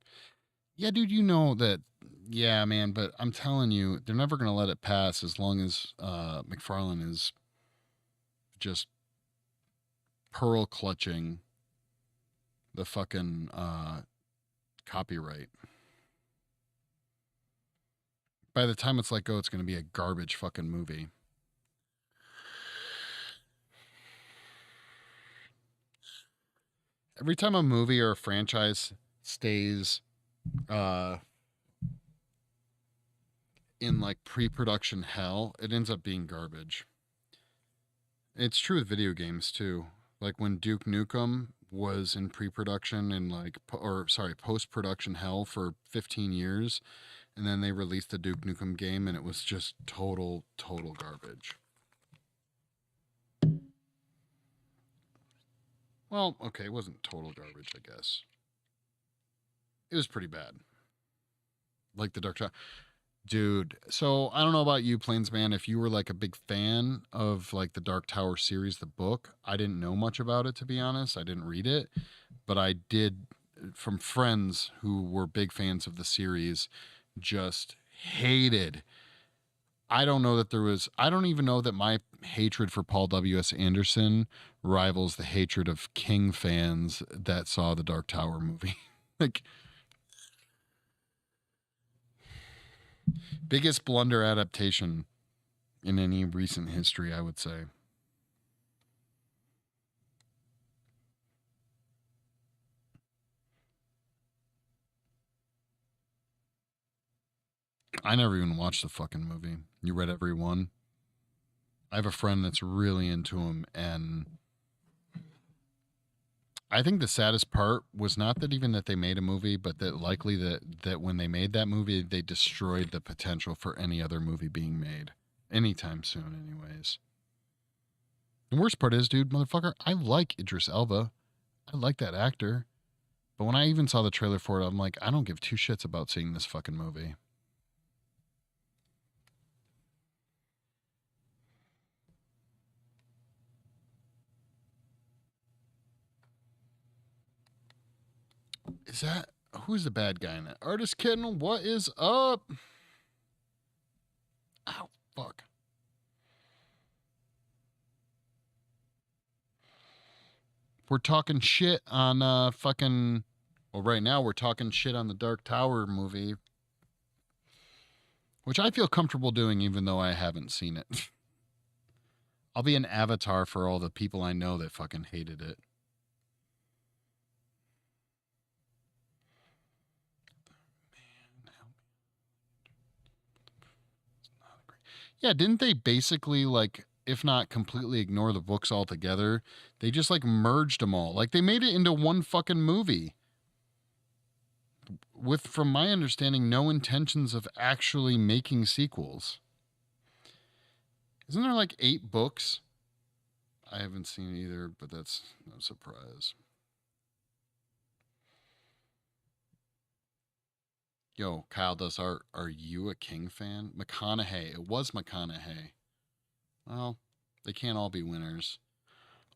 Yeah, dude, you know that. Yeah, man, but I'm telling you, they're never going to let it pass as long as McFarlane is just pearl clutching the fucking copyright. By the time it's let go, it's going to be a garbage fucking movie. Every time a movie or a franchise stays in like pre-production hell, it ends up being garbage. It's true with video games too. Like when Duke Nukem was in pre-production and post-production hell for 15 years, and then they released the Duke Nukem game and it was just total garbage. Well, okay, it wasn't total garbage, I guess. It was pretty bad. Like the Dark Tower. Dude, so I don't know about you, Plainsman. If you were like a big fan of like the Dark Tower series, the book, I didn't know much about it, to be honest. I didn't read it, but I did from friends who were big fans of the series, just hated. I don't know that there was, I don't even know that my hatred for Paul W.S. Anderson rivals the hatred of King fans that saw the Dark Tower movie. Like, biggest blunder adaptation in any recent history, I would say. I never even watched the fucking movie. You read every one? I have a friend that's really into him, and I think the saddest part was not that even that they made a movie, but that likely that when they made that movie, they destroyed the potential for any other movie being made anytime soon, anyways. The worst part is, dude, motherfucker, I like Idris Elba. I like that actor. But when I even saw the trailer for it, I'm like, I don't give two shits about seeing this fucking movie. Is that who's the bad guy in that? Artist Kitten, what is up? Ow, fuck. We're talking shit on fucking. Well, right now we're talking shit on the Dark Tower movie, which I feel comfortable doing, even though I haven't seen it. I'll be an avatar for all the people I know that fucking hated it. Yeah, didn't they basically like, if not completely ignore the books altogether, they just like merged them all. Like they made it into one fucking movie. With, from my understanding, no intentions of actually making sequels. Isn't there like 8 books? I haven't seen either, but that's no surprise. Yo, Kyle does art. Are you a King fan? McConaughey. It was McConaughey. Well, they can't all be winners.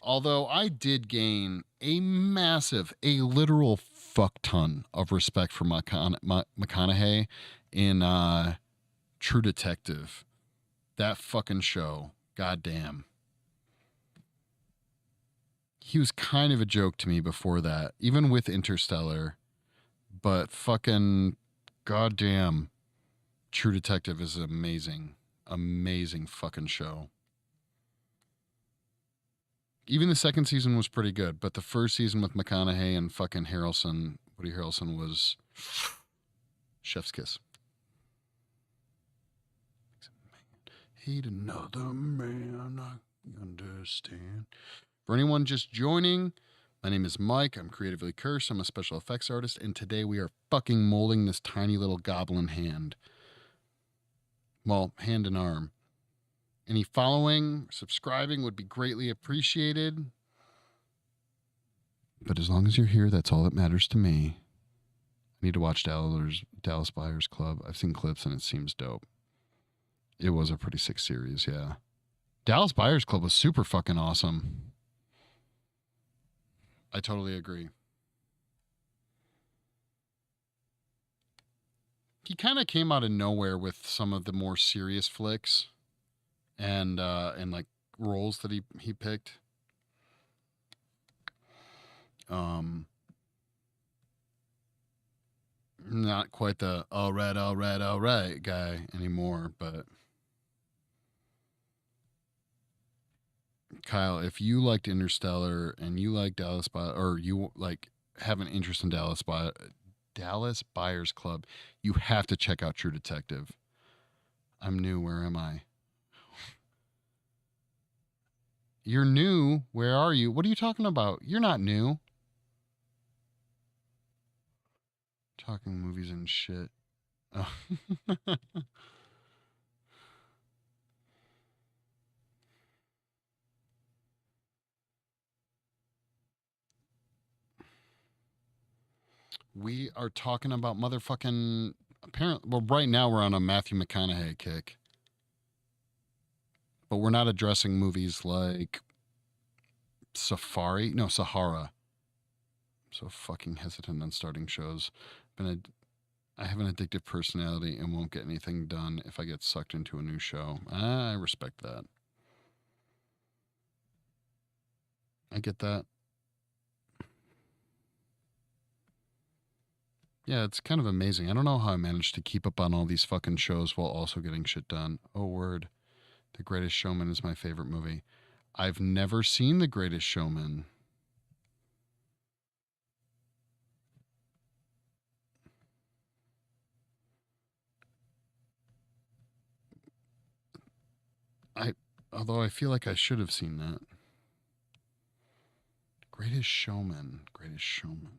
Although I did gain a massive, a literal fuck ton of respect for McConaughey in True Detective. That fucking show. Goddamn. He was kind of a joke to me before that, even with Interstellar. But fucking goddamn, True Detective is amazing. Amazing fucking show. Even the second season was pretty good, but the first season with McConaughey and fucking Harrelson, Woody Harrelson, was chef's kiss. Hate another man, I understand. For anyone just joining, my name is Mike. I'm Creatively Cursed. I'm a special effects artist, and today we are fucking molding this tiny little goblin hand. Well, hand and arm. Any following, subscribing would be greatly appreciated. But as long as you're here, that's all that matters to me. I need to watch Dallas Buyers Club. I've seen clips and it seems dope. It was a pretty sick series, yeah. Dallas Buyers Club was super fucking awesome. I totally agree. He kind of came out of nowhere with some of the more serious flicks and like roles that he picked. Not quite the all right guy anymore, but Kyle, if you liked Interstellar and you like or you like have an interest in Dallas Buyers Club, you have to check out True Detective. I'm new. Where am I? You're new. Where are you? What are you talking about? You're not new. Talking movies and shit. Oh. We are talking about motherfucking. Apparently, well, right now we're on a Matthew McConaughey kick, but we're not addressing movies like Sahara. I'm so fucking hesitant on starting shows. I have an addictive personality and won't get anything done if I get sucked into a new show. I respect that. I get that. Yeah, it's kind of amazing. I don't know how I managed to keep up on all these fucking shows while also getting shit done. Oh, word. The Greatest Showman is my favorite movie. I've never seen The Greatest Showman. Although I feel like I should have seen that. Greatest Showman. Greatest Showman.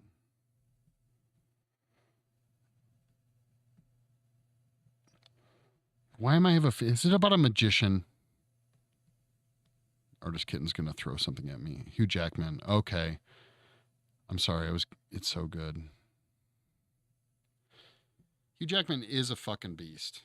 Why am I have a... Is it about a magician? Artist Kitten's going to throw something at me. Hugh Jackman. Okay. I'm sorry. It's so good. Hugh Jackman is a fucking beast.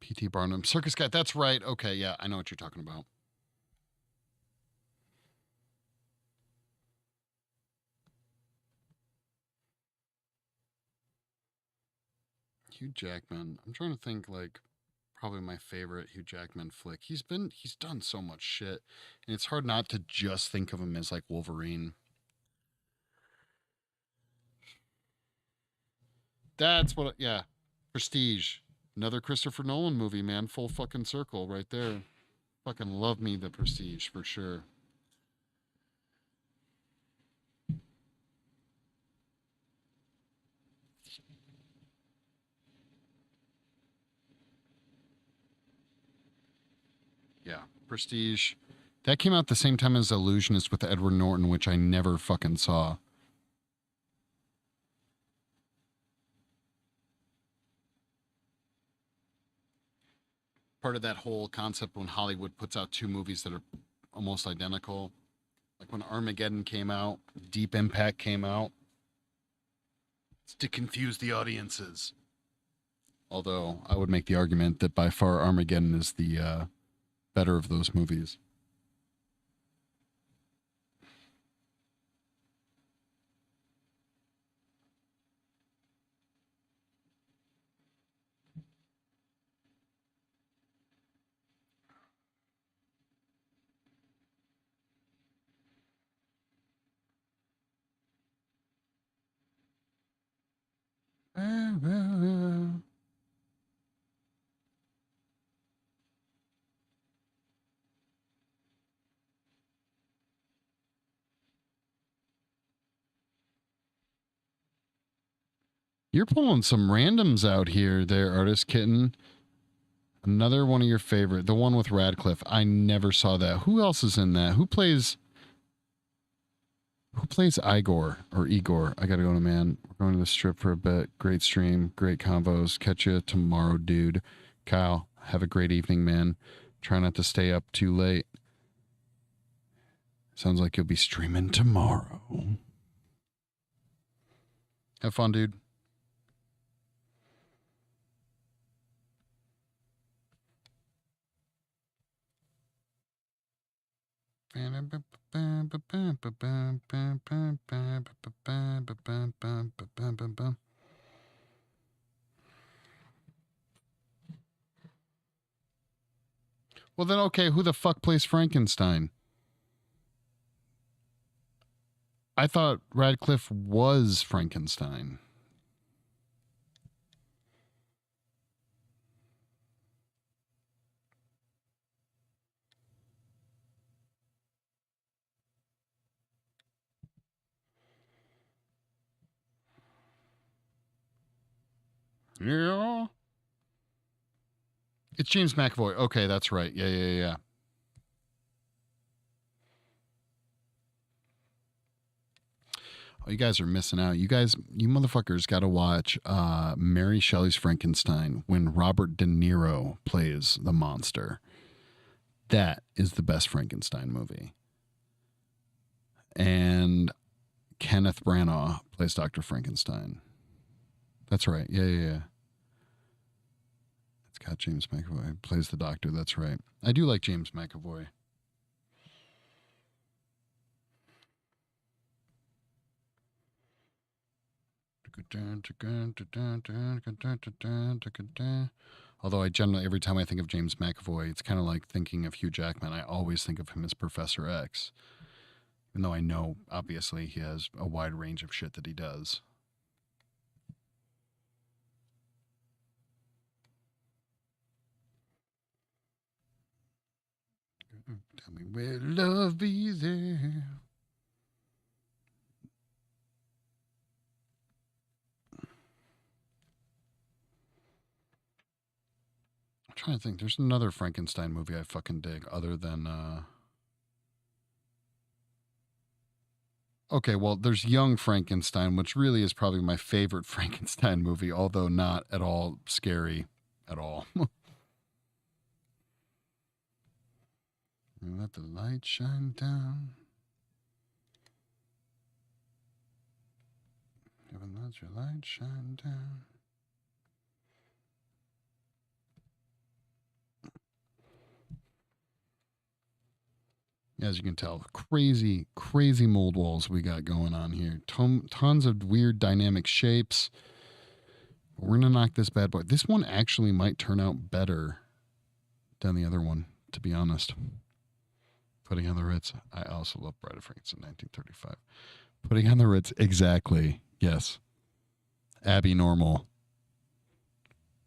P.T. Barnum. Circus Guy. That's right. Okay, yeah. I know what you're talking about. Hugh Jackman. I'm trying to think, like, probably my favorite Hugh Jackman flick. He's done so much shit, and it's hard not to just think of him as like Wolverine. That's what. Yeah, Prestige. Another Christopher Nolan movie, man. Full fucking circle right there. Fucking love me the Prestige for sure. Yeah, Prestige. That came out the same time as Illusionist with Edward Norton, which I never fucking saw. Part of that whole concept when Hollywood puts out two movies that are almost identical. Like when Armageddon came out, Deep Impact came out. It's to confuse the audiences. Although I would make the argument that by far Armageddon is the better of those movies. You're pulling some randoms out here, there, Artist Kitten. Another one of your favorite, the one with Radcliffe. I never saw that. Who else is in that? Who plays Igor or Igor? I gotta go to man. We're going to the strip for a bit. Great stream, great combos. Catch you tomorrow, dude. Kyle, have a great evening, man. Try not to stay up too late. Sounds like you'll be streaming tomorrow. Have fun, dude. Well, then, okay, who the fuck plays Frankenstein? I thought Radcliffe was Frankenstein. Yeah. It's James McAvoy. Okay, that's right. Yeah. Oh, you guys are missing out. You motherfuckers got to watch Mary Shelley's Frankenstein when Robert De Niro plays the monster. That is the best Frankenstein movie. And Kenneth Branagh plays Dr. Frankenstein. That's right. Yeah. It's got James McAvoy plays the doctor. That's right. I do like James McAvoy. Although I generally, every time I think of James McAvoy, it's kind of like thinking of Hugh Jackman. I always think of him as Professor X. Even though I know, obviously, he has a wide range of shit that he does. Tell me where love be there. I'm trying to think. There's another Frankenstein movie I fucking dig other than. Okay, well, there's Young Frankenstein, which really is probably my favorite Frankenstein movie, although not at all scary at all. Let the light shine down. Heaven, let your light shine down. As you can tell, crazy, crazy mold walls we got going on here. Tons of weird dynamic shapes. We're going to knock this bad boy. This one actually might turn out better than the other one, to be honest. Putting on the Ritz. I also love Bride of Frankenstein, 1935. Putting on the Ritz, exactly. Yes. Abby Normal.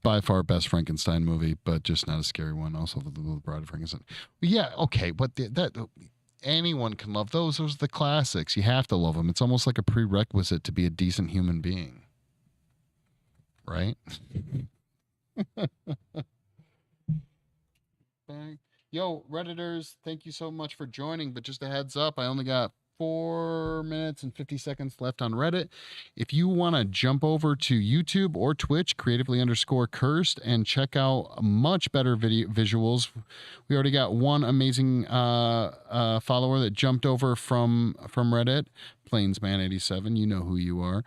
By far best Frankenstein movie, but just not a scary one. Also, the Bride of Frankenstein. Yeah, okay, but that anyone can love those. Those are the classics. You have to love them. It's almost like a prerequisite to be a decent human being, right? Yo, Redditors, thank you so much for joining. But just a heads up, I only got 4 minutes and 50 seconds left on Reddit. If you want to jump over to YouTube or Twitch, creatively_cursed, and check out much better video visuals. We already got one amazing follower that jumped over from Reddit, Plainsman87, you know who you are,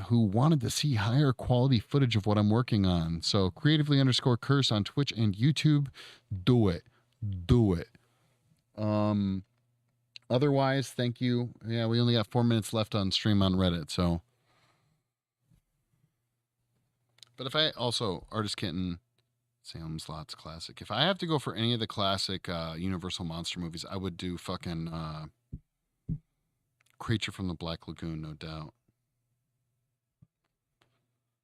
who wanted to see higher quality footage of what I'm working on. So creatively_cursed on Twitch and YouTube. Do it. Do it. Otherwise, thank you. Yeah, we only got 4 minutes left on stream on Reddit, so. But if I also, Artist Kitten, Salem's Lot's classic. If I have to go for any of the classic Universal Monster movies, I would do fucking Creature from the Black Lagoon, no doubt.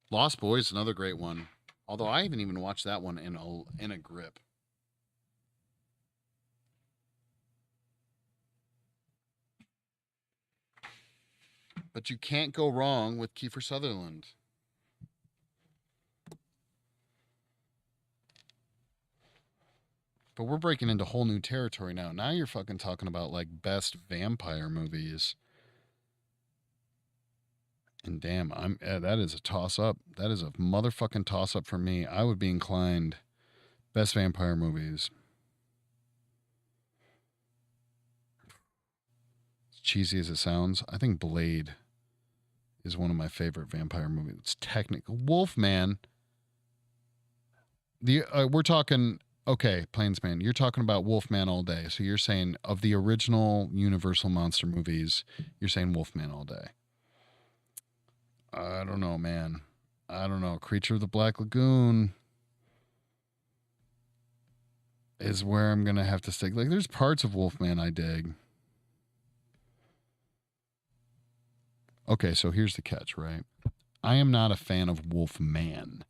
Lost Boys, another great one. Although I haven't even watched that one in a grip. But you can't go wrong with Kiefer Sutherland. But we're breaking into whole new territory now. Now you're fucking talking about like best vampire movies. And damn, that is a toss up. That is a motherfucking toss up for me. I would be inclined best vampire movies. As cheesy as it sounds, I think Blade is one of my favorite vampire movies. It's technical. Wolfman. We're talking. Okay, Plainsman, you're talking about Wolfman all day. So you're saying of the original Universal monster movies, you're saying Wolfman all day. I don't know, man. I don't know. Creature of the Black Lagoon is where I'm going to have to stick. Like, there's parts of Wolfman I dig. Okay, so here's the catch, right? I am not a fan of Wolfman,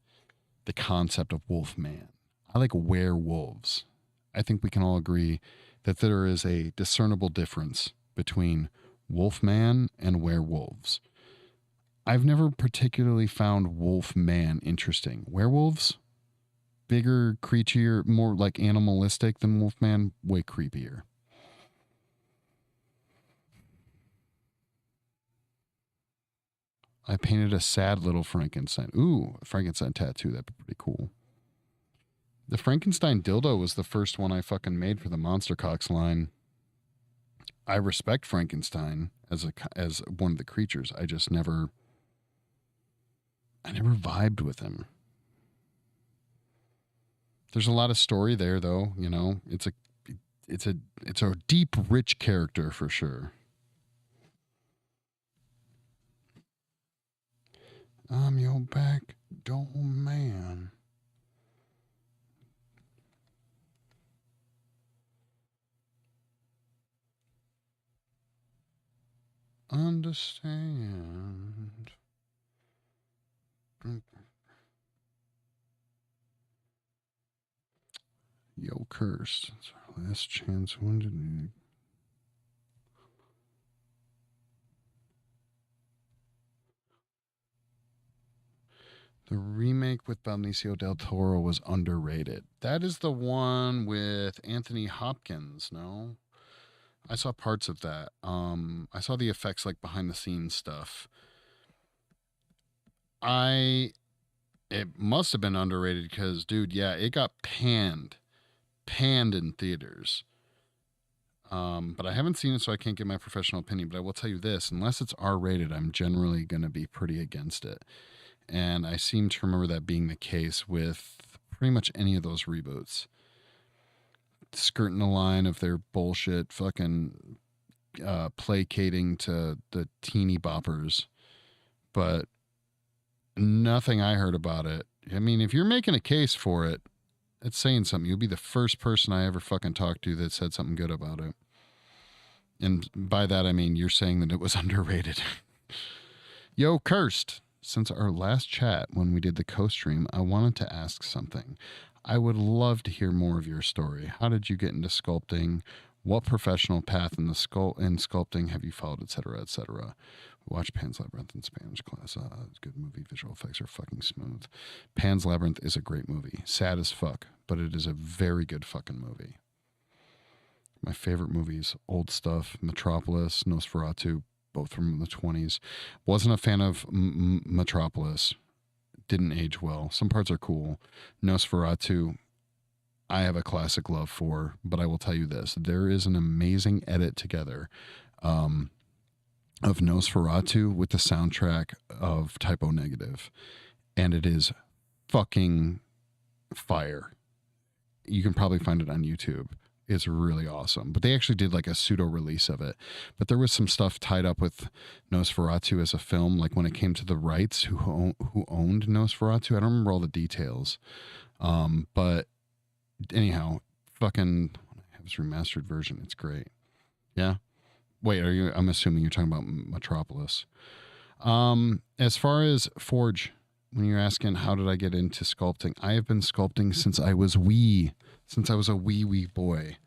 the concept of Wolfman. I like werewolves. I think we can all agree that there is a discernible difference between Wolfman and werewolves. I've never particularly found Wolfman interesting. Werewolves, bigger creature, more like animalistic than Wolfman, way creepier. I painted a sad little Frankenstein. Ooh, a Frankenstein tattoo. That'd be pretty cool. The Frankenstein dildo was the first one I fucking made for the Monster Cocks line. I respect Frankenstein as one of the creatures. I never vibed with him. There's a lot of story there, though. You know, it's a deep, rich character for sure. I'm your back door man. Understand. Yo, cursed. Last chance. When did we... The remake with Benicio del Toro was underrated. That is the one with Anthony Hopkins, no? I saw parts of that. I saw the effects like behind the scenes stuff. It must have been underrated because, dude, yeah, it got panned in theaters. But I haven't seen it, so I can't give my professional opinion. But I will tell you this: unless it's R-rated, I'm generally going to be pretty against it. And I seem to remember that being the case with pretty much any of those reboots. Skirting the line of their bullshit, fucking placating to the teeny boppers, but nothing I heard about it. I mean, if you're making a case for it, it's saying something. You'll be the first person I ever fucking talked to that said something good about it. And by that, I mean, you're saying that it was underrated. Yo, Cursed. Since our last chat when we did the co-stream, I wanted to ask something. I would love to hear more of your story. How did you get into sculpting? What professional path in sculpting have you followed, etc., etc.? Watch Pan's Labyrinth in Spanish class. Good movie. Visual effects are fucking smooth. Pan's Labyrinth is a great movie. Sad as fuck, but it is a very good fucking movie. My favorite movies, old stuff, Metropolis, Nosferatu, both from the 20s. Wasn't a fan of Metropolis. Didn't age well. Some parts are cool. Nosferatu, I have a classic love for, but I will tell you this. There is an amazing edit together of Nosferatu with the soundtrack of Typo Negative, and it is fucking fire. You can probably find it on YouTube. It's really awesome. But they actually did like a pseudo release of it. But there was some stuff tied up with Nosferatu as a film, like when it came to the rights, who owned Nosferatu. I don't remember all the details. But anyhow, fucking I have this remastered version. It's great. Yeah. Wait, I'm assuming you're talking about Metropolis. As far as Forge, when you're asking how did I get into sculpting, I have been sculpting since I was a wee boy.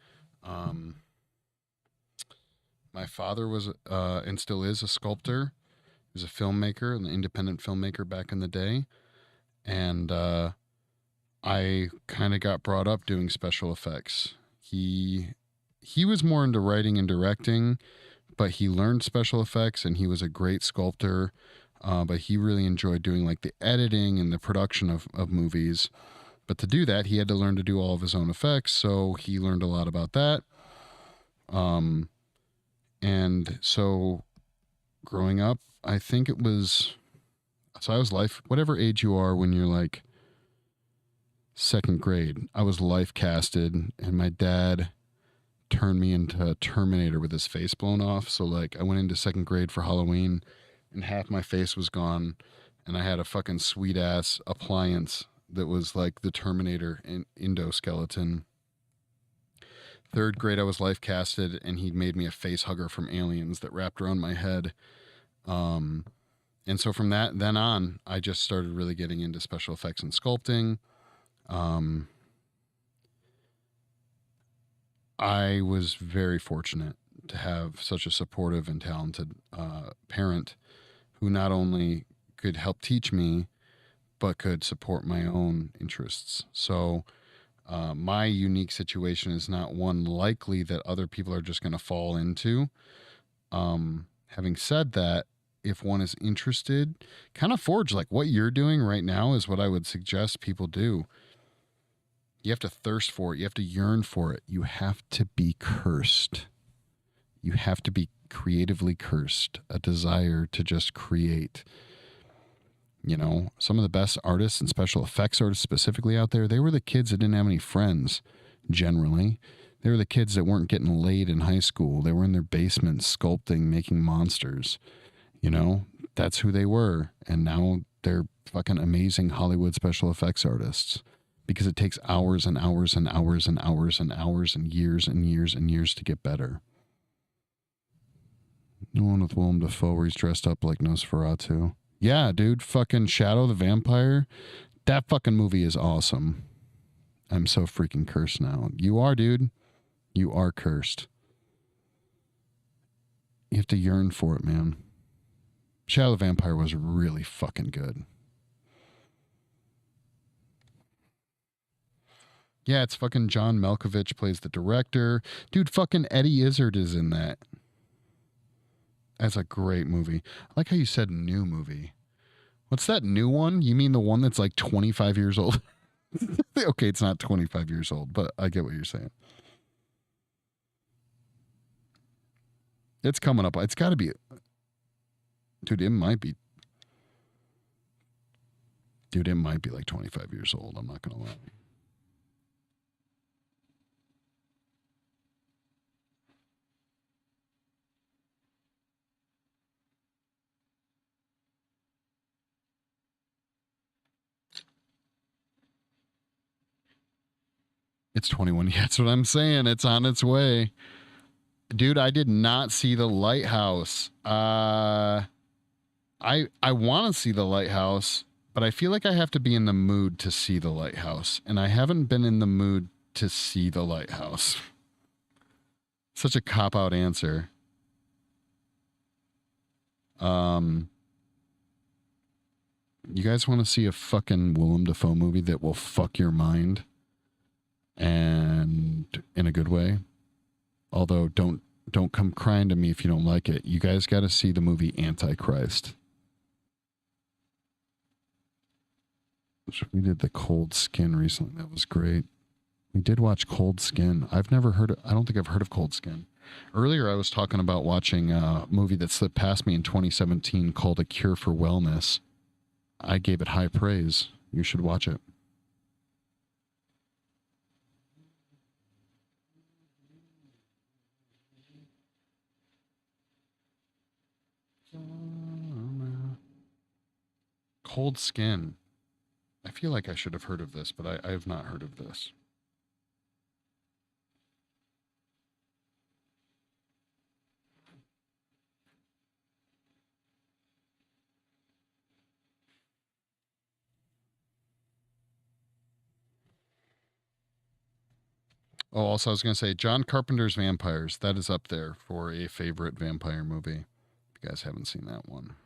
My father was and still is a sculptor. He was a filmmaker, an independent filmmaker back in the day. And I kind of got brought up doing special effects. He was more into writing and directing, but he learned special effects and he was a great sculptor. But he really enjoyed doing like the editing and the production of movies. But to do that, he had to learn to do all of his own effects. So he learned a lot about that. And so growing up, I think it was, so I was whatever age you are when you're like second grade, I was life casted and my dad turned me into a Terminator with his face blown off. So like I went into second grade for Halloween and half my face was gone. And I had a fucking sweet ass appliance that was like the Terminator endoskeleton. Third grade, I was life casted, and he made me a face hugger from Aliens that wrapped around my head. And so from then on, I just started really getting into special effects and sculpting. I was very fortunate to have such a supportive and talented parent who not only could help teach me, but could support my own interests. So my unique situation is not one likely that other people are just going to fall into. Having said that, if one is interested, kind of forge like what you're doing right now is what I would suggest people do. You have to thirst for it. You have to yearn for it. You have to be cursed. You have to be creatively cursed, a desire to just create. You know, some of the best artists and special effects artists specifically out there, they were the kids that didn't have any friends, generally. They were the kids that weren't getting laid in high school. They were in their basements sculpting, making monsters. You know, that's who they were. And now they're fucking amazing Hollywood special effects artists because it takes hours and hours and hours and hours and hours and years and years and years to get better. No one with Willem Dafoe where he's dressed up like Nosferatu. Yeah, dude, fucking Shadow the Vampire. That fucking movie is awesome. I'm so freaking cursed now. You are, dude. You are cursed. You have to yearn for it, man. Shadow the Vampire was really fucking good. Yeah, it's fucking John Malkovich plays the director. Dude, fucking Eddie Izzard is in that. That's a great movie. I like how you said new movie. What's that new one? You mean the one that's like 25 years old? Okay, it's not 25 years old, but I get what you're saying. It's coming up. It's got to be. Dude, it might be. Dude, it might be like 25 years old. I'm not going to lie. It's 21. Yeah, that's what I'm saying. It's on its way. Dude, I did not see The Lighthouse. I want to see The Lighthouse, but I feel like I have to be in the mood to see The Lighthouse, and I haven't been in the mood to see The Lighthouse. Such a cop-out answer. You guys want to see a fucking Willem Dafoe movie that will fuck your mind? And in a good way. Although don't come crying to me if you don't like it. You guys got to see the movie Antichrist. We did The Cold Skin recently. That was great. We did watch Cold Skin. I don't think I've heard of Cold Skin. Earlier I was talking about watching a movie that slipped past me in 2017 called A Cure for Wellness. I gave it high praise. You should watch it. Cold Skin. I feel like I should have heard of this, but I have not heard of this. Oh, also, I was going to say John Carpenter's Vampires. That is up there for a favorite vampire movie. If you guys haven't seen that one.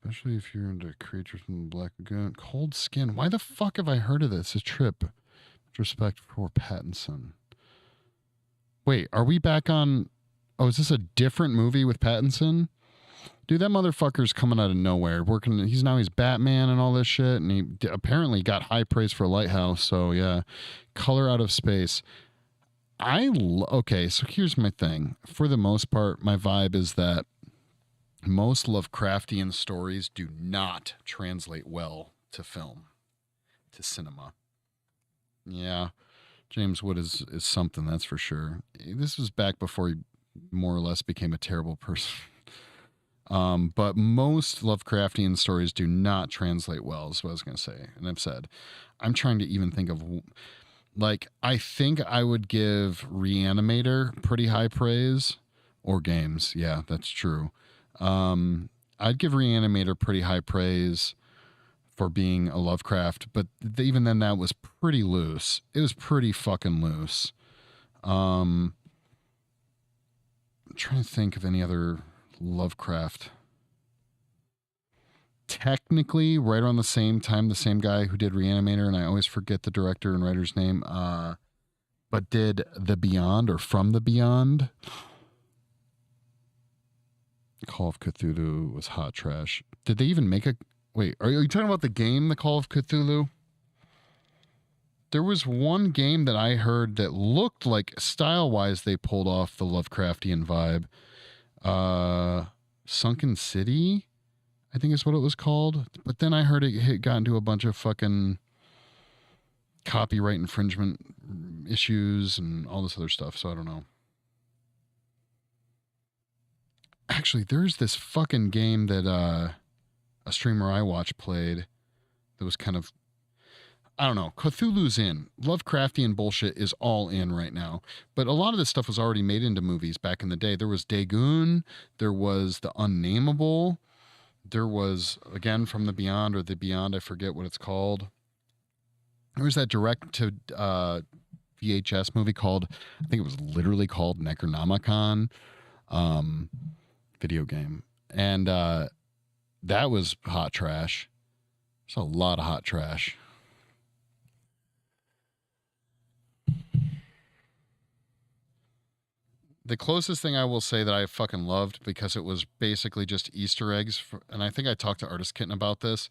Especially if you're into creatures from the Black Lagoon. Cold Skin. Why the fuck have I heard of this? A trip. With respect for Pattinson. Wait, are we back on... Oh, is this a different movie with Pattinson? Dude, that motherfucker's coming out of nowhere. He's Batman and all this shit, and he apparently got high praise for Lighthouse. So yeah, Color Out of Space. Okay, so here's my thing. For the most part, my vibe is that most Lovecraftian stories do not translate well to film, to cinema. Yeah, James Wood is something, that's for sure. This was back before he more or less became a terrible person. But most Lovecraftian stories do not translate well, is what I was going to say. And I've said, I'm trying to even think of, like, I think I would give Reanimator pretty high praise, or Games. Yeah, that's true. I'd give Reanimator pretty high praise for being a Lovecraft, but even then that was pretty loose. It was pretty fucking loose. I'm trying to think of any other Lovecraft. Technically, right around the same time, the same guy who did Reanimator, and I always forget the director and writer's name, but did The Beyond or From the Beyond. Call of Cthulhu was hot trash. Did they even make a... Wait, are you talking about the game, The Call of Cthulhu? There was one game that I heard that looked like, style-wise, they pulled off the Lovecraftian vibe. Sunken City, I think is what it was called. But then I heard it got into a bunch of fucking copyright infringement issues and all this other stuff. So I don't know. Actually, there's this fucking game that a streamer I watch played that was kind of, I don't know. Cthulhu's in. Lovecraftian bullshit is all in right now. But a lot of this stuff was already made into movies back in the day. There was Dagon. There was The Unnameable. There was, again, From the Beyond or The Beyond, I forget what it's called. There was that direct to VHS movie called, I think it was literally called Necronomicon, um, video game. And that was hot trash. There's a lot of hot trash. The closest thing I will say that I fucking loved, because it was basically just Easter eggs, and I think I talked to Artist Kitten about this,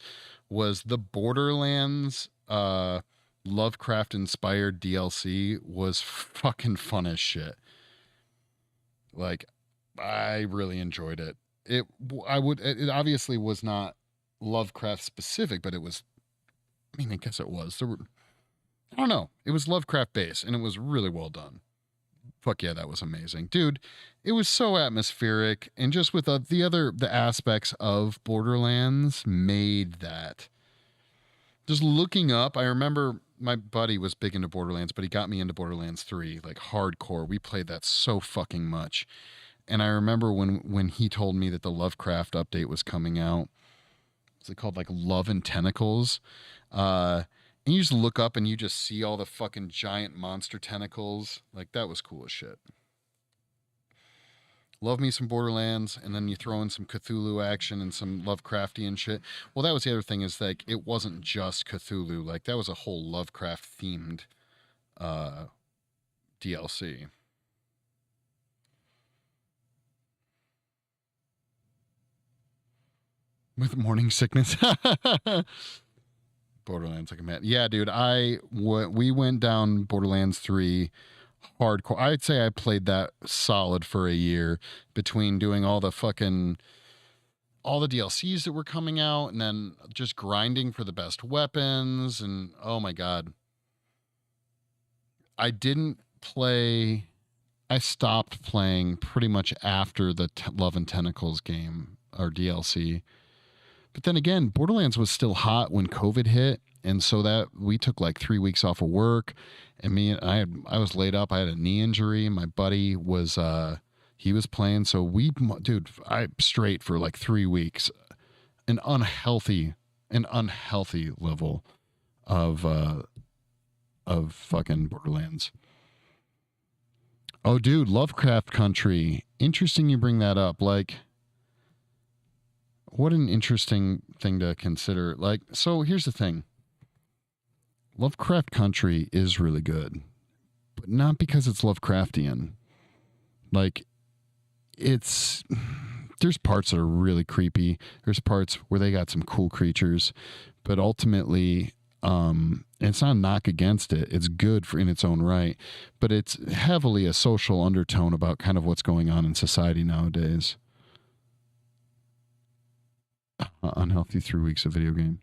was the Borderlands Lovecraft inspired DLC was fucking fun as shit. Like, I really enjoyed it. It obviously was not Lovecraft specific, but it was, I mean, I guess it was. I don't know. It was Lovecraft based, and it was really well done. Fuck yeah, that was amazing, dude. It was so atmospheric, and just with the aspects of Borderlands made that. Just looking up, I remember my buddy was big into Borderlands, but he got me into Borderlands 3 like hardcore. We played that so fucking much. And I remember when he told me that the Lovecraft update was coming out. What's it called? Like Love and Tentacles. And you just look up and you just see all the fucking giant monster tentacles. Like, that was cool as shit. Love me some Borderlands, and then you throw in some Cthulhu action and some Lovecraftian shit. Well, that was the other thing, is like, it wasn't just Cthulhu. Like, that was a whole Lovecraft themed DLC. With morning sickness. Borderlands like a man. Yeah, dude. We went down Borderlands 3 hardcore. I'd say I played that solid for a year, between doing all the DLCs that were coming out, and then just grinding for the best weapons. And oh my god, I stopped playing pretty much after the Love and Tentacles game or DLC. But then again, Borderlands was still hot when COVID hit, and so that we took like 3 weeks off of work, and I was laid up. I had a knee injury. My buddy was he was playing, so I straight for like 3 weeks, an unhealthy level of fucking Borderlands. Oh, dude, Lovecraft Country. Interesting you bring that up. Like, what an interesting thing to consider. Like, so here's the thing. Lovecraft Country is really good, but not because it's Lovecraftian. Like, there's parts that are really creepy. There's parts where they got some cool creatures, but ultimately, it's not a knock against it. It's good in its own right, but it's heavily a social undertone about kind of what's going on in society nowadays. Unhealthy 3 weeks of video game.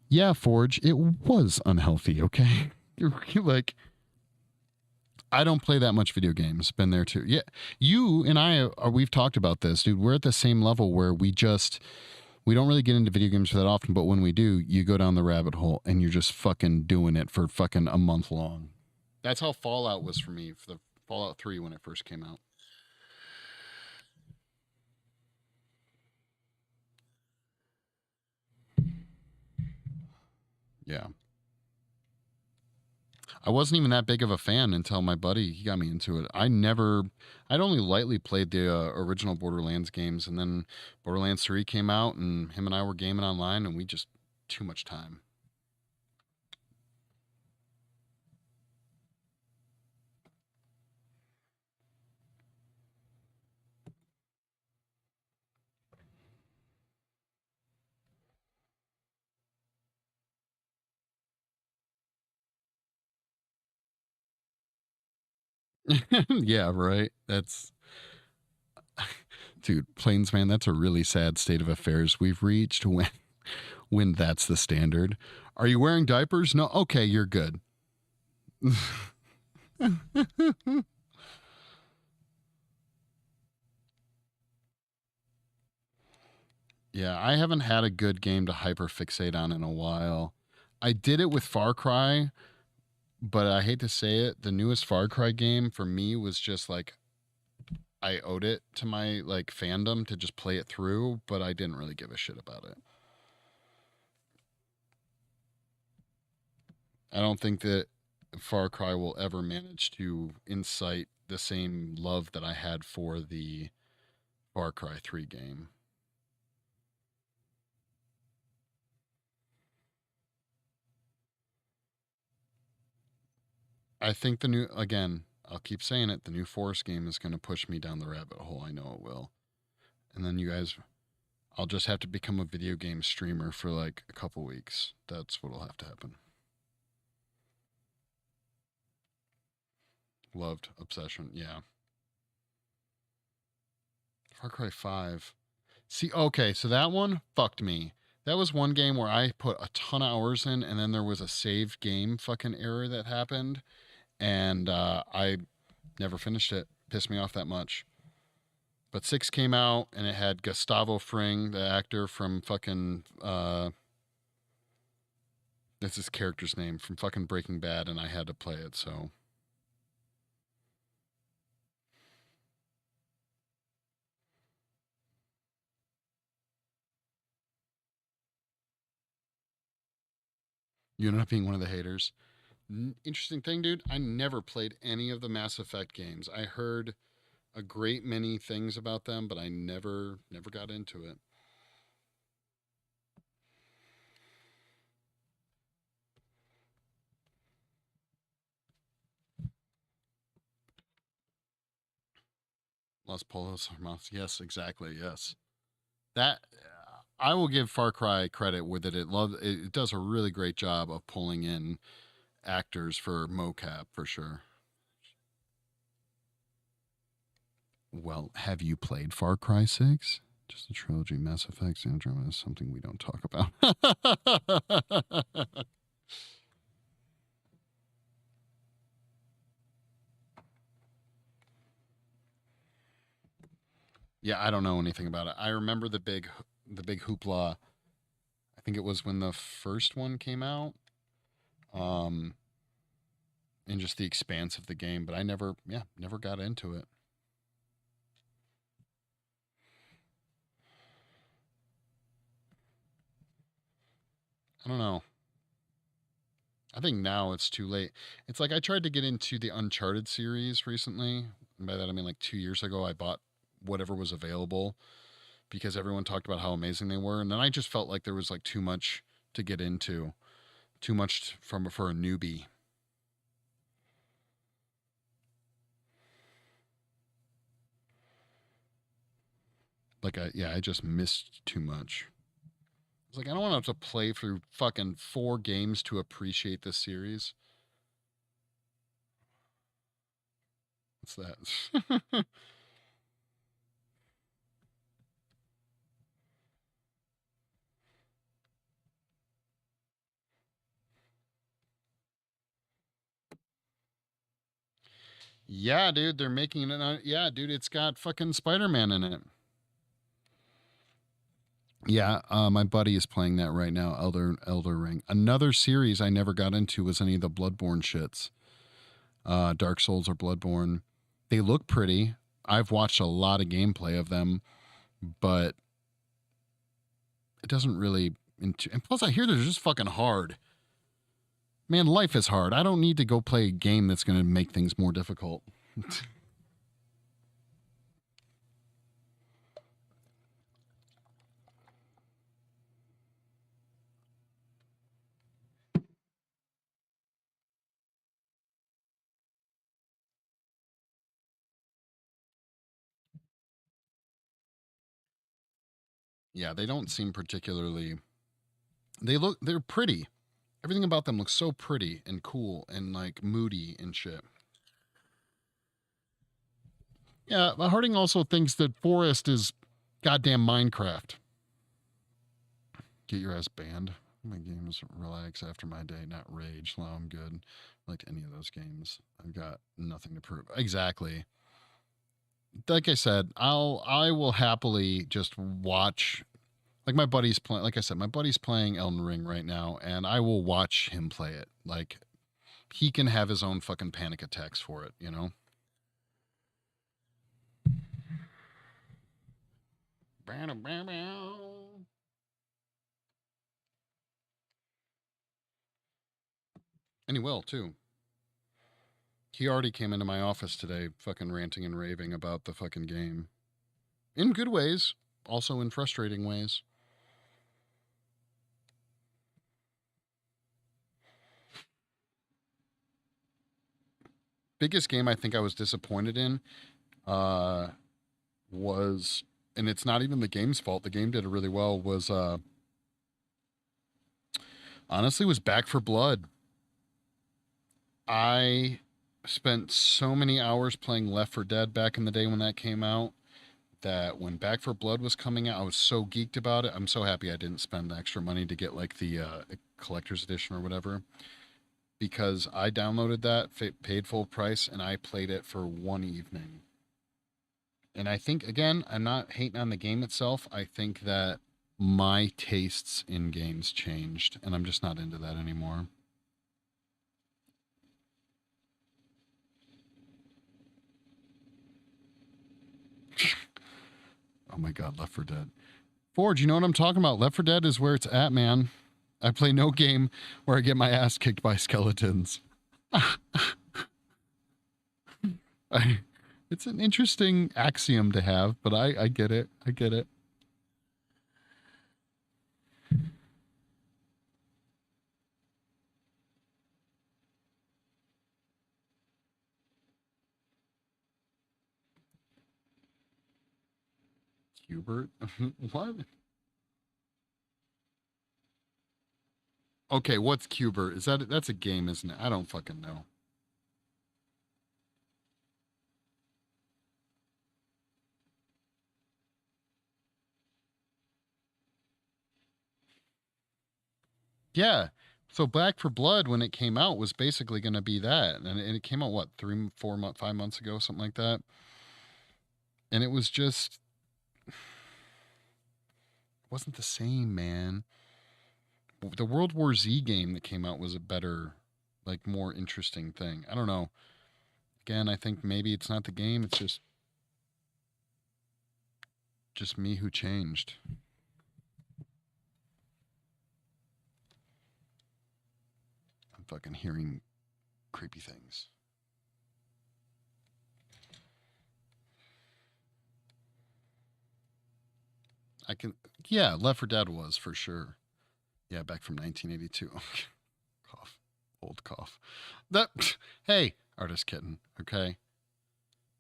Yeah, Forge, it was unhealthy, okay? You're like, I don't play that much video games. Been there too. Yeah, you and I, we've talked about this, dude. We're at the same level where we don't really get into video games that often, but when we do, you go down the rabbit hole and you're just fucking doing it for fucking a month long. That's how Fallout was for me, for the Fallout 3 when it first came out. Yeah. I wasn't even that big of a fan until my buddy, he got me into it. I'd only lightly played the original Borderlands games, and then Borderlands 3 came out, and him and I were gaming online, and we just, too much time. Yeah, right. Dude, Plains man, that's a really sad state of affairs we've reached when that's the standard. Are you wearing diapers? No. Okay, you're good. Yeah, I haven't had a good game to hyperfixate on in a while. I did it with Far Cry, but I hate to say it, the newest Far Cry game for me was just like I owed it to my like fandom to just play it through, but I didn't really give a shit about it. I don't think that Far Cry will ever manage to incite the same love that I had for the Far Cry 3 game. I think the new, again, I'll keep saying it, the new Forest game is going to push me down the rabbit hole. I know it will. And then you guys, I'll just have to become a video game streamer for like a couple weeks. That's what'll have to happen. Loved Obsession. Yeah. Far Cry 5. See, okay, so that one fucked me. That was one game where I put a ton of hours in, and then there was a saved game fucking error that happened, and I never finished it. Pissed me off that much. But 6 came out, and it had Gustavo Fring, the actor from fucking that's his character's name from fucking Breaking Bad, and I had to play it. So you ended up being one of the haters. Interesting thing, dude. I never played any of the Mass Effect games. I heard a great many things about them, but I never got into it. Los Polos Hermanos. Yes, exactly. Yes, that I will give Far Cry credit with it. It does a really great job of pulling in actors for mocap for sure. Well, have you played Far Cry 6? Just a trilogy. Mass Effect Syndrome is something we don't talk about. Yeah, I don't know anything about it. I remember the big hoopla. I think it was when the first one came out. Um and just the expanse of the game, but I never got into it. I don't know. I think now it's too late. It's like I tried to get into the Uncharted series recently. And by that I mean like 2 years ago I bought whatever was available because everyone talked about how amazing they were. And then I just felt like there was like too much to get into, too much from for a newbie. I just missed too much. It's like I don't want to have to play through fucking 4 games to appreciate this series. What's that? Yeah, dude, they're making it. Yeah, dude, it's got fucking Spider Man in it. Yeah, my buddy is playing that right now. Elder Ring. Another series I never got into was any of the Bloodborne shits. Dark Souls or Bloodborne. They look pretty. I've watched a lot of gameplay of them, but it doesn't really. And plus, I hear they're just fucking hard. Man, life is hard. I don't need to go play a game that's going to make things more difficult. Yeah, they don't seem particularly. They're pretty. Everything about them looks so pretty and cool and like moody and shit. Yeah, but Harding also thinks that Forest is goddamn Minecraft. Get your ass banned. My games relax after my day, not rage. Well, I'm good. Like any of those games, I've got nothing to prove. Exactly. Like I said, I will happily just watch. Like my buddy's playing. Like I said, my buddy's playing Elden Ring right now, and I will watch him play it. Like he can have his own fucking panic attacks for it. And he will, too. He already came into my office today, fucking ranting and raving about the fucking game. In good ways, also in frustrating ways. Biggest game I think I was disappointed in was, and it's not even the game's fault, the game did it really well, was honestly was Back for Blood. I spent so many hours playing Left 4 Dead back in the day when that came out, that when Back for Blood was coming out, I was so geeked about it. I'm so happy I didn't spend the extra money to get like the collector's edition or whatever, because I downloaded that, paid full price, and I played it for one evening. And I think, again, I'm not hating on the game itself. I think that my tastes in games changed, and I'm just not into that anymore. Oh my God, Left 4 Dead. Forge, you know what I'm talking about? Left 4 Dead is where it's at, man. I play no game where I get my ass kicked by skeletons. It's an interesting axiom to have, but I get it. I get it. Hubert? What? Okay, what's Cubert? That's a game, isn't it? I don't fucking know. Yeah. So Back for Blood, when it came out, was basically going to be that, and it came out what 3, 4 months, 5 months ago, something like that. And it was just wasn't the same, man. The World War Z game that came out was a better, like, more interesting thing. I don't know. Again, I think maybe it's not the game; it's just me who changed. I'm fucking hearing creepy things. I can, yeah, Left 4 Dead was for sure. Yeah, back from 1982. Cough, old cough. That, hey, artist kitten. Okay,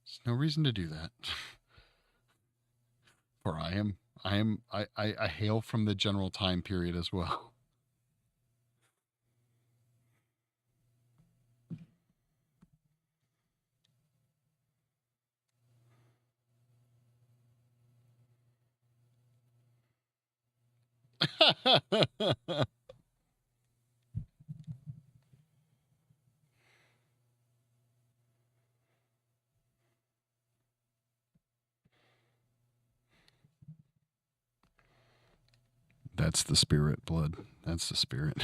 there's no reason to do that. For I hail from the general time period as well. That's the spirit, blood. That's the spirit.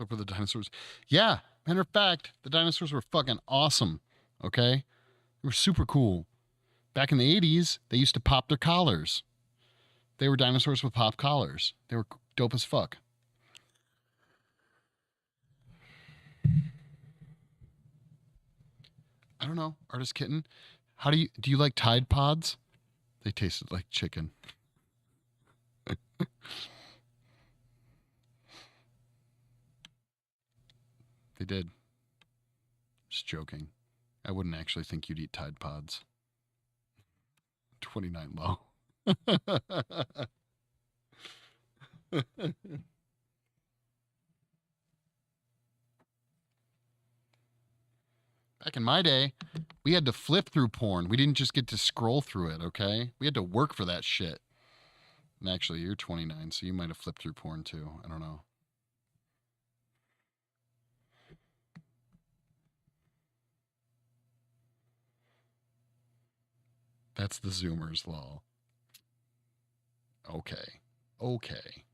Up with the dinosaurs. Yeah, matter of fact, the dinosaurs were fucking awesome. Okay, they were super cool. Back in the 80s, they used to pop their collars. They were dinosaurs with pop collars. They were dope as fuck. I don't know, artist kitten. How do you like Tide Pods? They tasted like chicken. They did. Just joking. I wouldn't actually think you'd eat Tide Pods. 29 low. Back in my day, we had to flip through porn. We didn't just get to scroll through it, okay? We had to work for that shit. And actually, you're 29, so you might have flipped through porn too. I don't know. That's the Zoomers law. Okay. Okay.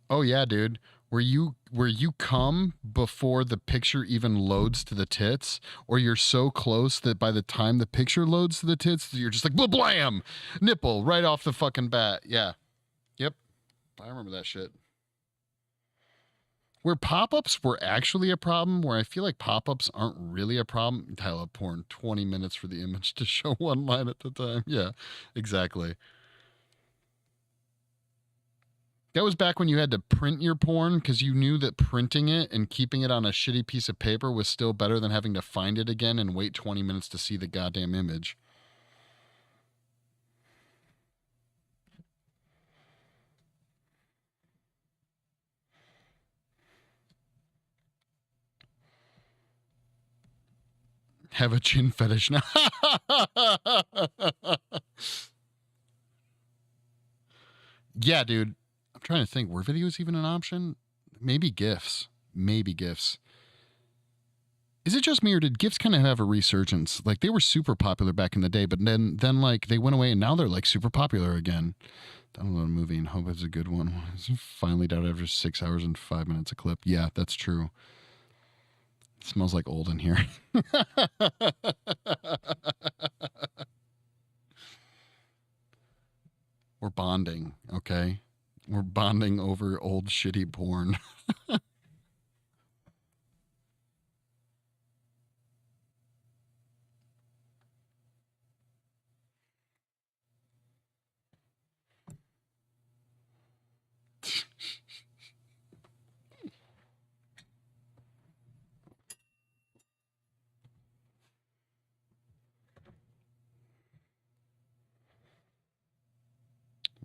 Oh yeah, dude. Where you come before the picture even loads to the tits, or you're so close that by the time the picture loads to the tits, you're just like blah blam, nipple right off the fucking bat. Yeah. Yep. I remember that shit. Where pop-ups were actually a problem, where I feel like pop-ups aren't really a problem. Dial up porn, 20 minutes for the image to show one line at the time. Yeah, exactly. That was back when you had to print your porn because you knew that printing it and keeping it on a shitty piece of paper was still better than having to find it again and wait 20 minutes to see the goddamn image. Have a chin fetish now. Yeah, dude. I'm trying to think. Were videos even an option? Maybe GIFs. Maybe GIFs. Is it just me or did GIFs kind of have a resurgence? Like they were super popular back in the day, but then like they went away and now they're like super popular again. Download a movie and hope it's a good one. Finally out after 6 hours and 5 minutes a clip. Yeah, that's true. It smells like old in here. We're bonding, okay? We're bonding over old shitty porn.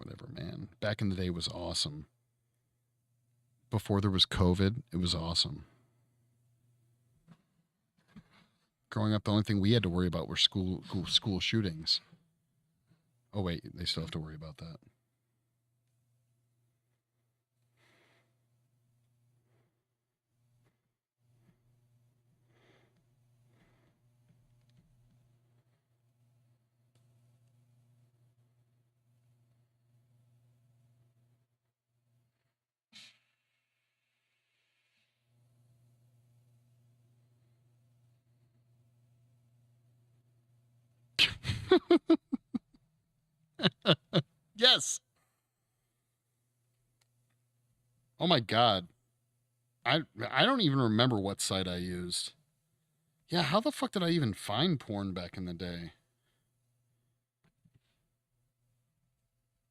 Whatever, man. Back in the day was awesome. Before there was COVID, it was awesome. Growing up, the only thing we had to worry about were school shootings. Oh wait, they still have to worry about that. Yes. Oh my god. I don't even remember what site I used. Yeah, how the fuck did I even find porn back in the day?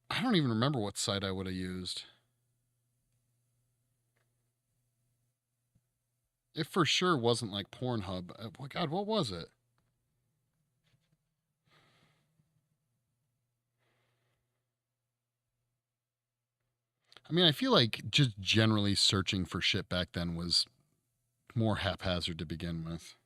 I don't even remember what site I would have used. It for sure wasn't like Pornhub. God, what was it? I mean, I feel like just generally searching for shit back then was more haphazard to begin with.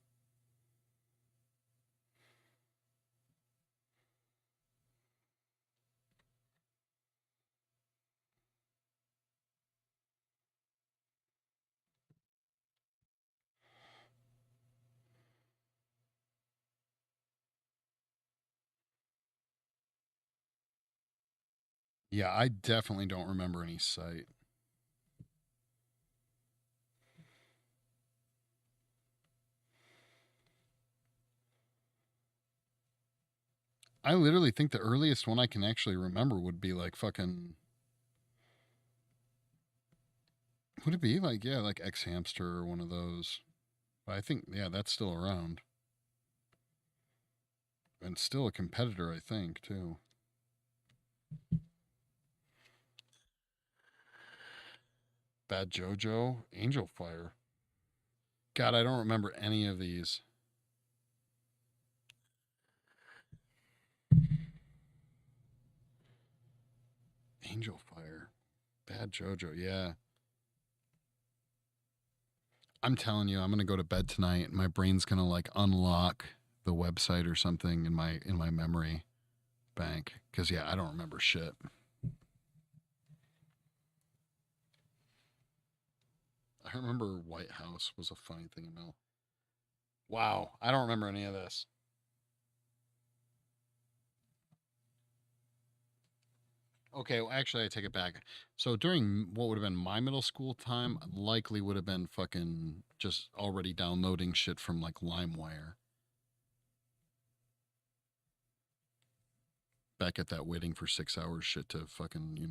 Yeah, I definitely don't remember any site. I literally think the earliest one I can actually remember would be like fucking. Would it be like, yeah, like X Hamster or one of those? But I think, yeah, that's still around. And still a competitor, I think, too. Bad JoJo, Angel Fire. God, I don't remember any of these. Angel Fire. Bad JoJo, yeah. I'm telling you, I'm gonna go to bed tonight and my brain's gonna like unlock the website or something in my memory bank. Cause yeah, I don't remember shit. I remember White House was a funny thing about. Wow, I don't remember any of this. Okay, well, actually, I take it back. So during what would have been my middle school time, likely would have been fucking just already downloading shit from like LimeWire. Back at that waiting for 6 hours shit to fucking,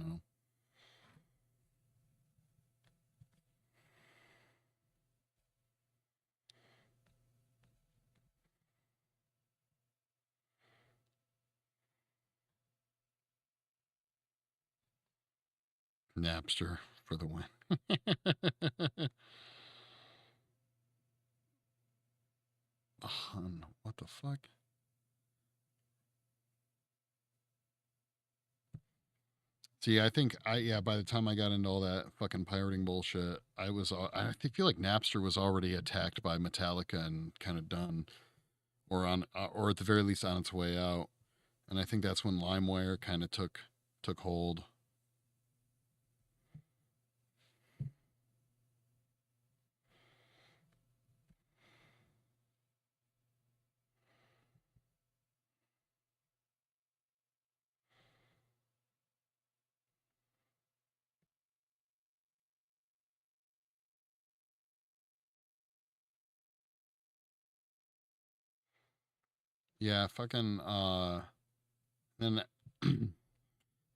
Napster for the win. What the fuck? See, I think by the time I got into all that fucking pirating bullshit, feel like Napster was already attacked by Metallica and kind of done, or at the very least on its way out. And I think that's when LimeWire kind of took hold. Yeah, fucking then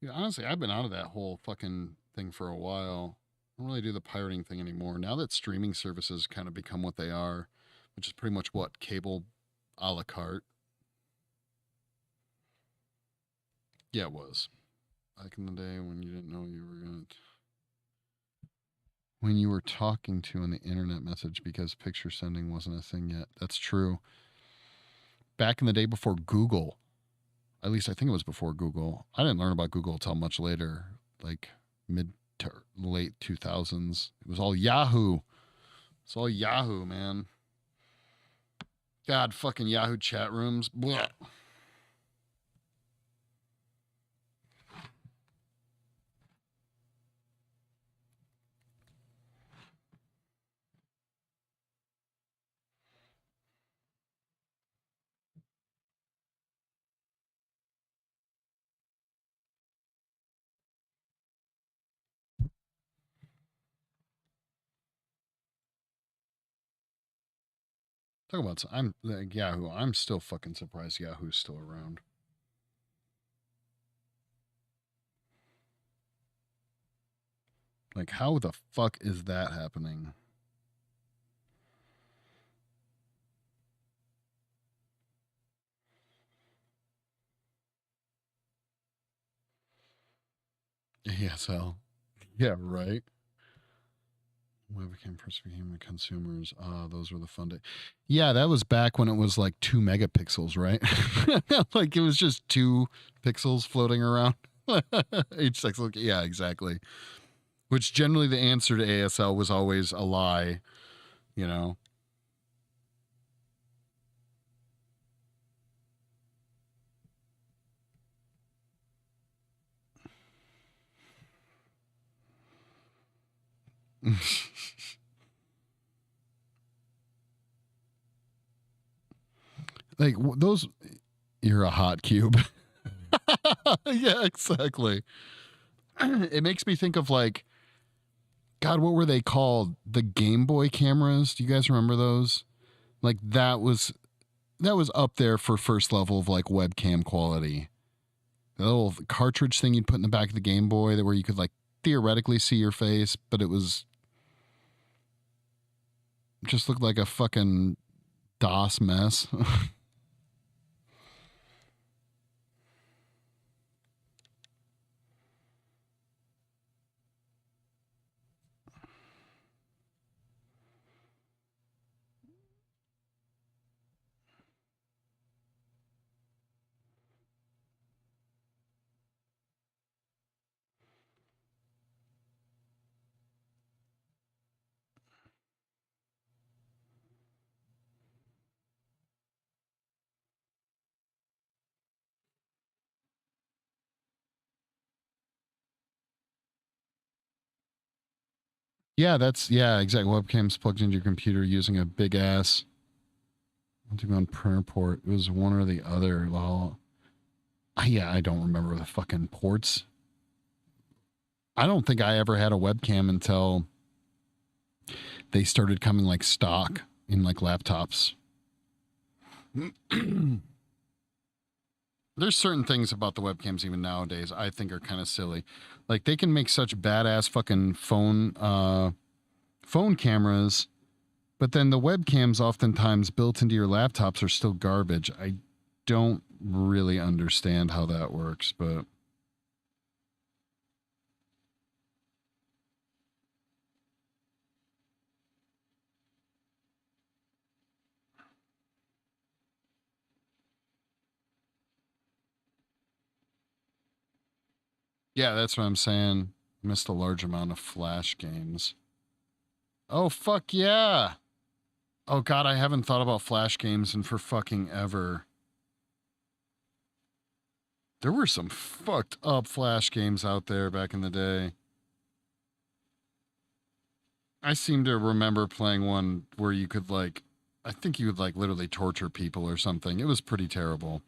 yeah, honestly, I've been out of that whole fucking thing for a while. I don't really do the pirating thing anymore. Now that streaming services kind of become what they are, which is pretty much what cable a la carte. Yeah, it was. Back in the day when you didn't know you were going to when you were talking to on the internet message because picture sending wasn't a thing yet. That's true. Back in the day before Google, at least I think it was before Google. I didn't learn about Google until much later, like mid to late 2000s. It was all Yahoo. It's all Yahoo, man. God, fucking Yahoo chat rooms. Blah. Talk about I'm like Yahoo. I'm still fucking surprised Yahoo's still around. Like, how the fuck is that happening? ASL. Yeah, right. Web became first became consumers. Those were the fun days. Yeah, that was back when it was like 2 megapixels, right? Like it was just 2 pixels floating around. Each sex look. Yeah, exactly. Which generally the answer to ASL was always a lie, you know. Like those, you're a hot cube. Yeah, exactly. It makes me think of like, God, what were they called? The Game Boy cameras. Do you guys remember those? Like that was up there for first level of like webcam quality. The little cartridge thing you'd put in the back of the Game Boy that where you could like theoretically see your face, but it was just looked like a fucking DOS mess. Yeah, yeah, exactly. Webcams plugged into your computer using a big ass on printer port. It was one or the other. Well, yeah, I don't remember the fucking ports. I don't think I ever had a webcam until they started coming like stock in like laptops. There's certain things about the webcams even nowadays I think are kind of silly. Like they can make such badass fucking phone cameras, but then the webcams oftentimes built into your laptops are still garbage. I don't really understand how that works, but yeah, that's what I'm saying. Missed a large amount of Flash games. Oh, fuck yeah. Oh, God, I haven't thought about Flash games in for fucking ever. There were some fucked up Flash games out there back in the day. I seem to remember playing one where you could, like, I think you would, like, literally torture people or something. It was pretty terrible.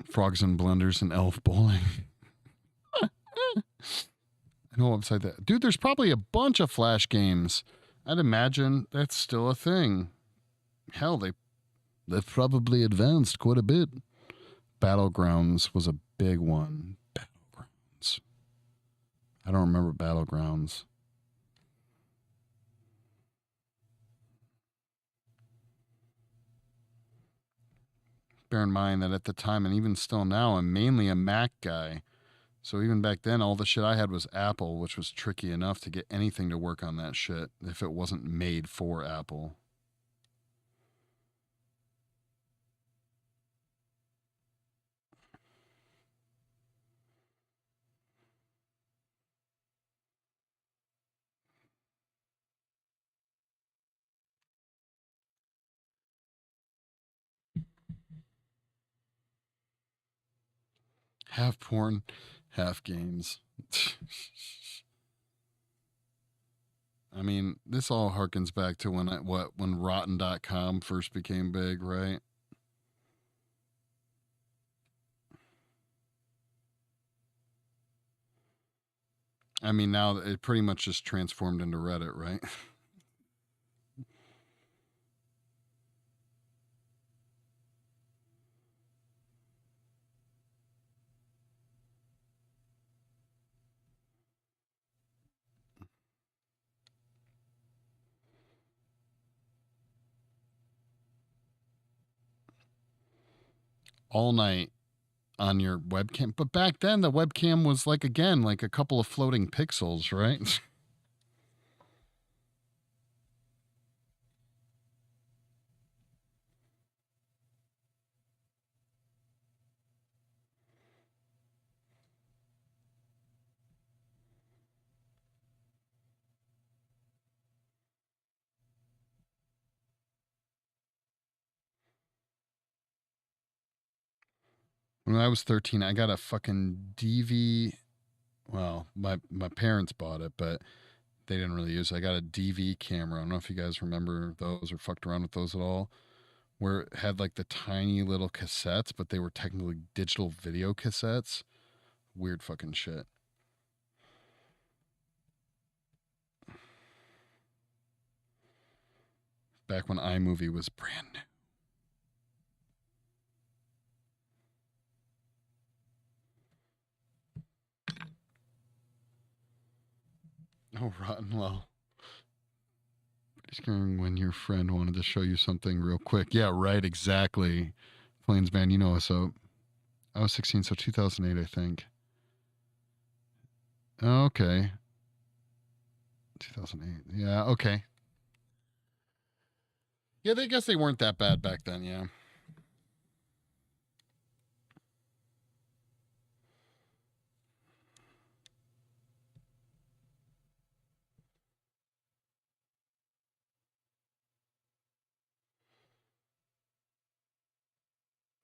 Frogs and blenders and elf bowling. I know upside that. Dude, there's probably a bunch of Flash games. I'd imagine that's still a thing. Hell, they've probably advanced quite a bit. Battlegrounds was a big one. Battlegrounds. I don't remember Battlegrounds. Bear in mind that at the time and even still now, I'm mainly a Mac guy. So even back then, all the shit I had was Apple, which was tricky enough to get anything to work on that shit if it wasn't made for Apple. Half porn, half games. I mean, this all harkens back to when Rotten.com first became big, right? I mean, now it pretty much just transformed into Reddit, right? All night on your webcam. But back then, the webcam was like, again, like a couple of floating pixels, right? When I was 13, I got a fucking DV. Well, my parents bought it, but they didn't really use it. I got a DV camera. I don't know if you guys remember those or fucked around with those at all, where it had like the tiny little cassettes, but they were technically digital video cassettes. Weird fucking shit. Back when iMovie was brand new. Oh, rotten well. Scaring when your friend wanted to show you something real quick. Yeah, right, exactly. Plains man, you know, so I was 16, so 2008, I think. Okay. 2008. Yeah, okay. Yeah, they guess they weren't that bad back then, yeah.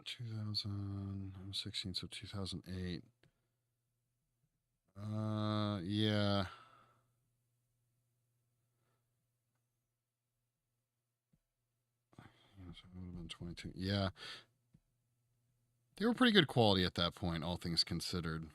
2000, I was 16, so 2008. Yeah. Yeah, so it would have been 22. Yeah. They were pretty good quality at that point, all things considered.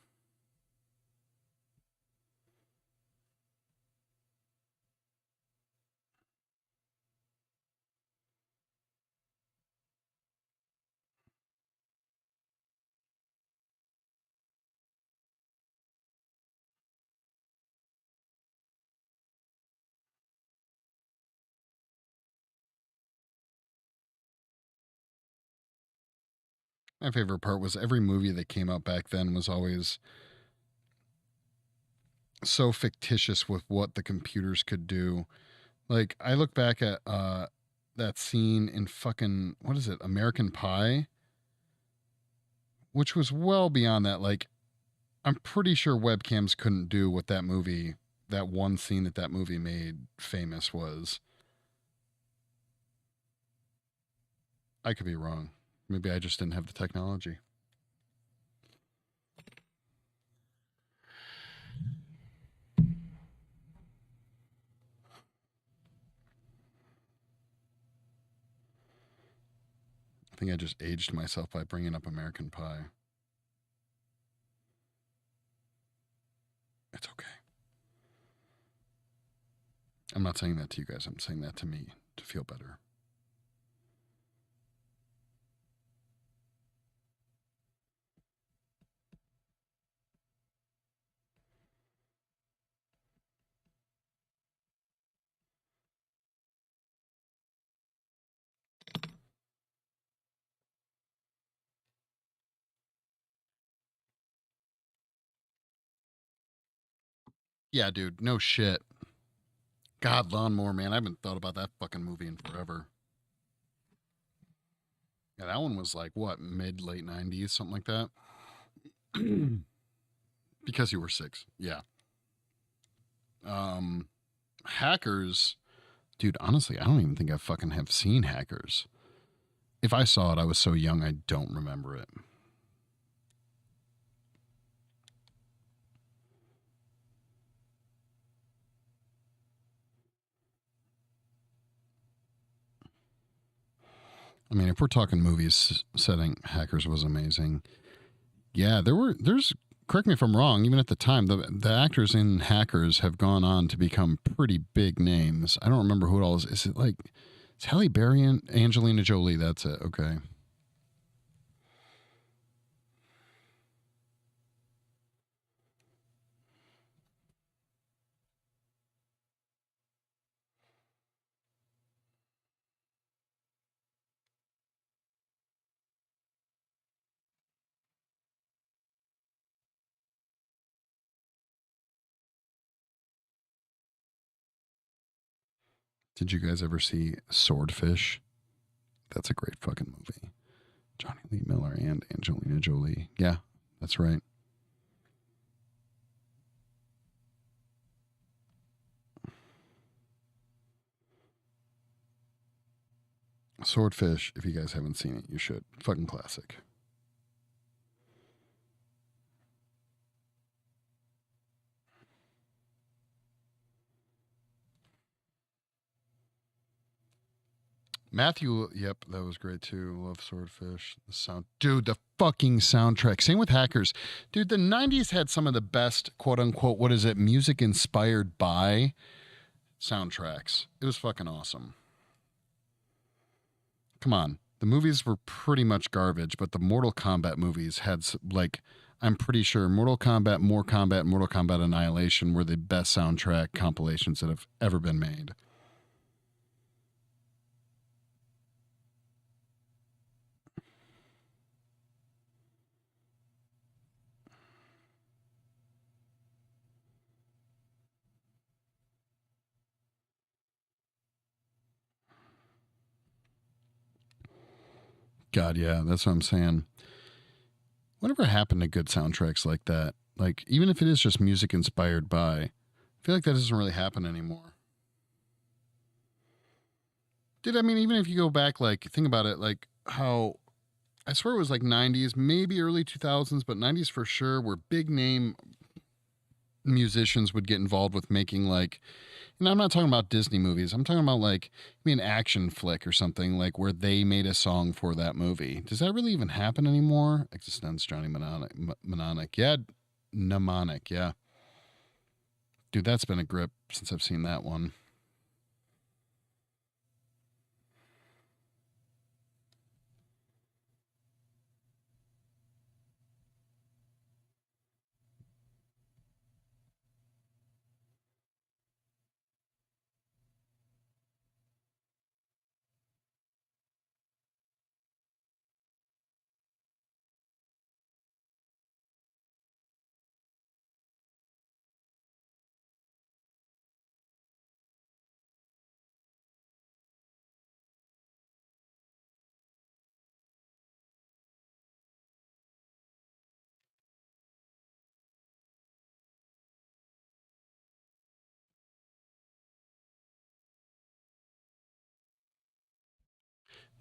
My favorite part was every movie that came out back then was always so fictitious with what the computers could do. Like I look back at that scene in fucking what is it, American Pie, which was well beyond that. Like I'm pretty sure webcams couldn't do what that one scene that movie made famous was. I could be wrong. Maybe I just didn't have the technology. I think I just aged myself by bringing up American Pie. It's okay. I'm not saying that to you guys. I'm saying that to me to feel better. Yeah, dude. No shit. God, Lawnmower Man. I haven't thought about that fucking movie in forever. Yeah, that one was like what, mid late '90s, something like that. Because you were six. Yeah. Um, Hackers, dude. Honestly, I don't even think I fucking have seen Hackers. If I saw it, I was so young I don't remember it. I mean, if we're talking movies setting, Hackers was amazing. Yeah, there's correct me if I'm wrong, even at the time, the actors in Hackers have gone on to become pretty big names. I don't remember who it all is. Is it like it's Halle Berry and Angelina Jolie? That's it. Okay. Did you guys ever see Swordfish? That's a great fucking movie. Johnny Lee Miller and Angelina Jolie. Yeah, that's right. Swordfish, if you guys haven't seen it, you should. Fucking classic. Matthew, yep, that was great too. Love Swordfish. The sound, dude, the fucking soundtrack. Same with Hackers, dude. The '90s had some of the best, quote unquote, what is it, music inspired by soundtracks. It was fucking awesome. Come on, the movies were pretty much garbage, but the Mortal Kombat movies had like, I'm pretty sure Mortal Kombat Annihilation were the best soundtrack compilations that have ever been made. God, yeah, that's what I'm saying. Whatever happened to good soundtracks like that? Like, even if it is just music inspired by, I feel like that doesn't really happen anymore. I mean, even if you go back, like, think about it, like, how I swear it was like 90s, maybe early 2000s, but 90s for sure, where big name musicians would get involved with making, like, and I'm not talking about Disney movies. I'm talking about like maybe an action flick or something like where they made a song for that movie. Does that really even happen anymore? Existence, Johnny Mnemonic. Yeah. Mnemonic. Yeah. Dude, that's been a grip since I've seen that one.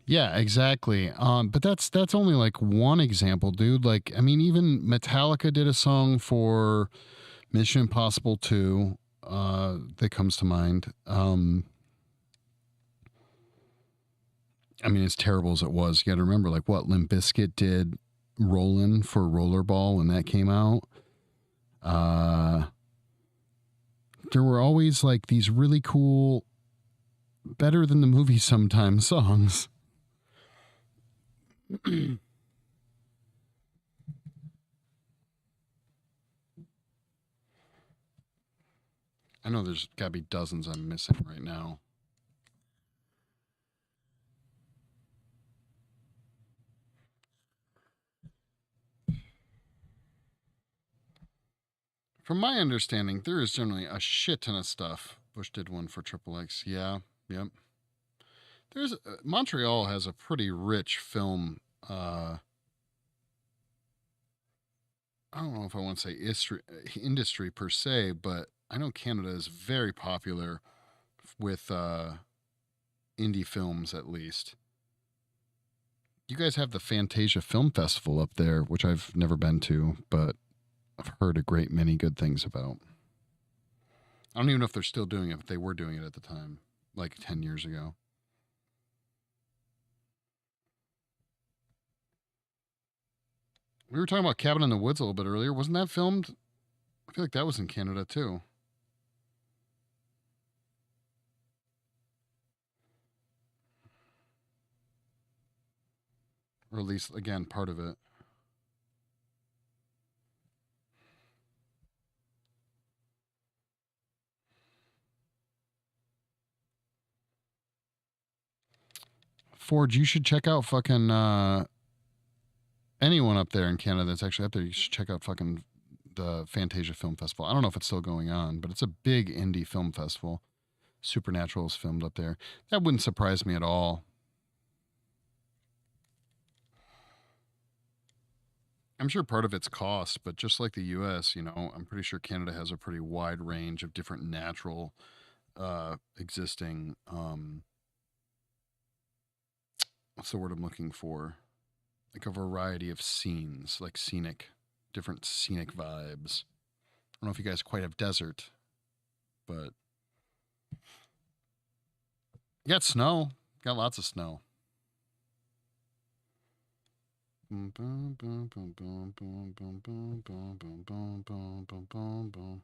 Yeah, exactly. But that's only like one example, dude. Like, I mean, even Metallica did a song for Mission Impossible 2, that comes to mind. I mean, as terrible as it was, you got to remember, like, what Limp Bizkit did Rollin' for Rollerball when that came out. Uh, there were always like these really cool, better than the movie sometimes songs. I know there's got to be dozens I'm missing right now. From my understanding, there is generally a shit ton of stuff. Bush did one for Triple X. Yeah, yep. There's Montreal has a pretty rich film. I don't know if I want to say industry per se, but I know Canada is very popular with indie films, at least. You guys have the Fantasia Film Festival up there, which I've never been to, but I've heard a great many good things about. I don't even know if they're still doing it, but they were doing it at the time, like 10 years ago. We were talking about Cabin in the Woods a little bit earlier. Wasn't that filmed? I feel like that was in Canada too, or at least, again, part of it. Ford, you should check out fucking anyone up there in Canada that's actually up there. You should check out fucking the Fantasia Film Festival. I don't know if it's still going on, but it's a big indie film festival. Supernatural is filmed up there. That wouldn't surprise me at all. I'm sure part of it's cost, but just like the US, I'm pretty sure Canada has a pretty wide range of different natural existing what's the word I'm looking for? Like a variety of scenes, like different scenic vibes. I don't know if you guys quite have desert, but you got snow. Got lots of snow. Boom, boom, boom, boom, boom, boom, boom, boom, boom, boom, boom, boom, boom, boom, boom.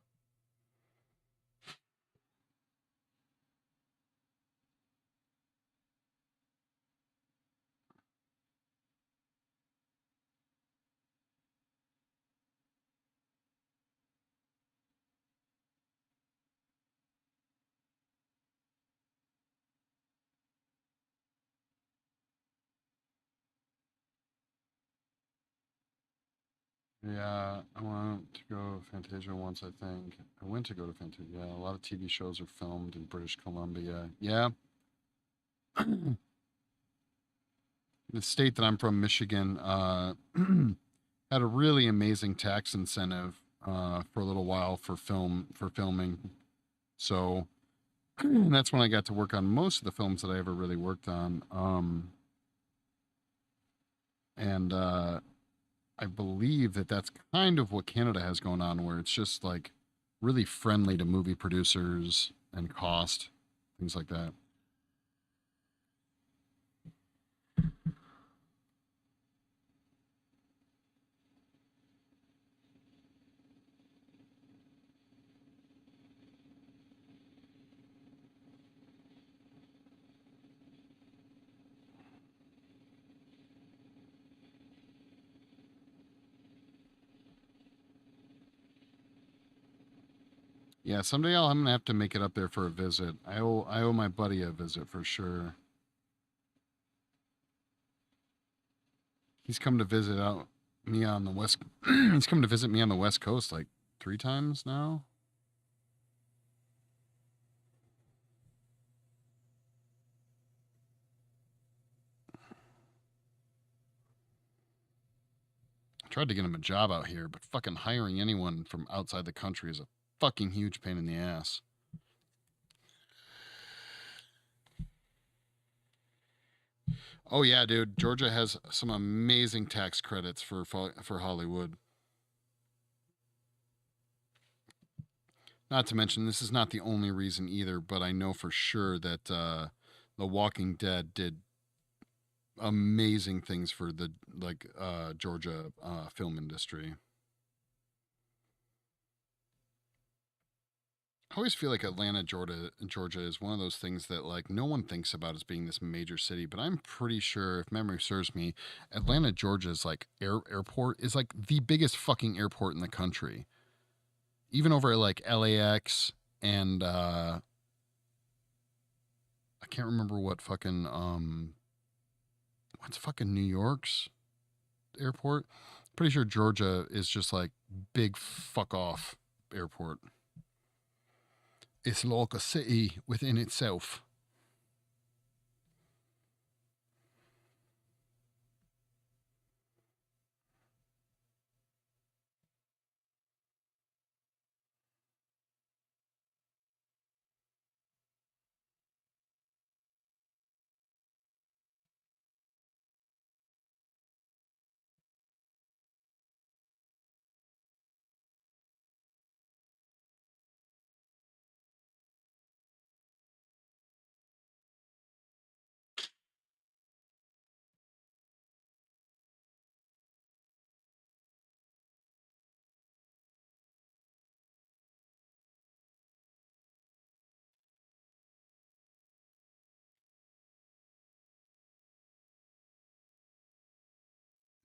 Yeah, I went to go to Fantasia once, I think. I went to go to Fantasia. Yeah, a lot of TV shows are filmed in British Columbia. Yeah. The state that I'm from, Michigan, had a really amazing tax incentive for a little while for filming. So that's when I got to work on most of the films that I ever really worked on. And I believe that that's kind of what Canada has going on, where it's just like really friendly to movie producers and cost, things like that. Yeah, someday I'm gonna have to make it up there for a visit. I owe my buddy a visit for sure. He's come to visit out me on the west. He's come to visit me on the west coast like 3 times now. I tried to get him a job out here, but fucking hiring anyone from outside the country is a fucking huge pain in the ass. Oh yeah, dude. Georgia has some amazing tax credits for Hollywood. Not to mention, this is not the only reason either, but I know for sure that The Walking Dead did amazing things for the Georgia film industry. I always feel like Atlanta, Georgia is one of those things that like no one thinks about as being this major city, but I'm pretty sure, if memory serves me, Atlanta, Georgia's like airport is like the biggest fucking airport in the country. Even over at like LAX and I can't remember what fucking what's fucking New York's airport. Pretty sure Georgia is just like big fuck off airport. It's like a city within itself.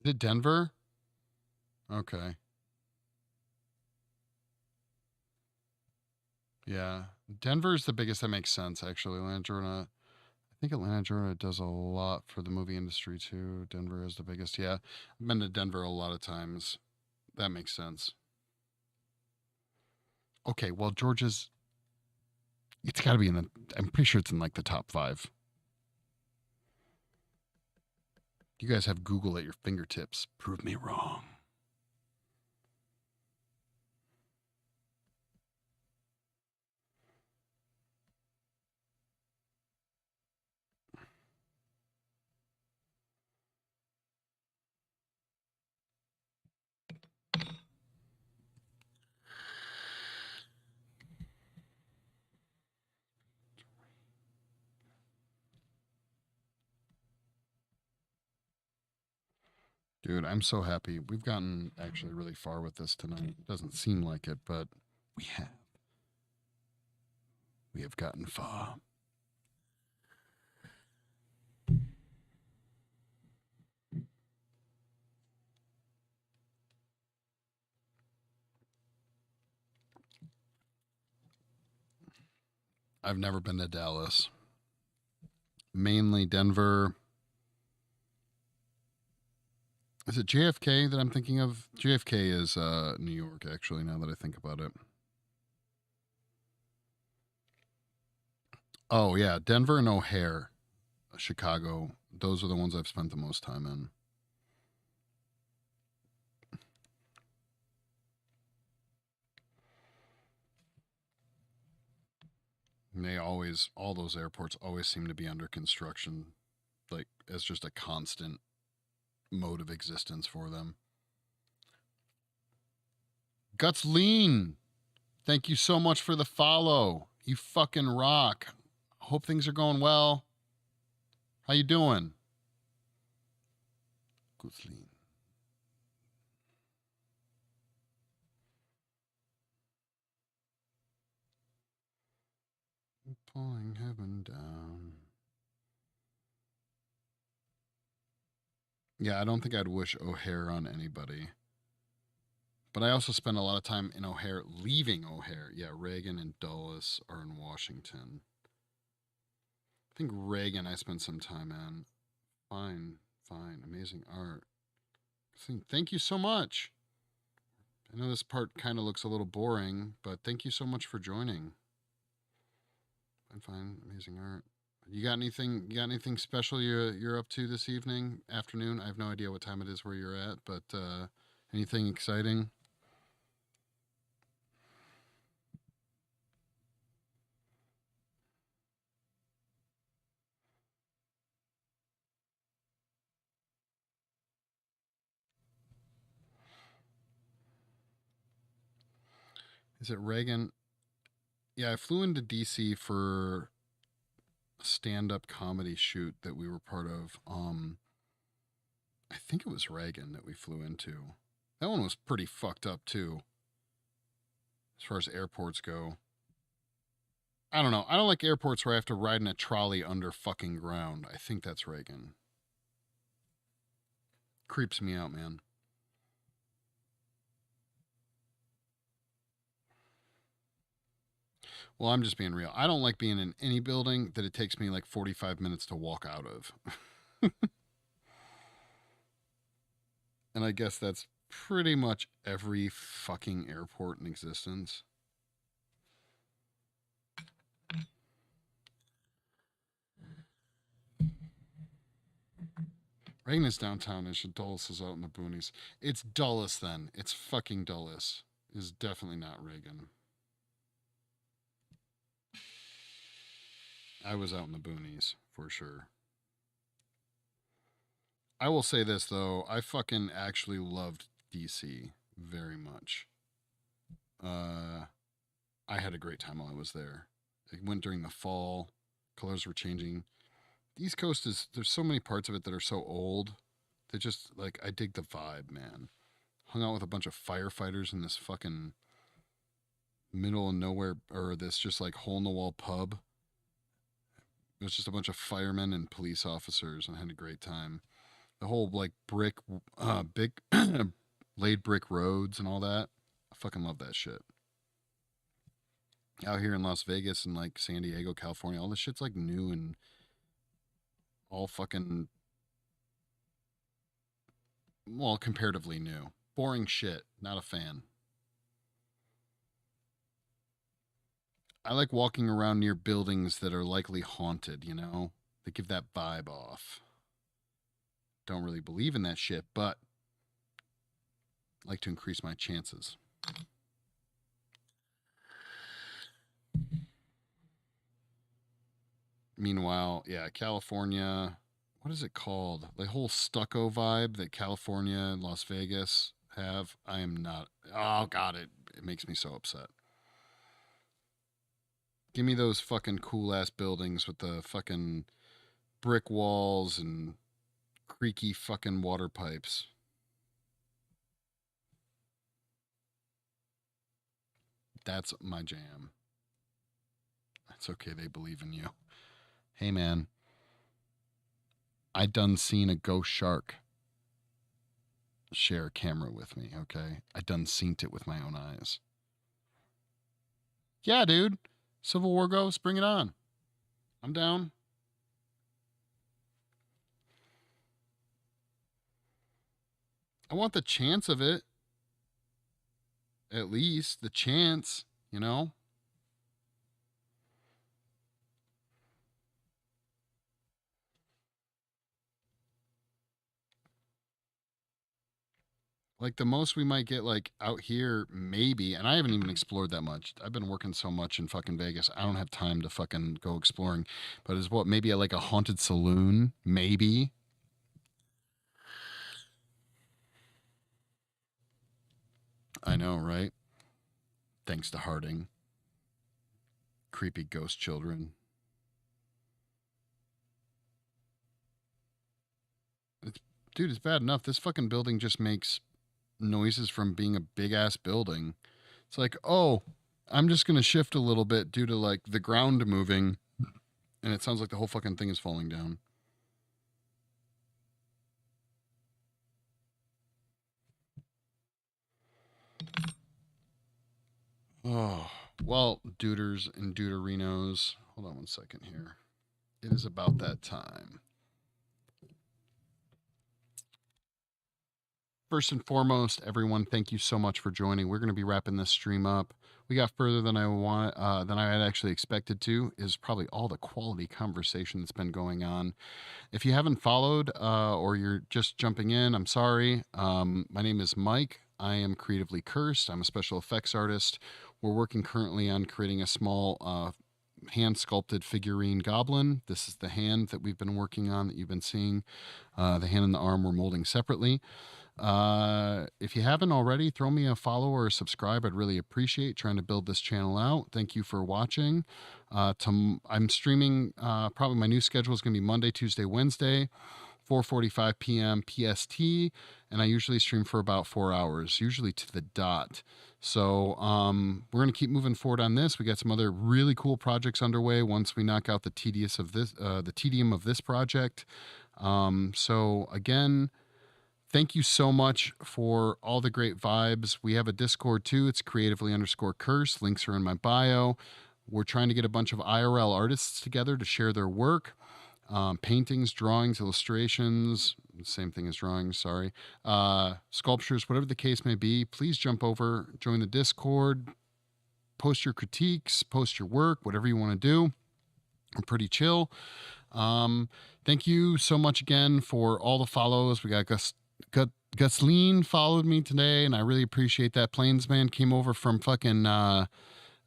Is it Denver? Okay. Yeah. Denver's the biggest. That makes sense, actually. Atlanta, Georgia. I think Atlanta, Georgia does a lot for the movie industry, too. Denver is the biggest. Yeah. I've been to Denver a lot of times. That makes sense. Okay. Well, Georgia's, it's got to be in the, I'm pretty sure it's in like the top five. You guys have Google at your fingertips. Prove me wrong. Dude, I'm so happy. We've gotten actually really far with this tonight. It doesn't seem like it, but we have. We have gotten far. I've never been to Dallas. Mainly Denver. Is it JFK that I'm thinking of? JFK is New York, actually, now that I think about it. Oh, yeah. Denver and O'Hare, Chicago. those are the ones I've spent the most time in. And they always, all those airports always seem to be under construction, like as just a constant mode of existence for them. Guts Lean, thank you so much for the follow. You fucking rock. Hope things are going well. How you doing? Guts Lean. Pulling heaven down. Yeah, I don't think I'd wish O'Hare on anybody. But I also spend a lot of time in O'Hare, leaving O'Hare. Yeah, Reagan and Dulles are in Washington. I think Reagan I spent some time in. Fine, fine. Amazing art. Thank you so much. I know this part kind of looks a little boring, but thank you so much for joining. Fine, fine. Amazing art. You got anything? You got anything special you're up to this evening, afternoon? I have no idea what time it is where you're at, but anything exciting? Is it Reagan? Yeah, I flew into DC for a stand-up comedy shoot that we were part of. I think it was Reagan that we flew into. That one was pretty fucked up too, as far as airports go. I don't know. I don't like airports where I have to ride in a trolley under fucking ground. I think that's Reagan. Creeps me out, man. Well, I'm just being real. I don't like being in any building that it takes me like 45 minutes to walk out of. And I guess that's pretty much every fucking airport in existence. Reagan is downtown-ish, and Dulles is out in the boonies. It's Dulles then. It's fucking Dulles. It's definitely not Reagan. I was out in the boonies for sure. I will say this though, I fucking actually loved DC very much. I had a great time while I was there. I went during the fall. Colors were changing. The East Coast is, there's so many parts of it that are so old. They just, like, I dig the vibe, man. Hung out with a bunch of firefighters in this fucking middle of nowhere, or this just like hole in the wall pub. It was just a bunch of firemen and police officers, and I had a great time. The whole like brick, big laid brick roads and all that. I fucking love that shit. Out here in Las Vegas and like San Diego, California, all this shit's like new and all fucking, well, comparatively new. Boring shit. Not a fan. I like walking around near buildings that are likely haunted, you know? They give that vibe off. Don't really believe in that shit, but I like to increase my chances. Meanwhile, yeah, California, what is it called? The whole stucco vibe that California and Las Vegas have. I am not. Oh, God, it makes me so upset. Give me those fucking cool ass buildings with the fucking brick walls and creaky fucking water pipes. That's my jam. It's okay, they believe in you. Hey, man, I done seen a ghost shark share a camera with me, okay? I done seen it with my own eyes. Yeah, dude. Civil War Ghost, bring it on. I'm down. I want the chance of it. At least the chance, you know? Like the most we might get like out here, maybe, and I haven't even explored that much. I've been working so much in fucking Vegas. I don't have time to fucking go exploring. But is what maybe like a haunted saloon, maybe. I know, right? Thanks to Harding. Creepy ghost children. It's dude, it's bad enough. This fucking building just makes noises from being a big ass building. It's like, oh, I'm just gonna shift a little bit due to like the ground moving, and it sounds like the whole fucking thing is falling down. Oh, well, duders and duderinos. Hold on one second here. It is about that time. First and foremost, everyone, thank you so much for joining. We're going to be wrapping this stream up. We got further than I had actually expected to. Is probably all the quality conversation that's been going on. If you haven't followed or you're just jumping in, I'm sorry. My name is Mike. I am creatively cursed. I'm a special effects artist. We're working currently on creating a small hand sculpted figurine goblin. This is the hand that we've been working on that you've been seeing. The hand and the arm we're molding separately. If you haven't already, throw me a follow or a subscribe. I'd really appreciate trying to build this channel out. Thank you for watching. I'm streaming. Probably my new schedule is going to be Monday, Tuesday, Wednesday, 4:45 p.m. PST, and I usually stream for about 4 hours, usually to the dot. So we're going to keep moving forward on this. We got some other really cool projects underway. Once we knock out the tedium of this project. So again. Thank you so much for all the great vibes. We have a Discord too. It's creatively_curse. Links are in my bio. We're trying to get a bunch of IRL artists together to share their work. Paintings, drawings, illustrations, same thing as drawings, sorry. Sculptures, whatever the case may be. Please jump over, join the Discord, post your critiques, post your work, whatever you want to do. We're pretty chill. Thank you so much again for all the follows. We got Gusleen followed me today, and I really appreciate that. Plainsman came over from fucking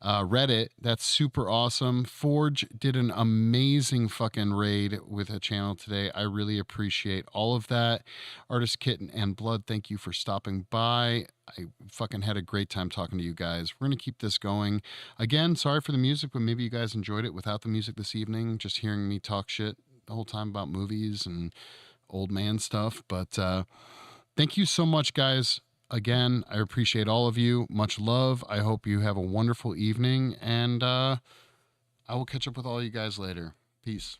Reddit. That's super awesome. Forge did an amazing fucking raid with a channel today. I really appreciate all of that. Artist Kitten and Blood, thank you for stopping by. I fucking had a great time talking to you guys. We're going to keep this going. Again, sorry for the music, but maybe you guys enjoyed it without the music this evening, just hearing me talk shit the whole time about movies and old man stuff. But thank you so much, guys. Again, I appreciate all of you. Much love. I hope you have a wonderful evening, and I will catch up with all you guys later. Peace.